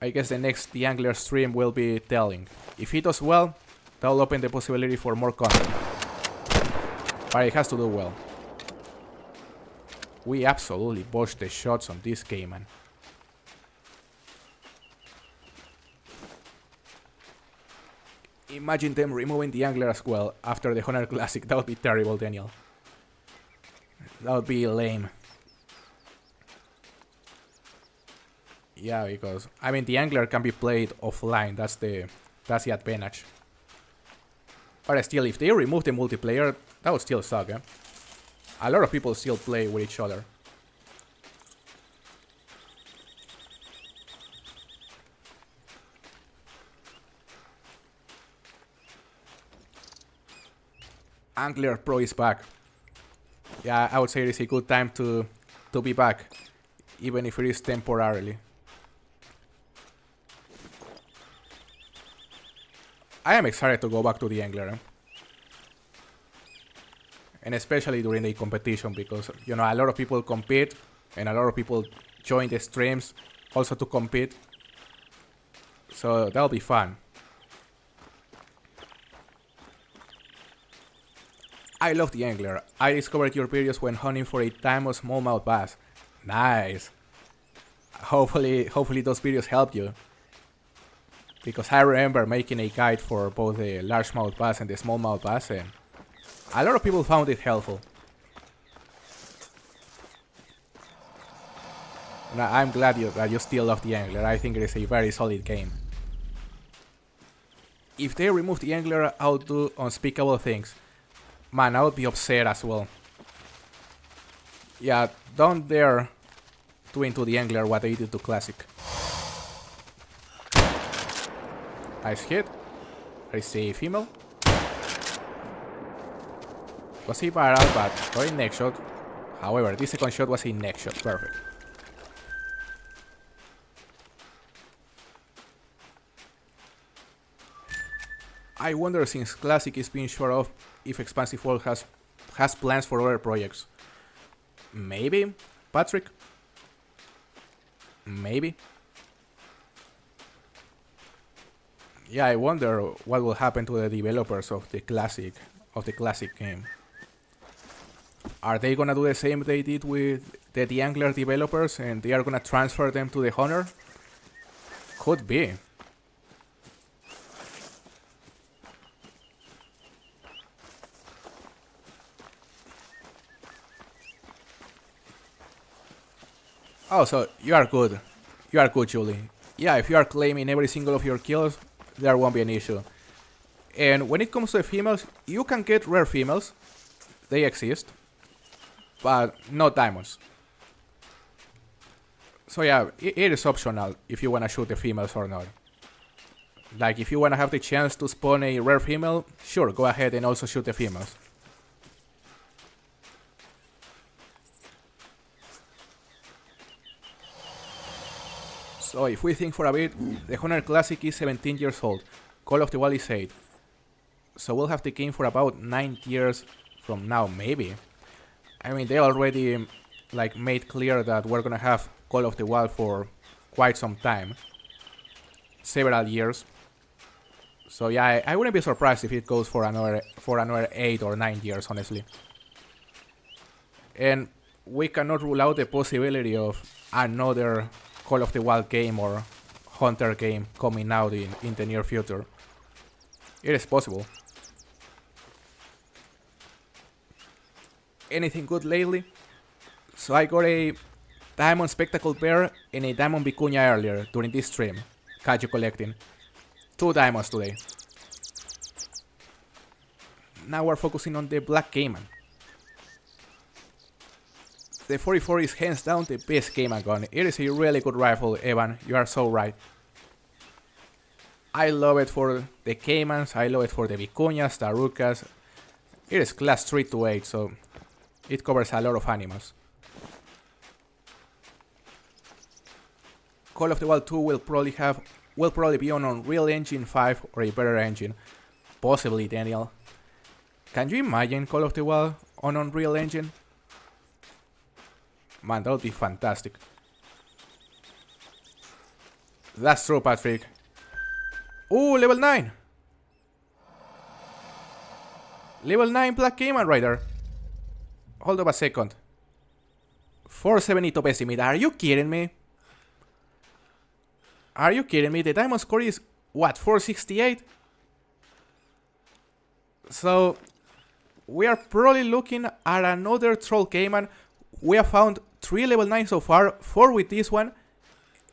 the next The Angler stream will be telling. If he does well, that'll open the possibility for more content. But it has to do well. We absolutely botched the shots on this game, man. Imagine them removing the angler as well after the Hunter Classic. That would be terrible, Daniel. That would be lame. Yeah, because I mean the angler can be played offline. That's the advantage. But still, if they remove the multiplayer, that would still suck, eh? A lot of people still play with each other. Angler Pro is back. Yeah, I would say it is a good time to be back, even if it is temporarily. I am excited to go back to the angler. And especially during the competition because, you know, a lot of people compete and a lot of people join the streams also to compete. So that'll be fun. I love the angler. I discovered your videos when hunting for a tame smallmouth bass. Nice. Hopefully those videos help you. Because I remember making a guide for both the largemouth bass and the smallmouth bass, and a lot of people found it helpful. And I'm glad that you still love the angler. I think it is a very solid game. If they remove the angler, I'll do unspeakable things. Man, I would be upset as well. Yeah, don't dare do into the angler what they did to Classic. Nice hit. I see a female. Was a barrel, but got a neck shot. However, this second shot was a neck shot. Perfect. I wonder, since Classic is being short of, if Expansive World has plans for other projects. Maybe, Patrick? Maybe? Yeah, I wonder what will happen to the developers of the classic game. Are they gonna do the same they did with the Angler developers and they are gonna transfer them to the Hunter? Could be. Oh, so you are good. You are good, Julie. Yeah, if you are claiming every single of your kills, there won't be an issue. And when it comes to females, you can get rare females. They exist. But not diamonds. So yeah, it is optional if you wanna shoot the females or not. Like, if you wanna have the chance to spawn a rare female, sure, go ahead and also shoot the females. So if we think for a bit, the Hunter Classic is 17 years old. Call of the Wild is 8. So we'll have the game for about 9 years from now, maybe. I mean, they already like made clear that we're gonna have Call of the Wild for quite some time. Several years. So yeah, I wouldn't be surprised if it goes for another 8 or 9 years, honestly. And we cannot rule out the possibility of another Call of the Wild game or Hunter game coming out in the near future. It is possible. Anything good lately? So I got a Diamond Spectacle Bear and a Diamond Vicuña earlier during this stream. Kaiju collecting. 2 diamonds today. Now we're focusing on the Black Cayman. The 44 is hands down the best Cayman gun. It is a really good rifle, Evan. You are so right. I love it for the caimans, I love it for the vicuñas, tarucas. It is class 3 to 8, so it covers a lot of animals. Call of the Wild 2 will probably be on Unreal Engine 5 or a better engine. Possibly, Daniel. Can you imagine Call of the Wild on Unreal Engine? Man, that would be fantastic. That's true, Patrick. Ooh, level 9! Level 9 Black Cayman Rider. Hold up a second. 470 top estimate. Are you kidding me? Are you kidding me? The diamond score is, what, 468? So, we are probably looking at another Troll Cayman. We have found 3 level 9 so far, 4 with this one,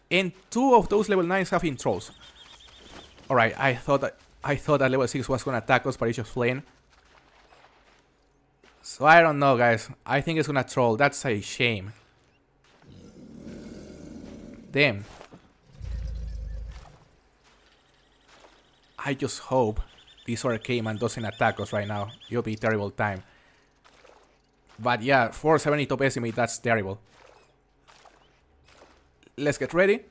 and 2 of those level 9s have been Trolls. Alright, I thought that level 6 was gonna attack us, but it's just fleeing. So I don't know, guys. I think it's gonna Troll. That's a shame. Damn. I just hope this other Cayman doesn't attack us right now. It'll be a terrible time. But yeah, 470 top estimate, that's terrible. Let's get ready.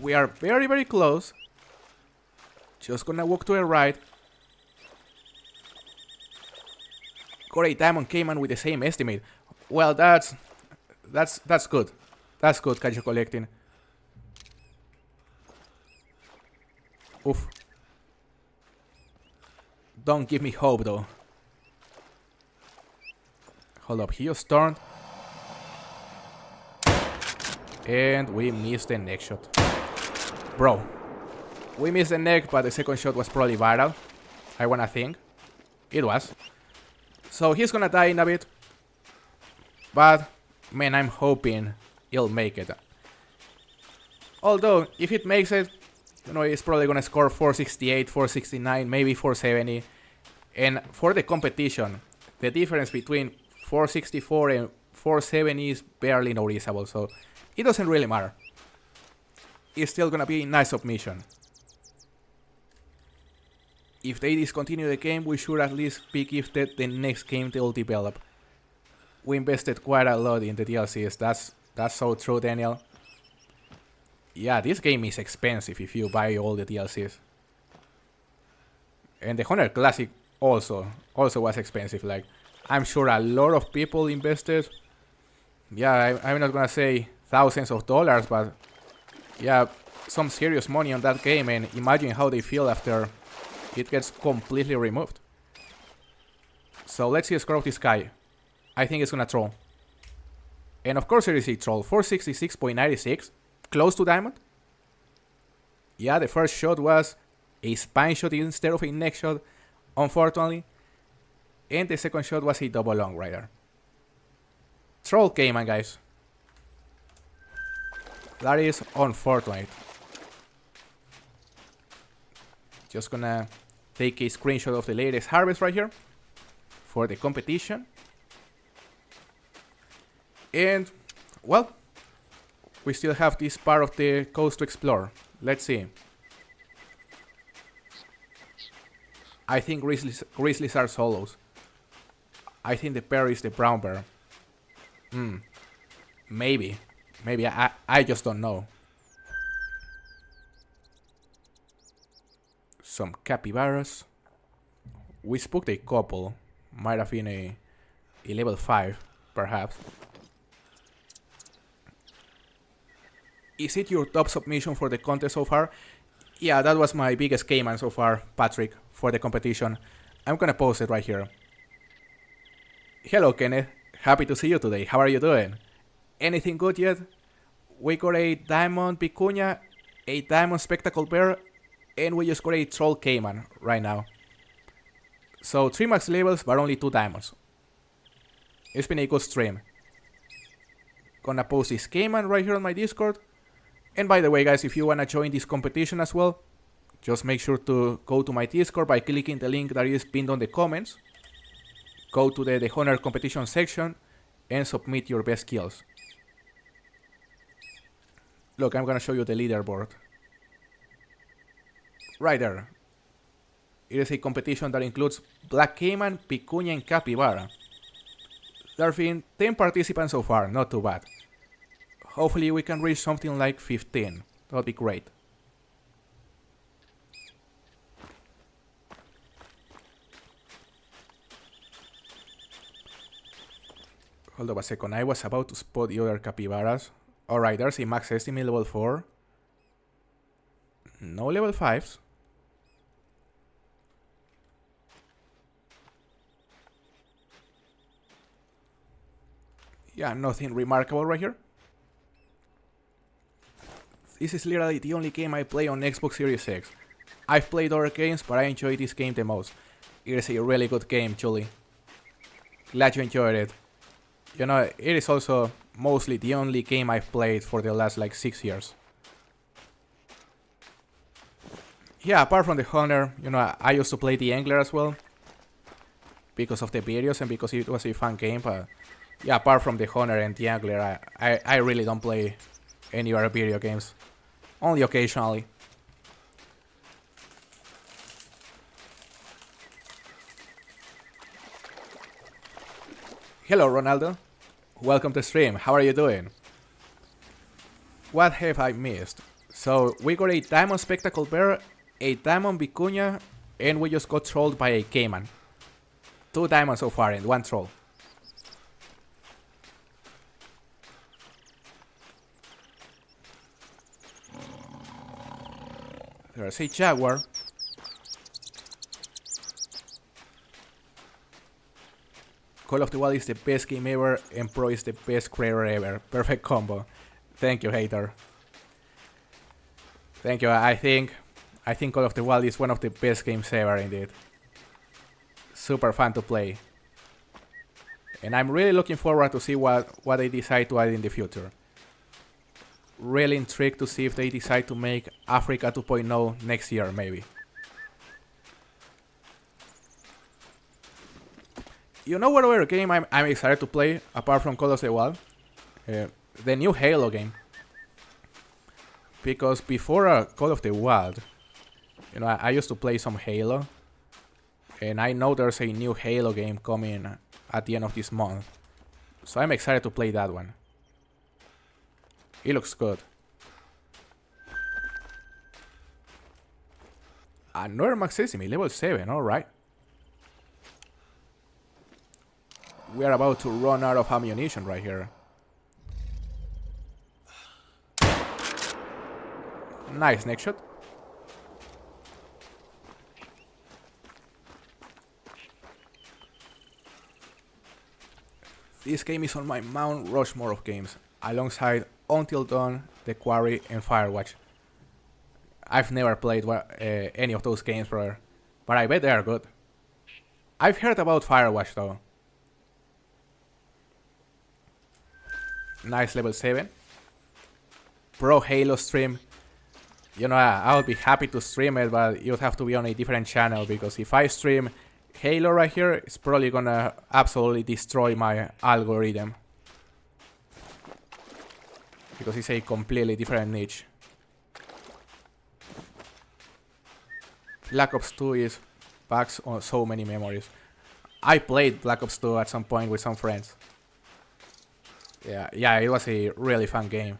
We are very, very close. Just gonna walk to the right. Got a diamond Cayman with the same estimate. Well, that's good. That's good, catch collecting. Oof. Don't give me hope though. Hold up, he just turned. And we missed the neck shot. Bro. We missed the neck, but the second shot was probably viral. I wanna think. It was. So he's gonna die in a bit. But, man, I'm hoping he'll make it. Although, if it makes it, you know, he's probably gonna score 468, 469, maybe 470. And for the competition, the difference between 464 and 470 is barely noticeable, so it doesn't really matter. It's still gonna be a nice submission. If they discontinue the game, we should at least be gifted the next game they'll develop. We invested quite a lot in the DLCs, that's so true, Daniel. Yeah, this game is expensive if you buy all the DLCs. And the Hunter Classic also was expensive. Like, I'm sure a lot of people invested. Yeah, I'm not gonna say thousands of dollars, but yeah, some serious money on that game, and imagine how they feel after it gets completely removed. So let's see the score of this guy. I think it's gonna troll. And of course it is a troll. 466.96. Close to diamond. Yeah, the first shot was a spine shot instead of a neck shot, unfortunately. And the second shot was a double long rider. Troll Cayman, guys. That is unfortunate. Just gonna take a screenshot of the latest harvest right here for the competition. And, well, we still have this part of the coast to explore. Let's see. I think grizzlies are solos. I think the pair is the brown bear. Maybe. I just don't know. Some capybaras. We spooked a couple. Might have been a level 5, perhaps. Is it your top submission for the contest so far? Yeah, that was my biggest Cayman so far, Patrick, for the competition. I'm gonna post it right here. Hello, Kenneth. Happy to see you today. How are you doing? Anything good yet? We got a diamond vicuña, a diamond spectacle bear, and we just got a troll Cayman right now. So 3 max levels, but only 2 diamonds. It's been a good stream. Gonna post this Cayman right here on my Discord. And by the way, guys, if you wanna join this competition as well, just make sure to go to my Discord by clicking the link that is pinned on the comments. Go to the Hunter competition section and submit your best kills. Look, I'm gonna show you the leaderboard. Right there. It is a competition that includes black caiman, picuña, and capybara. There have been 10 participants so far, not too bad. Hopefully we can reach something like 15. That would be great. Hold up a second, I was about to spot the other capybaras. Alright, there's a max estimate level 4. No level 5s. Yeah, nothing remarkable right here. This is literally the only game I play on Xbox Series X. I've played other games, but I enjoy this game the most. It is a really good game, Julie. Glad you enjoyed it. You know, it is also mostly the only game I've played for the last like 6 years. Yeah, apart from the Hunter, you know, I used to play the Angler as well. Because of the videos and because it was a fun game, but yeah, apart from the Hunter and the Angler, I really don't play any other video games. Only occasionally. Hello, Ronaldo. Welcome to stream. How are you doing? What have I missed? So, we got a diamond spectacle bear, a diamond vicuña, and we just got trolled by a caiman. 2 diamonds so far and 1 troll. There's a jaguar. Call of the Wild is the best game ever and Pro is the best creator ever. Perfect combo. Thank you, hater. Thank you. I think Call of the Wild is one of the best games ever indeed. Super fun to play. And I'm really looking forward to see what they decide to add in the future. Really intrigued to see if they decide to make Africa 2.0 next year, maybe. You know what other game I'm excited to play, apart from Call of the Wild? The new Halo game. Because before Call of the Wild, you know, I used to play some Halo. And I know there's a new Halo game coming at the end of this month. So I'm excited to play that one. It looks good. Another max sesame, level 7, alright. We are about to run out of ammunition right here. Nice neck shot. This game is on my Mount Rushmore of games, alongside Until Dawn, The Quarry, and Firewatch. I've never played any of those games, brother, but I bet they are good. I've heard about Firewatch though. Nice level 7. Pro Halo stream. You know, I would be happy to stream it, but you'd have to be on a different channel, because if I stream Halo right here, it's probably gonna absolutely destroy my algorithm. Because it's a completely different niche. Black Ops 2 is packs on so many memories. I played Black Ops 2 at some point with some friends. Yeah, it was a really fun game.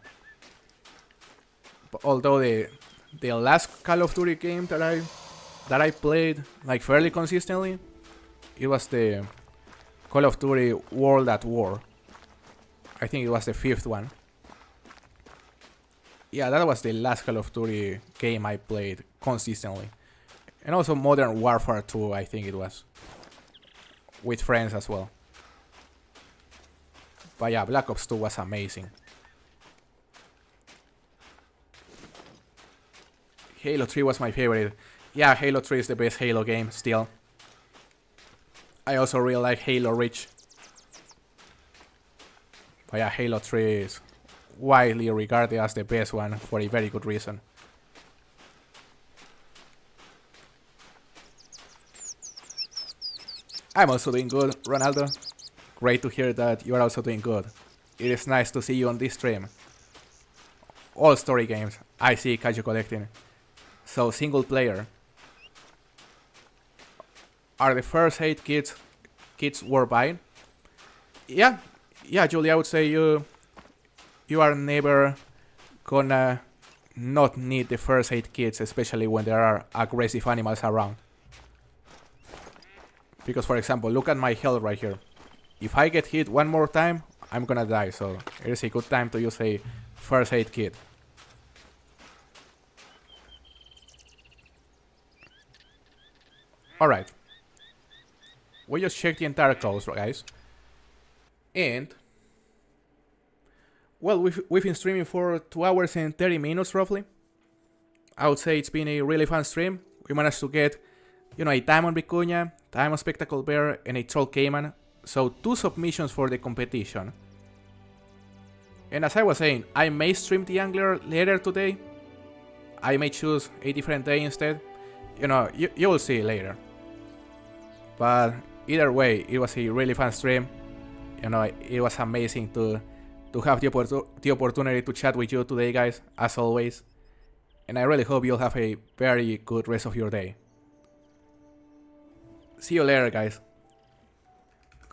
But although the last Call of Duty game that I played like fairly consistently, it was the Call of Duty World at War. I think it was the 5th one. Yeah, that was the last Call of Duty game I played consistently. And also Modern Warfare 2, I think it was. With friends as well. But yeah, Black Ops 2 was amazing. Halo 3 was my favorite. Yeah, Halo 3 is the best Halo game still. I also really like Halo Reach. But yeah, Halo 3 is widely regarded as the best one for a very good reason. I'm also doing good, Ronaldo. Great to hear that you are also doing good. It is nice to see you on this stream. All story games. I see Kaiju collecting. So single player. Are the first 8 kits worth buying? Yeah, Julie, I would say you are never gonna not need the first 8 kits, especially when there are aggressive animals around. Because for example, look at my health right here. If I get hit one more time, I'm gonna die, so it is a good time to use a first aid kit. Alright. We just checked the entire coast, guys. And well, we've been streaming for 2 hours and 30 minutes roughly. I would say it's been a really fun stream. We managed to get, a diamond vicuña, diamond spectacle bear, and a troll caiman. So 2 submissions for the competition. And as I was saying, I may stream the angler later today. I may choose a different day instead. You will see later. But either way, it was a really fun stream. It was amazing to have the opportunity to chat with you today, guys, as always. And I really hope you'll have a very good rest of your day. See you later, guys.